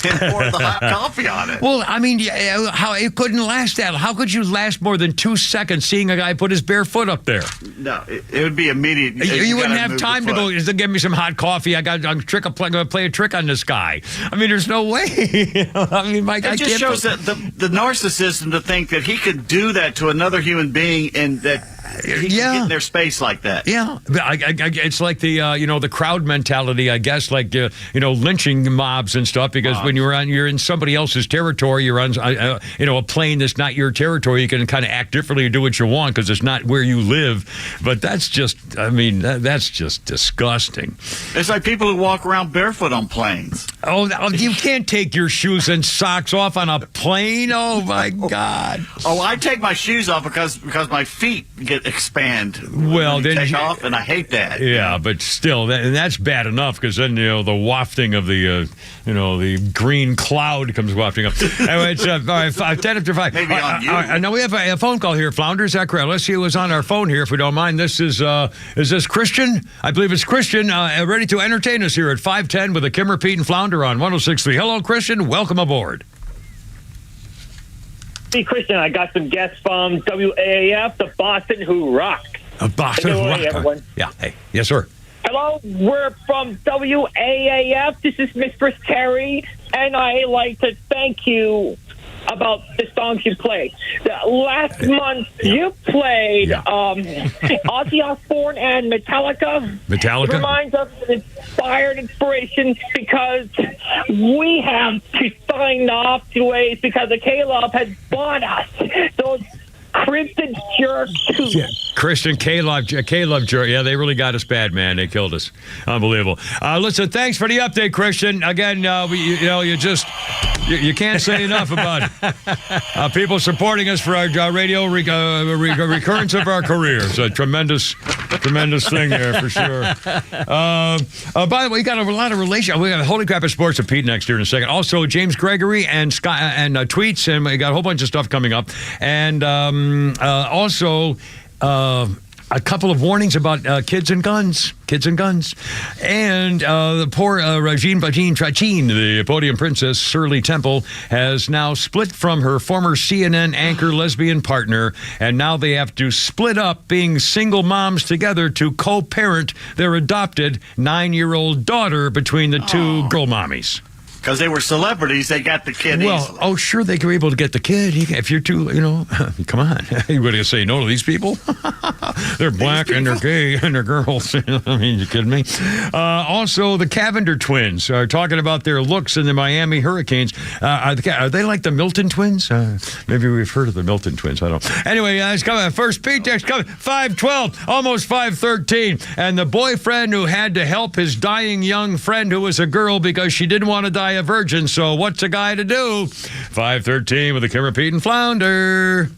Speaker 2: and pour the hot coffee on it.
Speaker 1: Well, I mean, how it couldn't last that. How could you last more than 2 seconds seeing a guy put his bare foot up there?
Speaker 2: No, it would be immediate.
Speaker 1: You wouldn't have time to go, give me some hot coffee. I'm going to play a trick on this guy. I mean, there's no way. I mean, Mike,
Speaker 2: it just shows that the narcissism to think that he could do that to another human being and that he can get in their space like that.
Speaker 1: Yeah, it's like the the crowd mentality, I guess, like lynching mobs and stuff. Because when you're in somebody else's territory, you're on a plane that's not your territory. You can kind of act differently and do what you want because it's not where you live. But that's just, that's just disgusting.
Speaker 2: It's like people who walk around barefoot on planes.
Speaker 1: Oh, you can't take your shoes and socks off on a plane. Oh my God.
Speaker 2: Oh, I take my shoes off because my feet expand.
Speaker 1: Well, then
Speaker 2: take off, and I hate that.
Speaker 1: Yeah, but still, that's bad enough because then the wafting of the the green cloud comes wafting up. Anyway, it's all right, 10 after 5.
Speaker 2: Maybe on you.
Speaker 1: Now we have a phone call here, Flounder. Is that correct? Let's see who was on our phone here, if we don't mind. This is this Christian? I believe it's Christian. Ready to entertain us here at 510 with the Kimmer, Pete, and Flounder on 106.3. Hello, Christian. Welcome aboard.
Speaker 12: Hey, Christian, I got some guests from WAAF, the Boston Who Rock.
Speaker 1: Boston Who Rock.
Speaker 12: Everyone.
Speaker 1: Yeah. Hey. Yes, sir.
Speaker 12: Hello, we're from WAAF. This is Mistress Terry, and I like to thank you about the songs you played. Last month, you played Ozzy Osbourne and Metallica.
Speaker 1: Metallica?
Speaker 12: It reminds us of inspired inspiration because we have to sign off to ways because the K-Love has bought us. Those crimson jerks.
Speaker 1: Yeah. Christian K-Love jerk. Yeah, they really got us bad, man. They killed us. Unbelievable. Listen, thanks for the update, Christian. Again, you can't say enough about people supporting us for our radio recurrence of our careers. A tremendous thing there for sure. By the way, we got a lot of relations. We got Holy Crap at Sports with Pete next year in a second. Also, James Gregory and Scott and tweets, and we got a whole bunch of stuff coming up. And also a couple of warnings about kids and guns. And the poor Regine Trachin, the podium princess, Shirley Temple, has now split from her former CNN anchor lesbian partner, and now they have to split up, being single moms together, to co-parent their adopted 9-year-old daughter between the two girl mommies.
Speaker 2: Because they were celebrities, they got the kid easily.
Speaker 1: Oh, sure, they were able to get the kid. If you're too, come on. You going to say no to these people? They're black and they're gay and they're girls. I mean, you kidding me? Also, the Cavender twins are talking about their looks in the Miami Hurricanes. Are they like the Milton twins? Maybe we've heard of the Milton twins. I don't know. Anyway, it's coming. First Pete text coming. 5:12, almost 5:13. And the boyfriend who had to help his dying young friend who was a girl because she didn't want to die a virgin. So what's a guy to do? 5:13 with the Kimmer, Pete, and Flounder.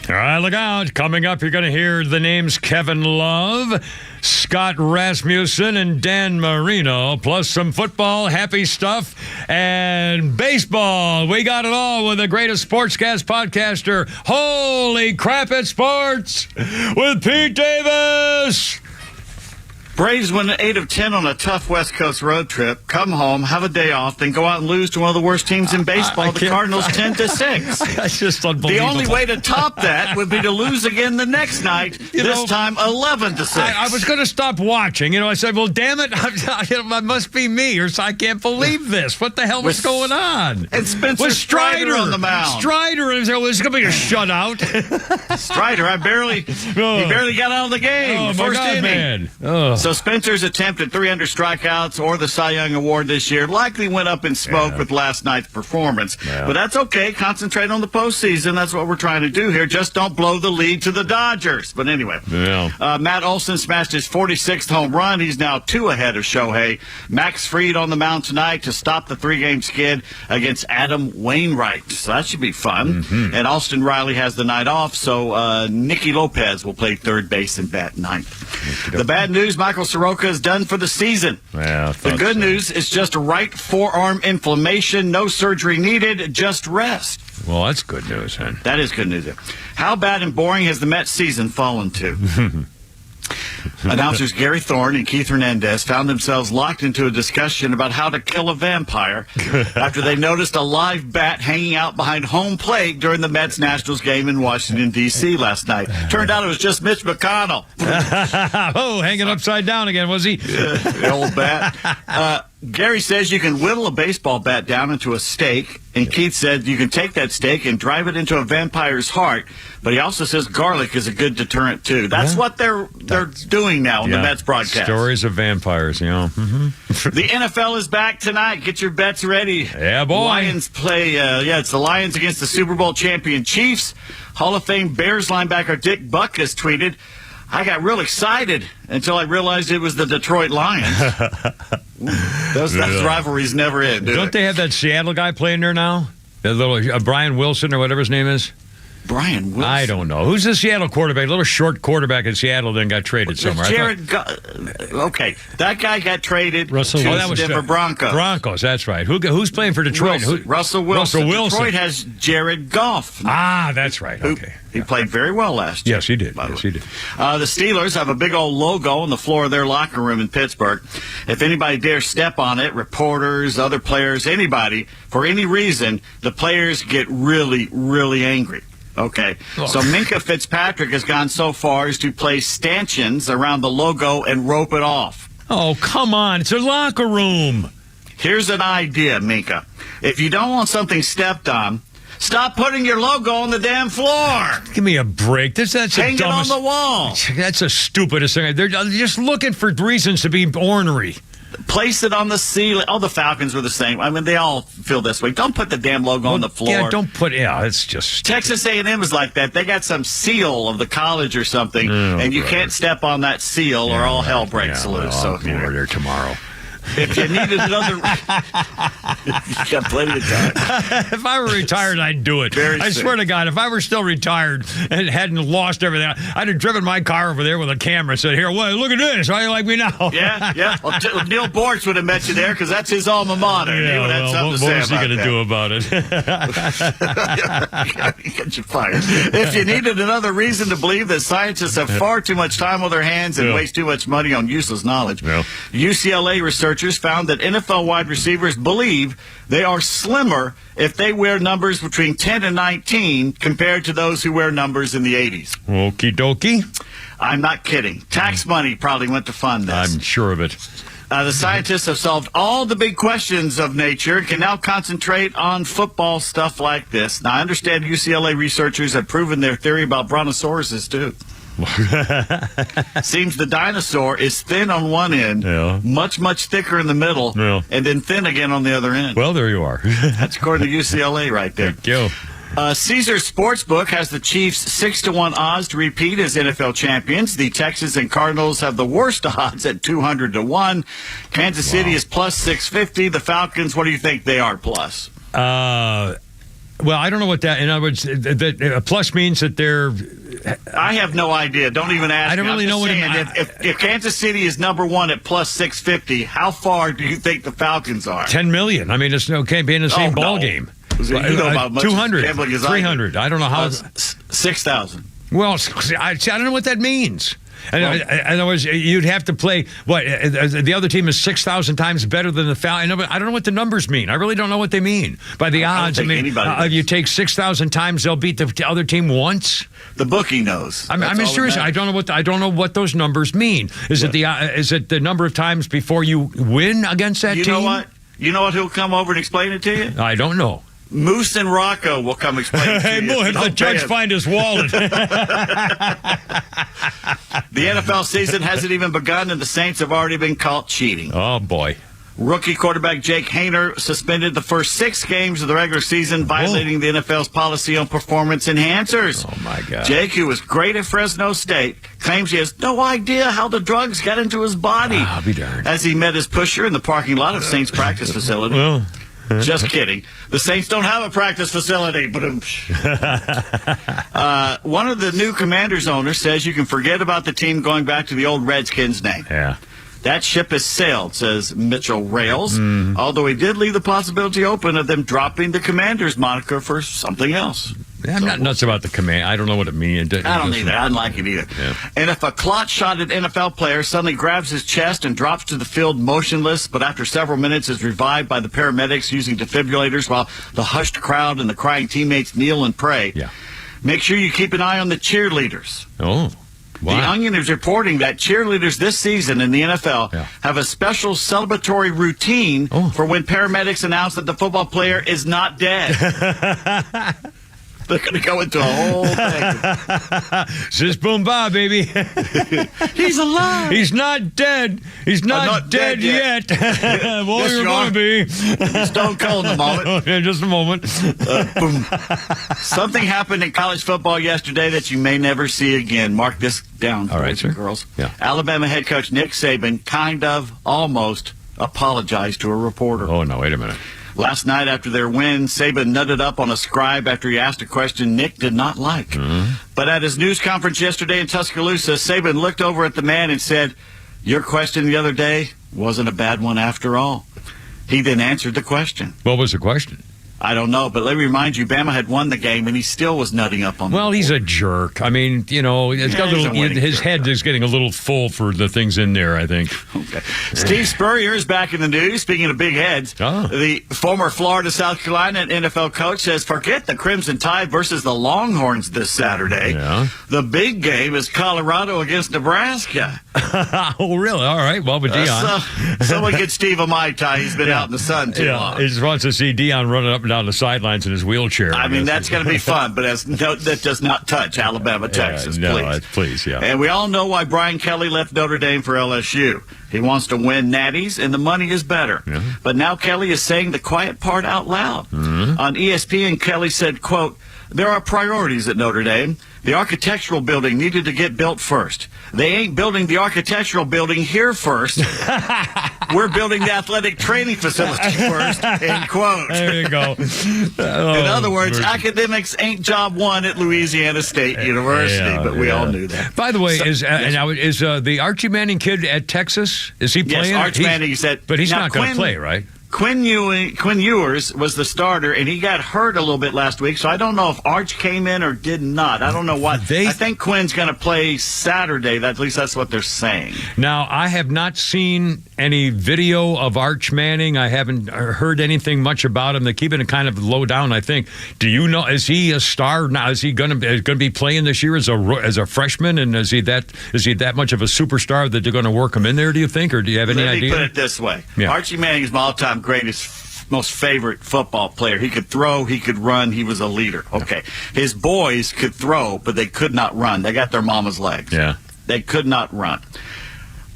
Speaker 1: All right, look out. Coming up, you're going to hear the names Kevin Love, Scott Rasmussen, and Dan Marino, plus some football, happy stuff, and baseball. We got it all with the greatest sportscast podcaster. Holy crap, it's sports with Pete Davis.
Speaker 2: Braves win 8 of 10 on a tough West Coast road trip, come home, have a day off, then go out and lose to one of the worst teams in baseball, the Cardinals, 10-6.
Speaker 1: That's just unbelievable.
Speaker 2: The only way to top that would be to lose again the next night, time 11-6.
Speaker 1: I was going to stop watching. I said, well, damn it, it must be me, or I can't believe this. What the hell was going on?
Speaker 2: And Spencer Strider on the mound.
Speaker 1: Strider, it was going to be a shutout.
Speaker 2: Strider, he barely got out of the game. First inning. Man. Oh. So Spencer's attempt at 300 strikeouts or the Cy Young Award this year likely went up in smoke with last night's performance. Yeah. But that's okay. Concentrate on the postseason. That's what we're trying to do here. Just don't blow the lead to the Dodgers. But anyway, Matt Olson smashed his 46th home run. He's now 2 ahead of Shohei. Max Fried on the mound tonight to stop the 3-game skid against Adam Wainwright. So that should be fun. Mm-hmm. And Austin Riley has the night off, so Nicky Lopez will play third base and bat ninth. The bad news, Michael Soroka is done for the season.
Speaker 1: Yeah,
Speaker 2: the good news is just right forearm inflammation, no surgery needed, just rest.
Speaker 1: Well, that's good news, man.
Speaker 2: That is good news. How bad and boring has the Mets season fallen to? Announcers Gary Thorne and Keith Hernandez found themselves locked into a discussion about how to kill a vampire after they noticed a live bat hanging out behind home plate during the Mets-Nationals game in Washington, D.C. last night. Turned out it was just Mitch McConnell.
Speaker 1: Hanging upside down again, was he?
Speaker 2: The old bat. Gary says you can whittle a baseball bat down into a stake, and Keith said you can take that stake and drive it into a vampire's heart, but he also says garlic is a good deterrent, too. That's what they're doing now in the Mets broadcast.
Speaker 1: Stories of vampires, Mm-hmm.
Speaker 2: The NFL is back tonight. Get your bets ready.
Speaker 1: Yeah, boy.
Speaker 2: Lions play, it's the Lions against the Super Bowl champion Chiefs. Hall of Fame Bears linebacker Dick Butkus tweeted, I got real excited until I realized it was the Detroit Lions. Those rivalries never end,
Speaker 1: Don't they have that Seattle guy playing there now? That little Brian Wilson or whatever his name is?
Speaker 2: Brian Wilson?
Speaker 1: I don't know. Who's the Seattle quarterback? A little short quarterback in Seattle then got traded somewhere.
Speaker 2: Okay, that guy got traded
Speaker 3: Russell
Speaker 2: to
Speaker 3: Wilson.
Speaker 2: the Denver Broncos.
Speaker 1: Broncos, that's right. Who's playing for Detroit?
Speaker 2: Russell Wilson. Detroit has Jared Goff.
Speaker 1: That's right. Okay.
Speaker 2: He played very well last year.
Speaker 1: Yes, he did. Yes, he did.
Speaker 2: The Steelers have a big old logo on the floor of their locker room in Pittsburgh. If anybody dares step on it, reporters, other players, anybody, for any reason, the players get really, really angry. Okay, so Minka Fitzpatrick has gone so far as to place stanchions around the logo and rope it off.
Speaker 1: Oh, come on. It's a locker room.
Speaker 2: Here's an idea, Minka. If you don't want something stepped on, stop putting your logo on the damn floor.
Speaker 1: Give me a break.
Speaker 2: Hang it on the wall.
Speaker 1: That's the stupidest thing. They're just looking for reasons to be ornery.
Speaker 2: Place it on the ceiling. All the Falcons were the same. I mean, they all feel this way. Don't put the damn logo on the floor.
Speaker 1: Yeah, don't put. Yeah, it's just.
Speaker 2: Texas A&M is like that. They got some seal of the college or something, and you can't step on that seal or all hell breaks loose.
Speaker 1: I'll be there tomorrow.
Speaker 2: If you needed another, you got plenty of time.
Speaker 1: If I were retired, I'd do it. I swear to God, if I were still retired and hadn't lost everything, I'd have driven my car over there with a camera and said, here, well, look at this. How do you like me now?
Speaker 2: Yeah. Well, Neil Bortz would have met you there because that's his alma mater.
Speaker 1: Yeah,
Speaker 2: he would have something to say
Speaker 1: what was he going to do about it?
Speaker 2: Get you fired. If you needed another reason to believe that scientists have far too much time on their hands and waste too much money on useless knowledge, UCLA researchers found that NFL wide receivers believe they are slimmer if they wear numbers between 10 and 19 compared to those who wear numbers in the 80s.
Speaker 1: Okie dokie.
Speaker 2: I'm not kidding. Tax money probably went to fund this.
Speaker 1: I'm sure of it.
Speaker 2: The scientists have solved all the big questions of nature and can now concentrate on football stuff like this. Now, I understand UCLA researchers have proven their theory about brontosauruses, too. Seems the dinosaur is thin on one end, much, much thicker in the middle, and then thin again on the other end.
Speaker 1: Well, there you are.
Speaker 2: That's according to UCLA right there.
Speaker 1: Thank you.
Speaker 2: Caesars Sportsbook has the Chiefs 6-1 odds to repeat as NFL champions. The Texans and Cardinals have the worst odds at 200-1. Kansas City is plus 650. The Falcons, what do you think they are plus?
Speaker 1: Well, I don't know what that. In other words, a plus means that they're.
Speaker 2: I have no idea. Don't even ask.
Speaker 1: I don't
Speaker 2: me.
Speaker 1: really know what it means.
Speaker 2: If Kansas City is number one at plus 650, how far do you think the Falcons are?
Speaker 1: 10 million. I mean, it's can't be in the same ball game.
Speaker 2: You know about much
Speaker 1: 200,
Speaker 2: gambling as
Speaker 1: 300. I don't know how.
Speaker 2: 6,000.
Speaker 1: Well, I don't know what that means. In other words, you'd have to play, the other team is 6,000 times better than the Falcons. I don't know what the numbers mean. I really don't know what they mean. By the odds, if you take 6,000 times, they'll beat the other team once.
Speaker 2: The bookie knows.
Speaker 1: I mean, seriously, I don't know what those numbers mean. Is it the number of times before you win against that team?
Speaker 2: You know what? Who'll come over and explain it to you?
Speaker 1: I don't know.
Speaker 2: Moose and Rocco will come explain it to you.
Speaker 1: Hey, the judge find his wallet.
Speaker 2: The NFL season hasn't even begun, and the Saints have already been caught cheating.
Speaker 1: Oh, boy.
Speaker 2: Rookie quarterback Jake Haener suspended the first 6 games of the regular season, violating the NFL's policy on performance enhancers.
Speaker 1: Oh, my God.
Speaker 2: Jake, who was great at Fresno State, claims he has no idea how the drugs got into his body.
Speaker 1: I'll be darned.
Speaker 2: As he met his pusher in the parking lot of Saints practice facility.
Speaker 1: Well...
Speaker 2: Just kidding. The Saints don't have a practice facility. One of the new Commanders owners says you can forget about the team going back to the old Redskins name.
Speaker 1: Yeah.
Speaker 2: That ship has sailed, says Mitchell Rales, although he did leave the possibility open of them dropping the Commanders moniker for something else.
Speaker 1: I'm not nuts about the command. I don't know what it means.
Speaker 2: I don't either. I don't like it either.
Speaker 1: Yeah.
Speaker 2: And if a clot-shotted NFL player suddenly grabs his chest and drops to the field motionless, but after several minutes is revived by the paramedics using defibrillators while the hushed crowd and the crying teammates kneel and pray, make sure you keep an eye on the cheerleaders.
Speaker 1: Oh. Wow.
Speaker 2: The Onion is reporting that cheerleaders this season in the NFL have a special celebratory routine for when paramedics announce that the football player is not dead. They're going to go into a whole thing.
Speaker 1: Just boom, ba, baby.
Speaker 2: He's alive.
Speaker 1: He's not dead. He's not dead yet. Well,
Speaker 2: yes,
Speaker 1: you're going to be.
Speaker 2: Stone cold in a moment.
Speaker 1: Okay, just a moment.
Speaker 2: Boom. Something happened in college football yesterday that you may never see again. Mark this down,
Speaker 1: all right,
Speaker 2: boys
Speaker 1: sir.
Speaker 2: and girls.
Speaker 1: Yeah.
Speaker 2: Alabama head coach Nick Saban almost apologized to a reporter.
Speaker 1: Oh, no, wait a minute.
Speaker 2: Last night after their win, Saban nutted up on a scribe after he asked a question Nick did not like. But at his news conference yesterday in Tuscaloosa, Saban looked over at the man and said, "Your question the other day wasn't a bad one after all." He then answered the question.
Speaker 1: What was the question?
Speaker 2: I don't know, but let me remind you, Bama had won the game, and he still was nutting up on.
Speaker 1: Well, he's a jerk. I mean, his head is getting a little full for the things in there, I think.
Speaker 2: Okay. Steve Spurrier is back in the news. Speaking of big heads, the former Florida, South Carolina NFL coach says, forget the Crimson Tide versus the Longhorns this Saturday.
Speaker 1: Yeah.
Speaker 2: The big game is Colorado against Nebraska.
Speaker 1: Oh, really? All right. Well, with Deion.
Speaker 2: Someone get Steve a Mai Tai. He's been out in the sun too long.
Speaker 1: He just wants to see Deion running up and down the sidelines in his wheelchair.
Speaker 2: I mean, that's going to be fun, but that does not touch Alabama, Texas,
Speaker 1: please.
Speaker 2: And we all know why Brian Kelly left Notre Dame for LSU. He wants to win natties, and the money is better. Yeah. But now Kelly is saying the quiet part out loud. On ESPN, Kelly said, quote, "There are priorities at Notre Dame. The architectural building needed to get built first. They ain't building the architectural building here first. We're building the athletic training facility first," end quote.
Speaker 1: There you go.
Speaker 2: In other words, academics ain't job one at Louisiana State University, but we all knew that.
Speaker 1: By the way, is the Archie Manning kid at Texas? Is he playing?
Speaker 2: Yes, Archie Manning said,
Speaker 1: but he's not going to play, right?
Speaker 2: Quinn Ewers was the starter, and he got hurt a little bit last week, so I don't know if Arch came in or did not. I don't know what. I think Quinn's going to play Saturday. At least that's what they're saying.
Speaker 1: Now, I have not seen any video of Arch Manning. I haven't heard anything much about him. They keep it kind of low down, I think. Do you know, is he a star now? Is he going to be playing this year as a freshman, and is he that much of a superstar that they're going to work him in there, do you think, or do you have any idea?
Speaker 2: Let me put it this way. Yeah. Archie Manning is my all-time greatest, most favorite football player. He could throw, he could run, he was a leader. Okay. His boys could throw, but they could not run. They got their mama's legs.
Speaker 1: Yeah.
Speaker 2: They could not run.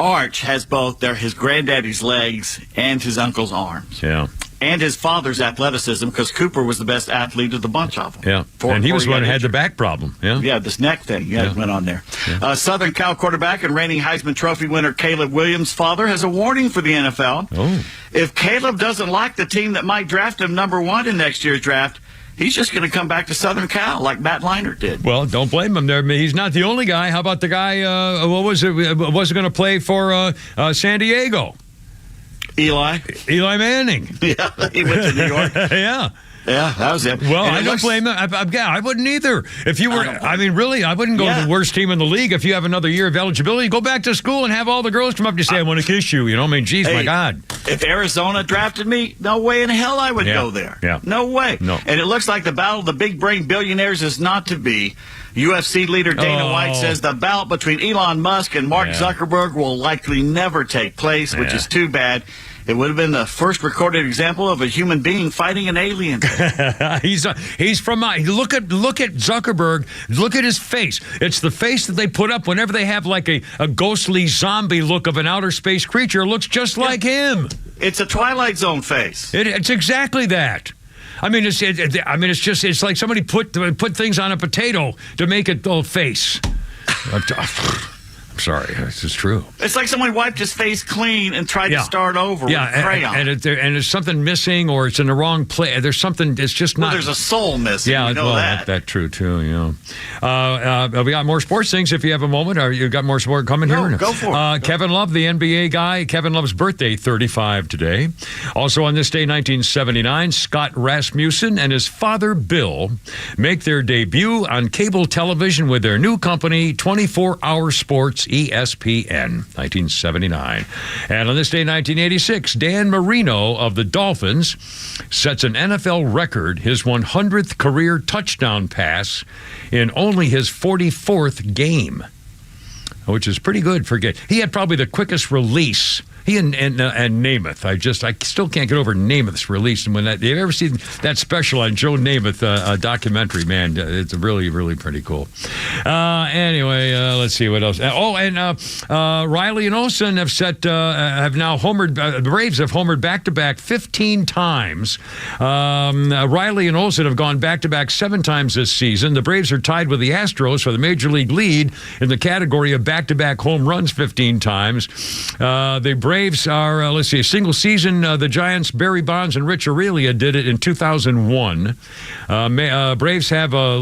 Speaker 2: Arch has both his granddaddy's legs and his uncle's arms.
Speaker 1: Yeah.
Speaker 2: And his father's athleticism, because Cooper was the best athlete of the bunch of them.
Speaker 1: Yeah. And he was one who had the back problem. Yeah.
Speaker 2: Yeah, this neck thing. Yeah, went on there. Yeah. Southern Cal quarterback and reigning Heisman Trophy winner Caleb Williams' father has a warning for the NFL.
Speaker 1: Oh.
Speaker 2: If Caleb doesn't like the team that might draft him number one in next year's draft, He's just going to come back to Southern Cal like Matt Leinart did.
Speaker 1: Well, don't blame him there. He's not the only guy. How about the guy, what was it, wasn't going to play for San Diego?
Speaker 2: Eli
Speaker 1: Manning.
Speaker 2: Yeah, he went to New York.
Speaker 1: Yeah.
Speaker 2: Yeah, that was it.
Speaker 1: Well, I don't blame him. I wouldn't either. If you were, really, I wouldn't go to the worst team in the league. If you have another year of eligibility, go back to school and have all the girls come up to you say, I want to kiss you. You know, I mean, geez, my God.
Speaker 2: If Arizona drafted me, no way in hell I would go there.
Speaker 1: Yeah.
Speaker 2: No way.
Speaker 1: No.
Speaker 2: And it looks like the battle of the big brain billionaires is not to be. UFC leader Dana White says the bout between Elon Musk and Mark Zuckerberg will likely never take place, which is too bad. It would have been the first recorded example of a human being fighting an alien.
Speaker 1: He's from look at Zuckerberg. Look at his face. It's the face that they put up whenever they have like a ghostly zombie look of an outer space creature. It looks just like him.
Speaker 2: It's a Twilight Zone face.
Speaker 1: It's exactly that. I mean, it's like somebody put things on a potato to make it a face. I'm sorry, this is true.
Speaker 2: It's like someone wiped his face clean and tried to start over with crayon.
Speaker 1: And there's something missing, or it's in the wrong place. There's something. It's just not.
Speaker 2: Well, there's a soul missing.
Speaker 1: Yeah,
Speaker 2: you know
Speaker 1: that's true too. You know, we got more sports things. If you have a moment, or you got more sport coming here.
Speaker 2: Go for it.
Speaker 1: Kevin Love, the NBA guy. Kevin Love's birthday, 35 today. Also on this day, 1979, Scott Rasmussen and his father Bill make their debut on cable television with their new company, 24-Hour Sports. ESPN, 1979. And on this day, 1986, Dan Marino of the Dolphins sets an NFL record, his 100th career touchdown pass in only his 44th game, which is pretty good for he had probably the quickest release. He and Namath. I still can't get over Namath's release. And when you ever seen that special on Joe Namath documentary, man, it's really, really pretty cool. Anyway, let's see what else. Riley and Olsen have now homered. The Braves have homered back-to-back 15 times. Riley and Olsen have gone back-to-back 7 times this season. The Braves are tied with the Astros for the Major League lead in the category of back-to-back home runs 15 times. The Braves are, a single season. The Giants, Barry Bonds and Rich Aurelia did it in 2001. Braves have a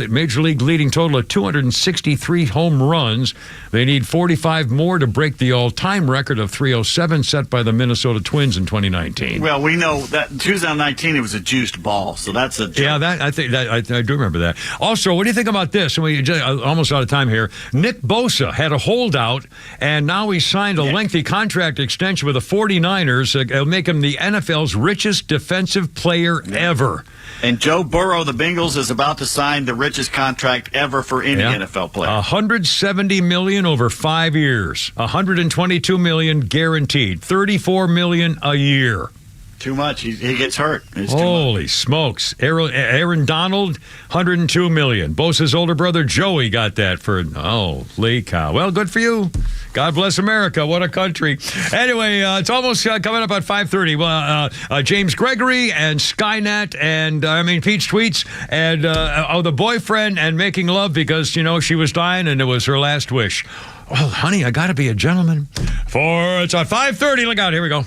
Speaker 1: Major League leading total of 263 home runs. They need 45 more to break the all-time record of 307 set by the Minnesota Twins in 2019.
Speaker 2: Well, we know that in 2019 it was a juiced ball, so that's a joke.
Speaker 1: Yeah, I think that I do remember that. Also, what do you think about this? And we almost out of time here. Nick Bosa had a holdout, and now he signed a lengthy contract extension with the 49ers. It'll make him the NFL's richest defensive player ever.
Speaker 2: And Joe Burrow, the Bengals, is about to sign the richest contract ever for any NFL player.
Speaker 1: $170 million over 5 years. $122 million guaranteed. $34 million a year.
Speaker 2: Too much. He gets hurt.
Speaker 1: Holy smokes. Aaron Donald, $102 million. Bosa's older brother, Joey, got that for, holy cow. Well, good for you. God bless America. What a country. Anyway, it's almost coming up at 5:30. Well, James Gregory and Skynet and, Peach Tweets and, the boyfriend and making love because, she was dying and it was her last wish. Oh, honey, I got to be a gentleman. It's at 5:30. Look out. Here we go.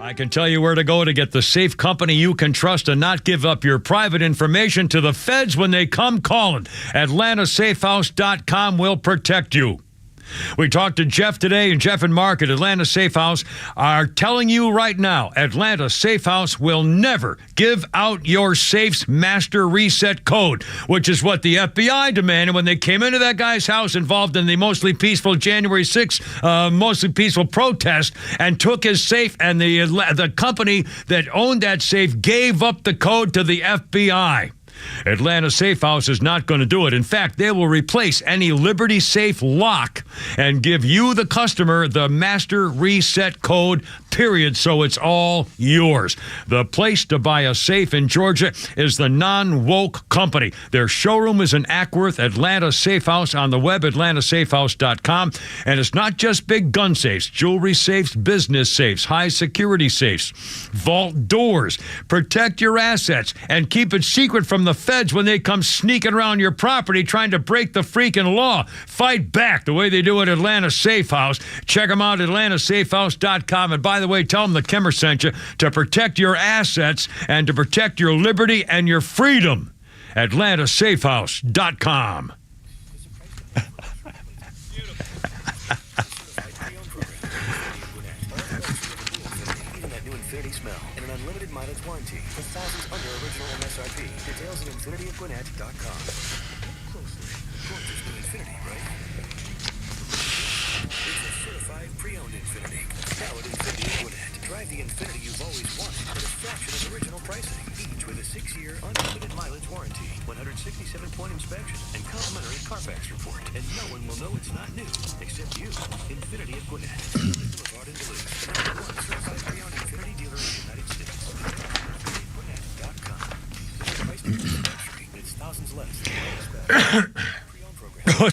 Speaker 1: I can tell you where to go to get the safe company you can trust and not give up your private information to the feds when they come calling. AtlantaSafehouse.com will protect you. We talked to Jeff today, and Jeff and Mark at Atlanta Safe House are telling you right now, Atlanta Safe House will never give out your safe's master reset code, which is what the FBI demanded when they came into that guy's house involved in the mostly peaceful January 6th, mostly peaceful protest, and took his safe, and the company that owned that safe gave up the code to the FBI. Atlanta Safe House is not going to do it. In fact, they will replace any Liberty Safe lock and give you, the customer, the master reset code, period, so it's all yours. The place to buy a safe in Georgia is the Non-Woke Company. Their showroom is in Ackworth, Atlanta Safe House, on the web, atlantasafehouse.com. And it's not just big gun safes, jewelry safes, business safes, high security safes, vault doors. Protect your assets and keep it secret from the feds when they come sneaking around your property trying to break the freaking law. Fight back the way they do at Atlanta Safe House. Check them out at atlantasafehouse.com. And by the way, tell them the Kimmer sent you to protect your assets and to protect your liberty and your freedom. atlantasafehouse.com.
Speaker 13: Details at infinityofgwinnett.com. Closely. Gorgeous new Infinity, right? It's a certified pre-owned Infinity. Now at Infinity of Gwinnett. Drive the Infinity you've always wanted at a fraction of original pricing. Each with a 6-year unlimited mileage warranty, 167-point inspection, and complimentary Carfax report. And no one will know it's not new, except you. Infinity of Gwinnett. Boulevard in Duluth. Number 1 certified pre-owned Infinity dealer in the United States. InfinityofGwinnett.com. It's thousands less than pre-owned program.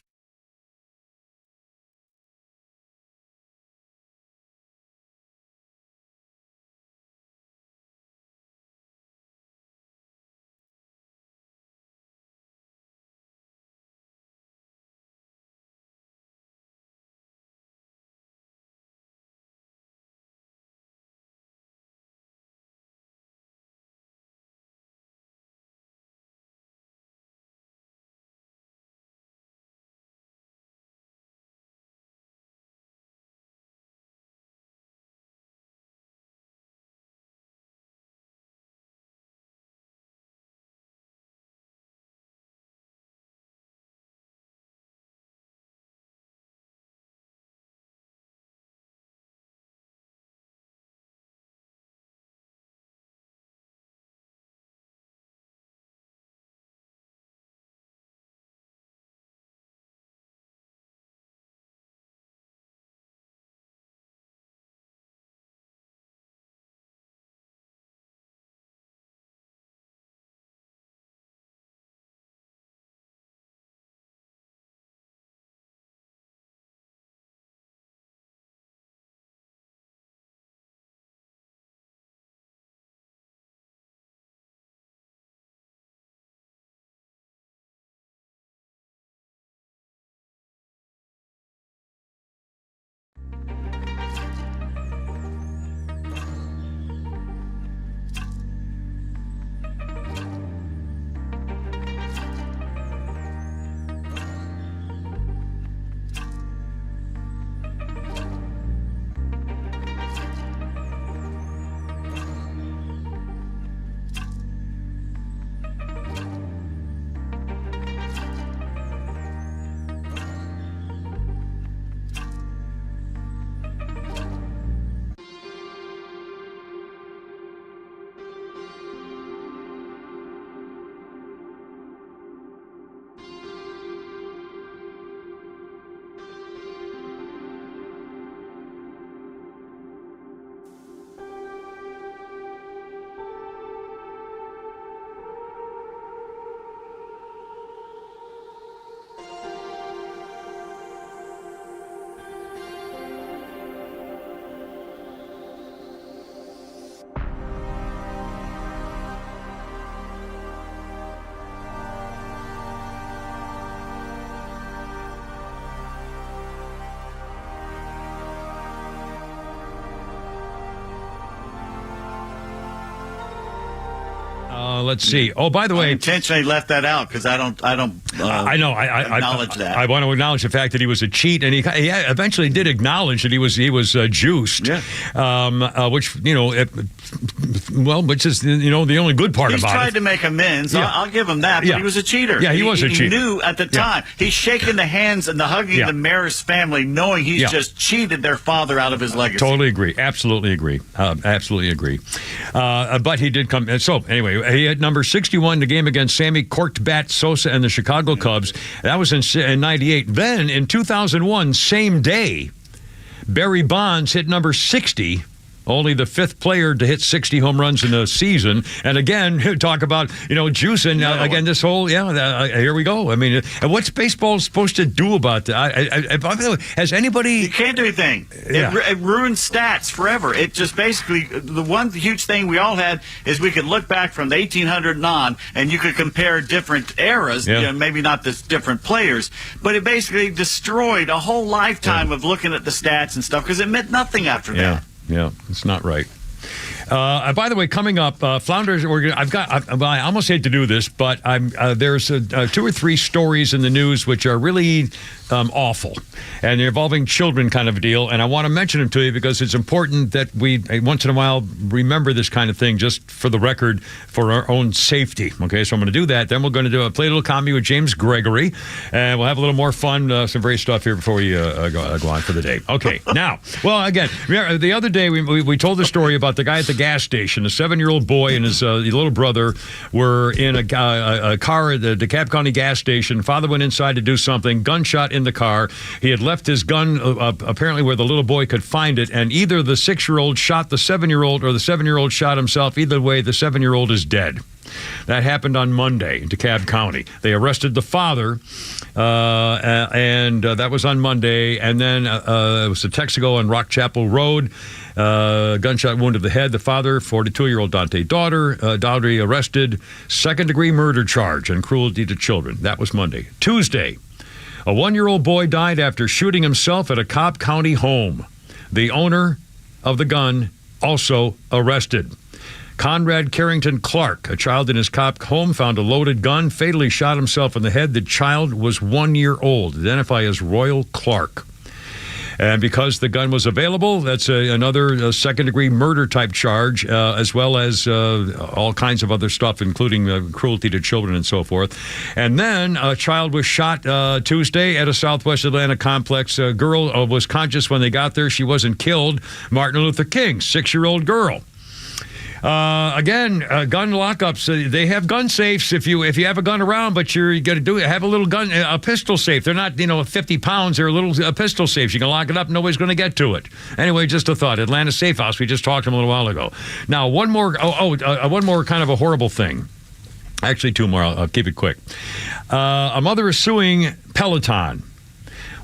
Speaker 1: let's see. Oh, by the
Speaker 2: I
Speaker 1: way,
Speaker 2: intentionally left that out because I don't.
Speaker 1: I know. I
Speaker 2: acknowledge that.
Speaker 1: I want to acknowledge the fact that he was a cheat, and he eventually did acknowledge that he was juiced.
Speaker 2: Yeah.
Speaker 1: Which which is the only good part
Speaker 2: He's
Speaker 1: about it.
Speaker 2: He's tried to make amends.
Speaker 1: Yeah.
Speaker 2: I'll give him that. But he was a cheater.
Speaker 1: Yeah, he was a cheater.
Speaker 2: He knew at the time. He's shaking the hands and hugging the Maris family, knowing he's just cheated their father out of his legacy.
Speaker 1: Totally agree. Absolutely agree. Absolutely agree. But he did come. So anyway, he had number 61 in the game against Sammy Corked Bat Sosa and the Chicago Cubs. That was in 98. Then in 2001, same day, Barry Bonds hit number 60. Only the fifth player to hit 60 home runs in a season. And again, talk about, juicing. Again, this whole, here we go. I mean, what's baseball supposed to do about that? Has anybody...
Speaker 2: You can't do anything. It ruins stats forever. It just basically, the one huge thing we all had is we could look back from the 1800 and on, and you could compare different eras, maybe not the different players, but it basically destroyed a whole lifetime of looking at the stats and stuff because it meant nothing after that.
Speaker 1: Yeah, it's not right. By the way, coming up, Flounders. I almost hate to do this, but there's 2 or 3 stories in the news which are really awful, and they're involving children, kind of a deal. And I want to mention them to you because it's important that we once in a while remember this kind of thing, just for the record, for our own safety. Okay, so I'm going to do that. Then we're going to play a little comedy with James Gregory, and we'll have a little more fun, some great stuff here before we go on for the day. Okay, now, well, again, the other day we told the story about the guy at the gas station. A 7-year-old boy and his little brother were in a car at the DeKalb County gas station. Father went inside to do something. Gunshot in the car. He had left his gun apparently where the little boy could find it, and either the 6-year-old shot the 7-year-old or the 7-year-old shot himself. Either way, the 7-year-old is dead. That happened on Monday in DeKalb County. They arrested the father, and that was on Monday. And then it was a Texaco on Rock Chapel Road. Gunshot wound to the head. The father, 42-year-old Dante Daughtry, arrested. Second-degree murder charge and cruelty to children. That was Monday. Tuesday, a 1-year-old boy died after shooting himself at a Cobb County home. The owner of the gun also arrested. Conrad Carrington Clark, a child in his Cobb home, found a loaded gun, fatally shot himself in the head. The child was 1 year old, identified as Royal Clark. And because the gun was available, that's another second-degree murder-type charge, as well as all kinds of other stuff, including cruelty to children and so forth. And then a child was shot Tuesday at a Southwest Atlanta complex. A girl was conscious when they got there. She wasn't killed. Martin Luther King, 6-year-old girl. Again, gun lockups. They have gun safes if you have a gun around, but you're going to do it. Have a little gun, a pistol safe. They're not 50 pounds. They're little pistol safes. You can lock it up. Nobody's going to get to it. Anyway, just a thought. Atlanta Safe House. We just talked to them a little while ago. Now, one more kind of a horrible thing. Actually, 2 more. I'll keep it quick. A mother is suing Peloton.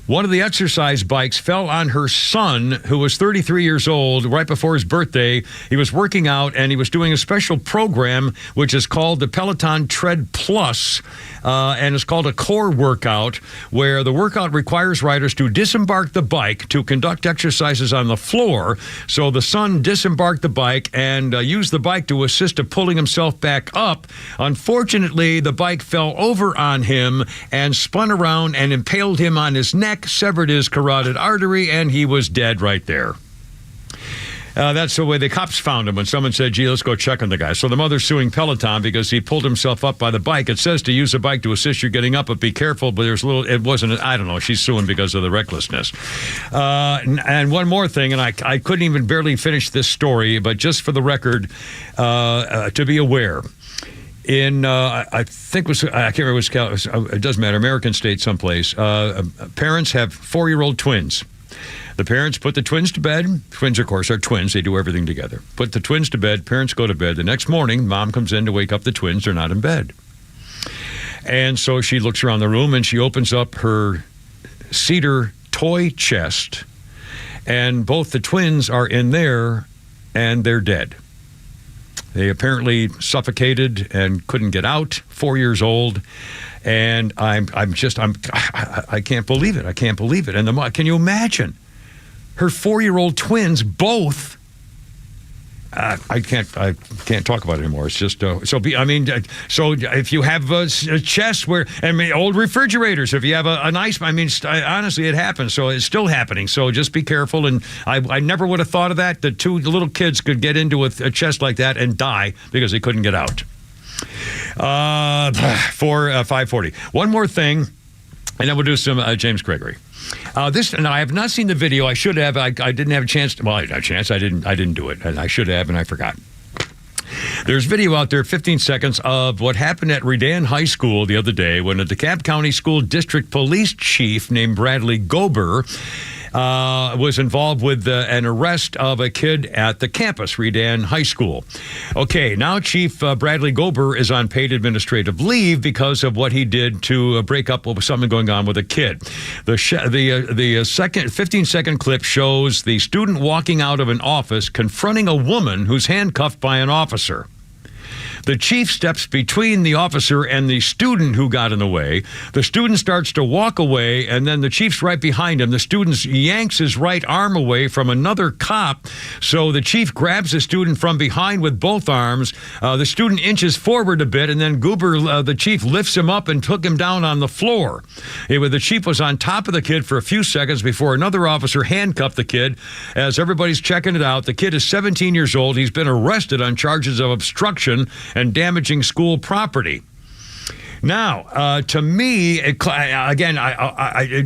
Speaker 1: One of the exercise bikes fell on her son, who was 33 years old, right before his birthday. He was working out, and he was doing a special program, which is called the Peloton Tread Plus, and it's called a core workout, where the workout requires riders to disembark the bike to conduct exercises on the floor. So the son disembarked the bike and used the bike to assist in pulling himself back up. Unfortunately, the bike fell over on him and spun around and impaled him on his neck, severed his carotid artery, and he was dead right there. That's the way the cops found him when someone said, gee, let's go check on the guy. So the mother's suing Peloton because he pulled himself up by the bike. It says to use the bike to assist you getting up, but be careful. But it wasn't, I don't know, she's suing because of the recklessness. And one more thing, and I couldn't even barely finish this story, but just for the record, to be aware, in, I think I can't remember which, it doesn't matter, American state someplace, parents have 4-year-old twins. The parents put the twins to bed. Twins, of course, are twins. They do everything together. Put the twins to bed. Parents go to bed. The next morning, mom comes in to wake up the twins. They're not in bed. And so she looks around the room, and she opens up her cedar toy chest, and both the twins are in there, and they're dead. They apparently suffocated and couldn't get out, 4 years old. And I can't believe it. I can't believe it. And can you imagine? Her 4-year-old twins both I can't talk about it anymore. It's just so if you have chests where old refrigerators, if you have an ice, honestly, it happens. So it's still happening. So just be careful. And I never would have thought of that. The two little kids could get into a chest like that and die because they couldn't get out. For 540. One more thing, and then we'll do some James Gregory. And I have not seen the video. I should have. I didn't have a chance. Well, I had a chance. I didn't do it. And I should have, and I forgot. There's video out there, 15 seconds, of what happened at Redan High School the other day when a DeKalb County School District Police Chief named Bradley Gober was involved with an arrest of a kid at the campus, Redan High School. Okay, now Chief Bradley Gober is on paid administrative leave because of what he did to break up what was something going on with a kid. The 15-second clip shows the student walking out of an office confronting a woman who's handcuffed by an officer. The chief steps between the officer and the student who got in the way. The student starts to walk away, and then the chief's right behind him. The student yanks his right arm away from another cop, so the chief grabs the student from behind with both arms. The student inches forward a bit, and then the chief lifts him up and took him down on the floor. The chief was on top of the kid for a few seconds before another officer handcuffed the kid. As everybody's checking it out, the kid is 17 years old. He's been arrested on charges of obstruction and damaging school property. Now, to me, it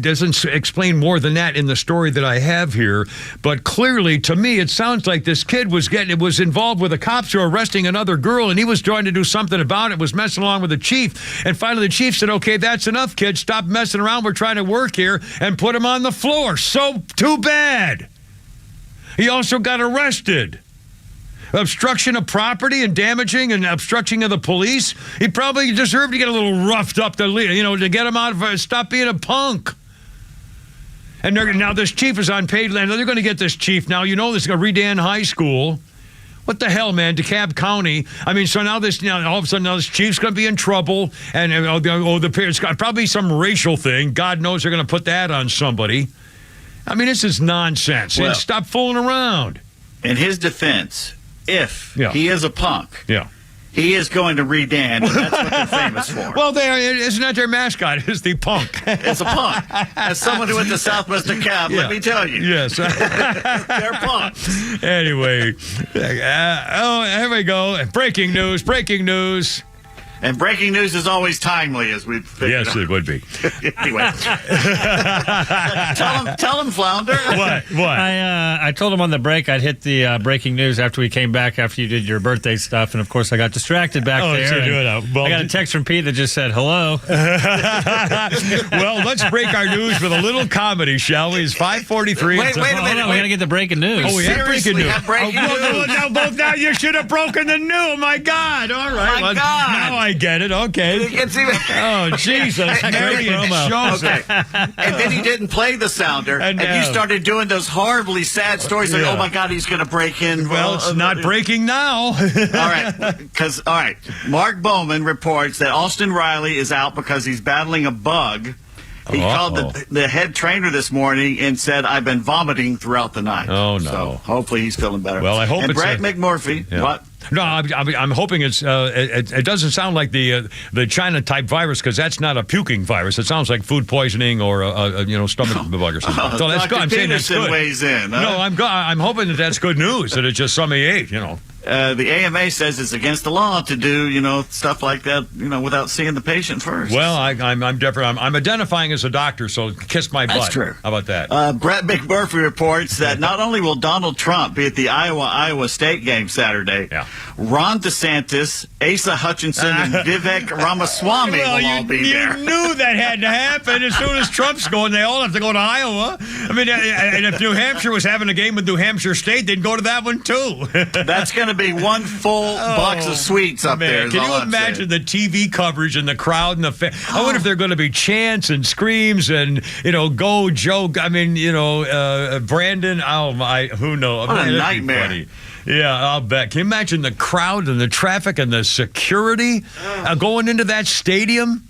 Speaker 1: doesn't explain more than that in the story that I have here, but clearly, to me, it sounds like this kid was involved with the cops who were arresting another girl, and he was trying to do something about it, was messing along with the chief, and finally the chief said, okay, that's enough, kid, stop messing around, we're trying to work here, and put him on the floor. So, too bad. He also got arrested. Obstruction of property and damaging and obstructing of the police. He probably deserved to get a little roughed up to get him out of stop being a punk. And now this chief is on paid land. They're going to get this chief now. This is Redan High School. What the hell, man? DeKalb County. So now all of a sudden this chief's going to be in trouble, and the parents got probably some racial thing. God knows they're going to put that on somebody. This is nonsense. Well, stop fooling around.
Speaker 2: In his defense, if he is a punk, he is going to Redan, and that's what they're famous for.
Speaker 1: Well, isn't that their mascot? Is the punk?
Speaker 2: It's a punk. As someone who went to Southwest DeKalb, let me tell you.
Speaker 1: Yes.
Speaker 2: They're punks.
Speaker 1: Anyway. Here we go. Breaking news.
Speaker 2: And breaking news is always timely, as we've figured
Speaker 1: Yes,
Speaker 2: out.
Speaker 1: it would be.
Speaker 2: Anyway. tell him, Flounder.
Speaker 1: What?
Speaker 3: I told him on the break I'd hit the breaking news after we came back after you did your birthday stuff, and of course I got distracted back there. I got a text from Pete that just said hello.
Speaker 1: Well, let's break our news with a little comedy, shall we? It's 5:43.
Speaker 2: Wait a minute.
Speaker 3: We got to get the breaking news.
Speaker 1: Oh, we have breaking news.
Speaker 2: News.
Speaker 1: Now you should have broken the news. My God. All right.
Speaker 2: My God.
Speaker 1: Now I get it. Okay. Oh, Jesus. Mary and Joseph.
Speaker 2: Okay. And then he didn't play the sounder, and you started doing those horribly sad stories like, oh, my God, he's going to break in.
Speaker 1: Well, it's not breaking now.
Speaker 2: All right. Mark Bowman reports that Austin Riley is out because he's battling a bug. He called the head trainer this morning and said, I've been vomiting throughout the night.
Speaker 1: Oh, no.
Speaker 2: So hopefully he's feeling better.
Speaker 1: Well, I hope
Speaker 2: and
Speaker 1: it's...
Speaker 2: Brad McMurphy, what?
Speaker 1: No, I'm hoping it's. It doesn't sound like the China type virus, because that's not a puking virus. It sounds like food poisoning or a stomach bug or something. So that's good. I'm saying that's good.
Speaker 2: Weighs in. Huh?
Speaker 1: No, I'm hoping that's good news. That it's just something he ate.
Speaker 2: The AMA says it's against the law to do stuff like that without seeing the patient first.
Speaker 1: Well, I'm identifying as a doctor, so kiss my butt.
Speaker 2: That's true.
Speaker 1: How about that?
Speaker 2: Brett McMurphy reports that not only will Donald Trump be at the Iowa State game Saturday, Ron DeSantis, Asa Hutchinson, and Vivek Ramaswamy will all be there.
Speaker 1: You knew that had to happen. As soon as Trump's going, they all have to go to Iowa. And if New Hampshire was having a game with New Hampshire State, they'd go to that one too.
Speaker 2: That's going to be one full box of sweets up there.
Speaker 1: Can you imagine the TV coverage and the crowd and the I wonder if they're going to be chants and screams and go Joe. Brandon. Oh my, who knows?
Speaker 2: What a nightmare.
Speaker 1: Yeah, I'll bet. Can you imagine the crowd and the traffic and the security going into that stadium?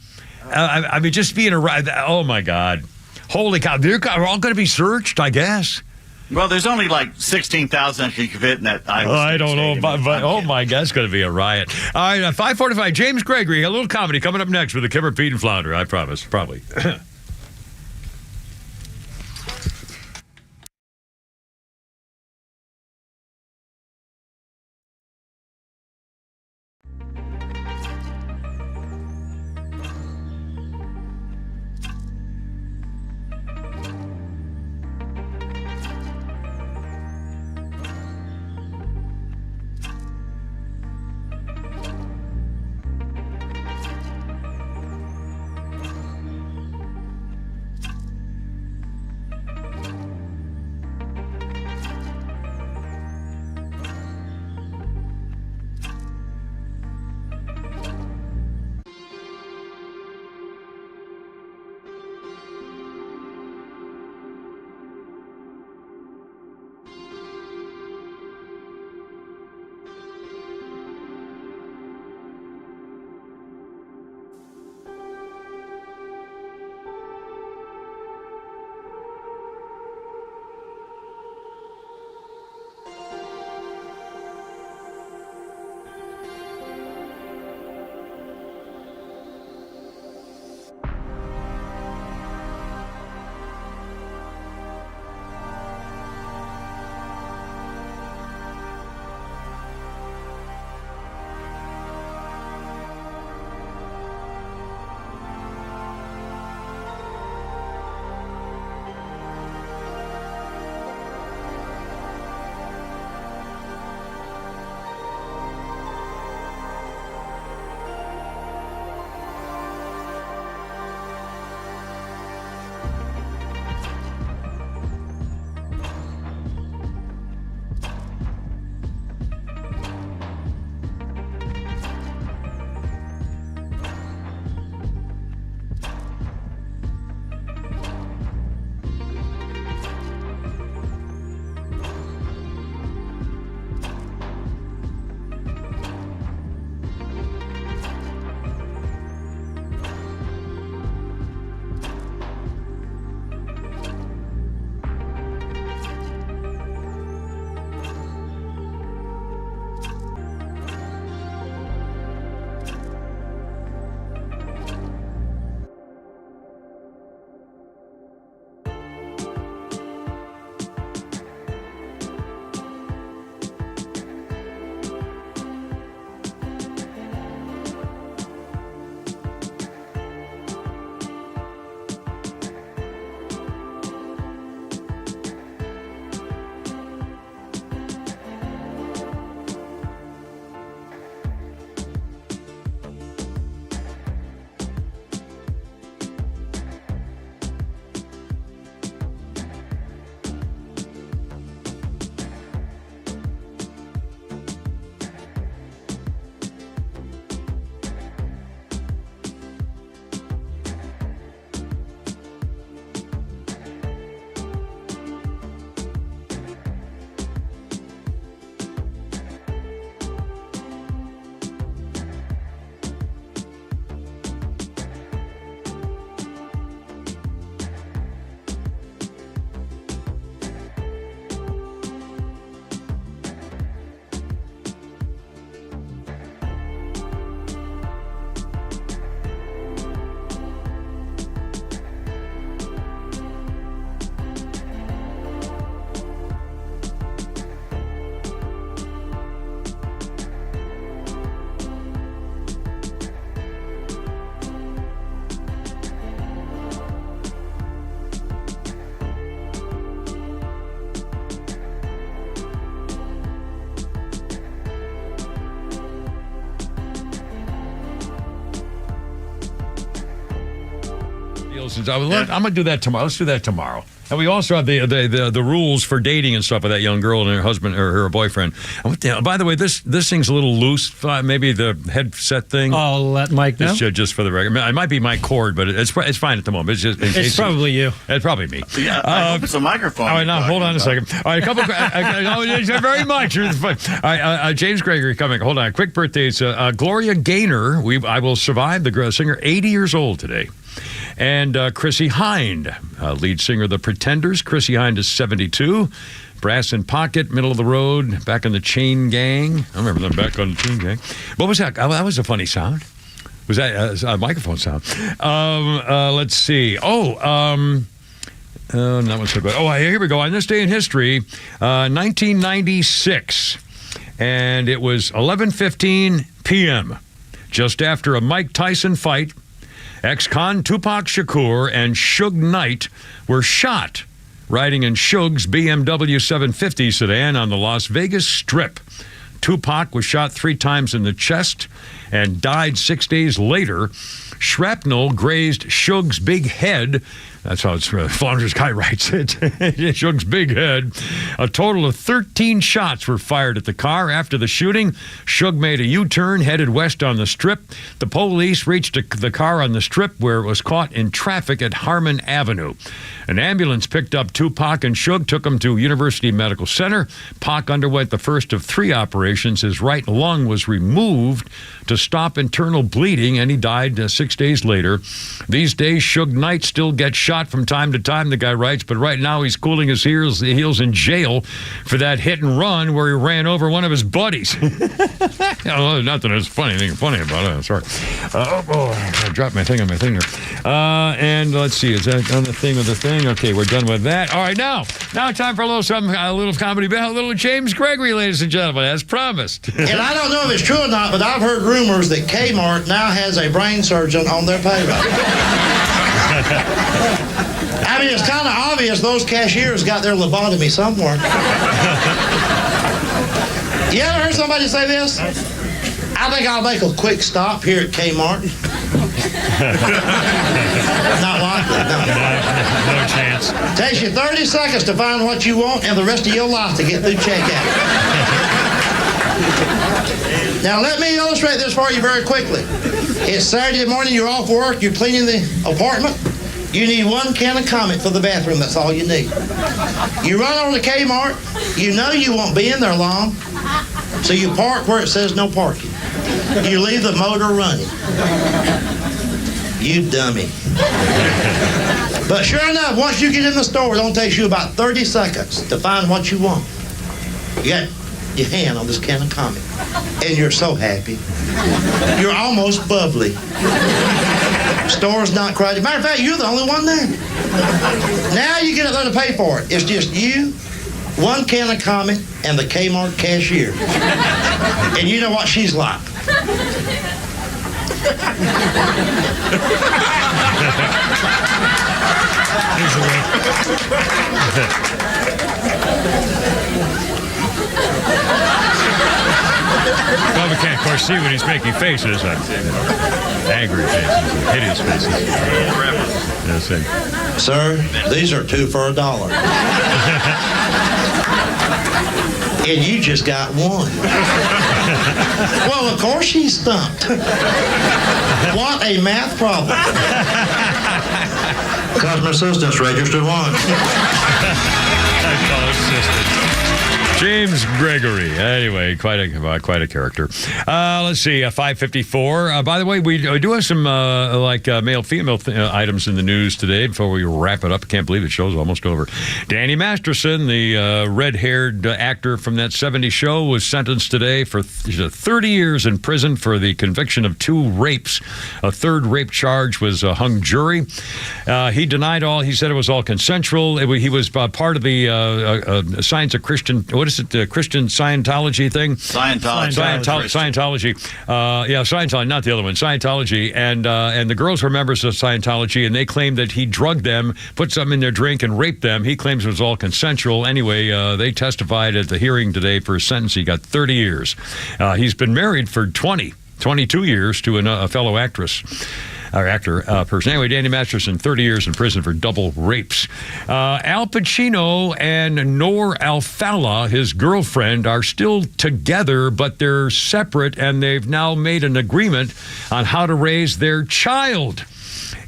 Speaker 1: Just being around. Oh my God. Holy cow. They're all going to be searched, I guess.
Speaker 2: Well, there's only like 16,000 you can fit in that.
Speaker 1: I don't know, but oh my God, it's going to be a riot. All right, 5:45. James Gregory, a little comedy coming up next with the Kimmer, Pete, and Flounder. I promise, probably. I'm going to do that tomorrow. Let's do that tomorrow. And we also have the rules for dating and stuff with that young girl and her husband or her boyfriend. By the way, this thing's a little loose. Maybe the headset thing.
Speaker 3: I'll let Mike know.
Speaker 1: Just for the record. It might be my cord, but it's fine at the moment.
Speaker 3: It's probably you.
Speaker 1: It's probably me.
Speaker 2: Yeah, I hope it's a microphone.
Speaker 1: All right, now hold on a second. All right, a couple. Very much. All right, James Gregory coming. Hold on. Quick birthdays. Gloria Gaynor. I Will Survive. The singer, 80 years old today. And Chrissie Hynde, lead singer of the Pretenders. Chrissie Hynde is 72. Brass in Pocket, Middle of the Road, Back on the Chain Gang. I remember them, Back on the Chain Gang. What was that? That was a funny sound. Was that a microphone sound? Let's see. That one's so good. Here we go. On this day in history, 1996, and it was 11:15 p.m., just after a Mike Tyson fight. Ex-con Tupac Shakur and Suge Knight were shot riding in Suge's BMW 750 sedan on the Las Vegas Strip. Tupac was shot 3 times in the chest and died 6 days later. Shrapnel grazed Suge's big head. That's how Flanders Guy writes it. Suge's big head. A total of 13 shots were fired at the car. After the shooting, Suge made a U-turn, headed west on the Strip. The police reached the car on the Strip where it was caught in traffic at Harmon Avenue. An ambulance picked up Tupac and Suge, took him to University Medical Center. Pac underwent the first of 3 operations. His right lung was removed to stop internal bleeding, and he died 6 days later. These days, Suge Knight still gets shot from time to time, the guy writes, but right now he's cooling his heels in jail for that hit and run where he ran over one of his buddies. Not that there's anything funny about it. Sorry. I dropped my thing on my thing there. And let's see, is that on the thing of the thing? Okay, we're done with that. All right, now time for a little something, a little comedy, a little James Gregory, ladies and gentlemen, as promised.
Speaker 14: And I don't know if it's true or not, but I've heard rumors that Kmart now has a brain surgeon on their payroll. I mean, it's kind of obvious those cashiers got their lobotomy somewhere. You ever heard somebody say this? I think I'll make a quick stop here at Kmart. Not likely, no.
Speaker 3: No chance.
Speaker 14: Takes you 30 seconds to find what you want and the rest of your life to get through checkout. Now, let me illustrate this for you very quickly. It's Saturday morning, you're off work, you're cleaning the apartment. You need 1 can of Comet for the bathroom, that's all you need. You run over to Kmart, you know you won't be in there long, so you park where it says no parking. You leave the motor running. You dummy. But sure enough, once you get in the store, it only takes you about 30 seconds to find what you want. You got your hand on this can of Comet, and you're so happy. You're almost bubbly. Store's not crowded. Matter of fact, you're the only one there. Now you get up there to pay for it. It's just you, 1 can of Comet, and the Kmart cashier. And you know what she's like.
Speaker 1: Well, we can't, of course, see when he's making faces. Angry faces, hideous faces. Yes,
Speaker 14: sir, these are 2 for $1. And you just got 1. Well, of course she's stumped. What a math problem. Customer assistance registered 1.
Speaker 1: James Gregory. Anyway, quite a character. Let's see, 5:54. By the way, we do have some male-female items in the news today before we wrap it up. Can't believe the show's almost over. Danny Masterson, the red-haired actor from that 70s show, was sentenced today for 30 years in prison for the conviction of 2 rapes. A third rape charge was a hung jury. He denied all. He said it was all consensual. He was part of the Science of Christian. What is it? The Christian Scientology thing? Scientology. Scientology, not the other one. Scientology. And the girls were members of Scientology, and they claimed that he drugged them, put something in their drink, and raped them. He claims it was all consensual. Anyway, they testified at the hearing today for his sentence. He got 30 years. He's been married for 22 years to a fellow actress. Person. Anyway, Danny Masterson, 30 years in prison for double rapes. Al Pacino and Noor Alfallah, his girlfriend, are still together, but they're separate, and they've now made an agreement on how to raise their child.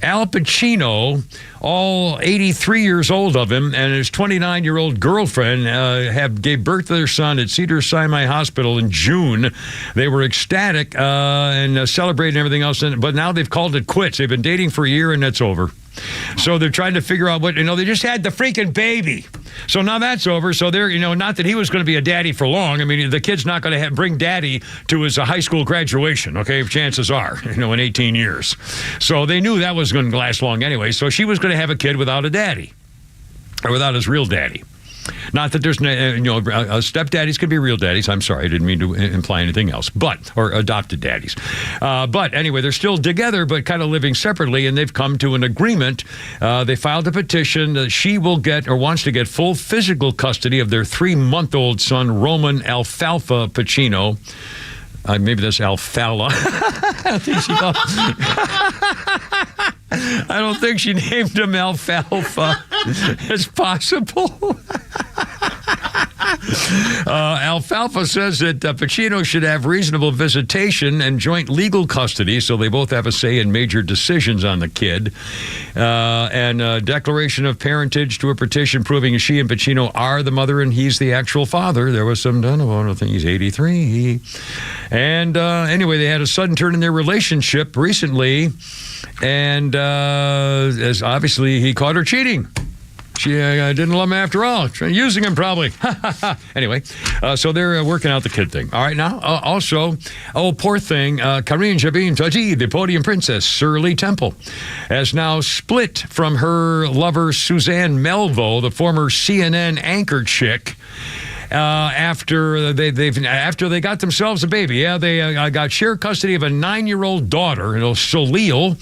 Speaker 1: Al Pacino, all 83 years old of him, and his 29-year-old girlfriend gave birth to their son at Cedars-Sinai Hospital in June. They were ecstatic and celebrating everything else, but now they've called it quits. They've been dating for a year, and that's over. So they're trying to figure out they just had the freaking baby. So now that's over. So they're, not that he was going to be a daddy for long. I mean, the kid's not going to bring daddy to his high school graduation, okay, chances are, in 18 years. So they knew that was going to last long anyway. So she was going to have a kid without a daddy, or without his real daddy. Not that there's, stepdaddies could be real daddies. I'm sorry, I didn't mean to imply anything else. Or adopted daddies. But anyway, they're still together, but kind of living separately, and they've come to an agreement. They filed a petition that she will get, or wants to get, full physical custody of their 3-month-old son, Roman Alfalfa Pacino. Maybe that's Alfala. I don't think she named him Alfalfa. It's possible. Alfalfa says that Pacino should have reasonable visitation and joint legal custody, so they both have a say in major decisions on the kid. And a declaration of parentage to a petition proving she and Pacino are the mother and he's the actual father. There was some done. I don't think he's 83. And anyway, they had a sudden turn in their relationship recently, and as obviously he caught her cheating. She didn't love him after all. Using him probably. Anyway, so they're working out the kid thing. All right, now, also, poor thing, Karine Jabin-Taji, the podium princess, Shirley Temple, has now split from her lover, Suzanne Melvo, the former CNN anchor chick. After they got themselves a baby. Yeah, they got shared custody of a 9-year-old daughter, Soleil.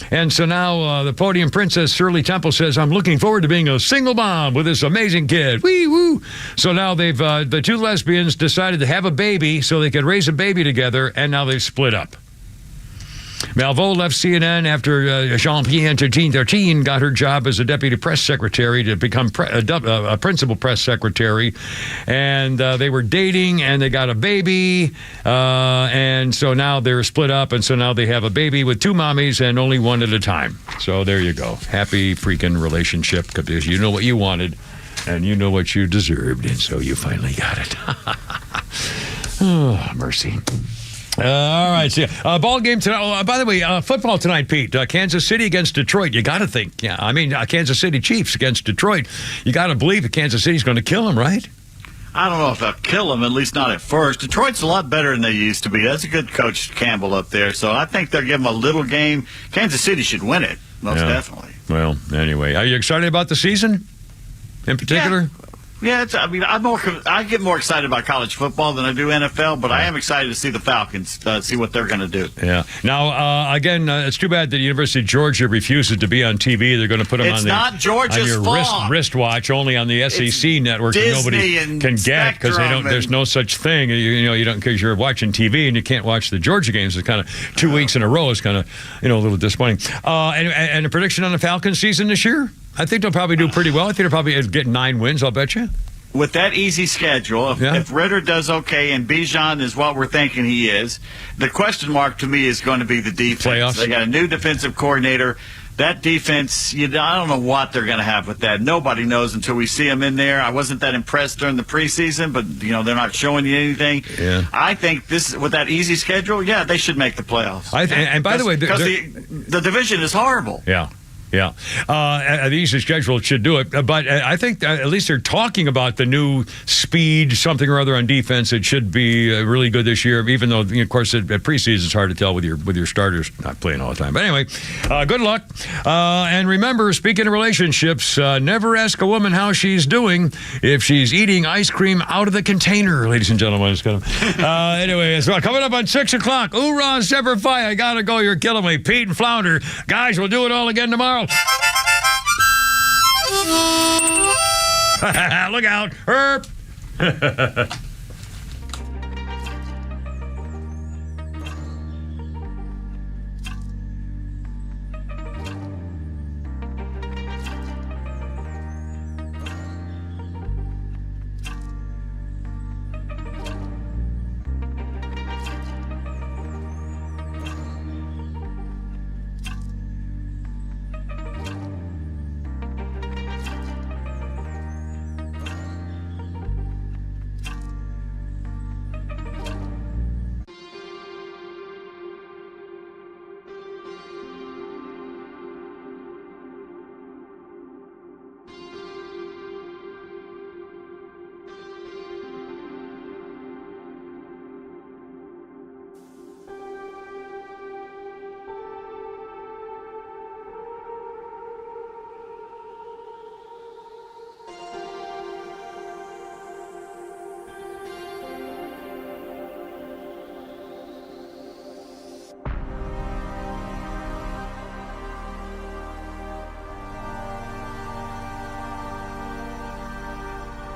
Speaker 1: And so now the podium princess, Shirley Temple, says, I'm looking forward to being a single mom with this amazing kid. Wee woo. So now they've the two lesbians decided to have a baby so they could raise a baby together, and now they've split up. Malvo left CNN after Jean-Pierre Tertin got her job as a deputy press secretary to become a principal press secretary. And they were dating, and they got a baby. And so now they're split up, and so now they have a baby with 2 mommies and only one at a time. So there you go. Happy freaking relationship, because you know what you wanted, and you know what you deserved, and so you finally got it. Oh, mercy. All right, so ball game tonight. By the way, football tonight, Pete. Kansas City against Detroit. You got to think. Yeah, I mean, Kansas City Chiefs against Detroit. You got to believe that Kansas City's going to kill them, right?
Speaker 2: I don't know if they'll kill them, at least not at first. Detroit's a lot better than they used to be. That's a good coach, Campbell, up there. So I think they'll give them a little game. Kansas City should win it, most definitely.
Speaker 1: Well, anyway, are you excited about the season in particular?
Speaker 2: Yeah, I get more excited about college football than I do NFL, but I am excited to see the Falcons, see what they're going to do.
Speaker 1: Yeah. Now, again, it's too bad that the University of Georgia refuses to be on TV. They're going to put them on your wristwatch, only on the SEC network.
Speaker 2: Disney
Speaker 1: nobody can get because they don't. There's no such thing. You don't, because you're watching TV and you can't watch the Georgia games. It's kind of 2 weeks in a row. It's kind of a little disappointing. And a prediction on the Falcons season this year? I think they'll probably do pretty well. I think they'll probably get 9 wins, I'll bet you.
Speaker 2: With that easy schedule, if Ritter does okay and Bijan is what we're thinking he is, the question mark to me is going to be the defense.
Speaker 1: Playoffs.
Speaker 2: They got a new defensive coordinator. That defense, I don't know what they're going to have with that. Nobody knows until we see them in there. I wasn't that impressed during the preseason, but, they're not showing you anything.
Speaker 1: Yeah.
Speaker 2: I think with that easy schedule, they should make the playoffs.
Speaker 1: And by the way,
Speaker 2: because the division is horrible.
Speaker 1: Yeah. Yeah. The easy schedule should do it. But I think at least they're talking about the new speed, something or other on defense. It should be really good this year, even though, of course, at preseason it's hard to tell with your starters not playing all the time. But anyway, good luck. And remember, speaking of relationships, never ask a woman how she's doing if she's eating ice cream out of the container, ladies and gentlemen. Anyway, so coming up on 6 o'clock, Hoorah, Semper Fi. I got to go. You're killing me. Pete and Flounder. Guys, we'll do it all again tomorrow. Look out. Herp.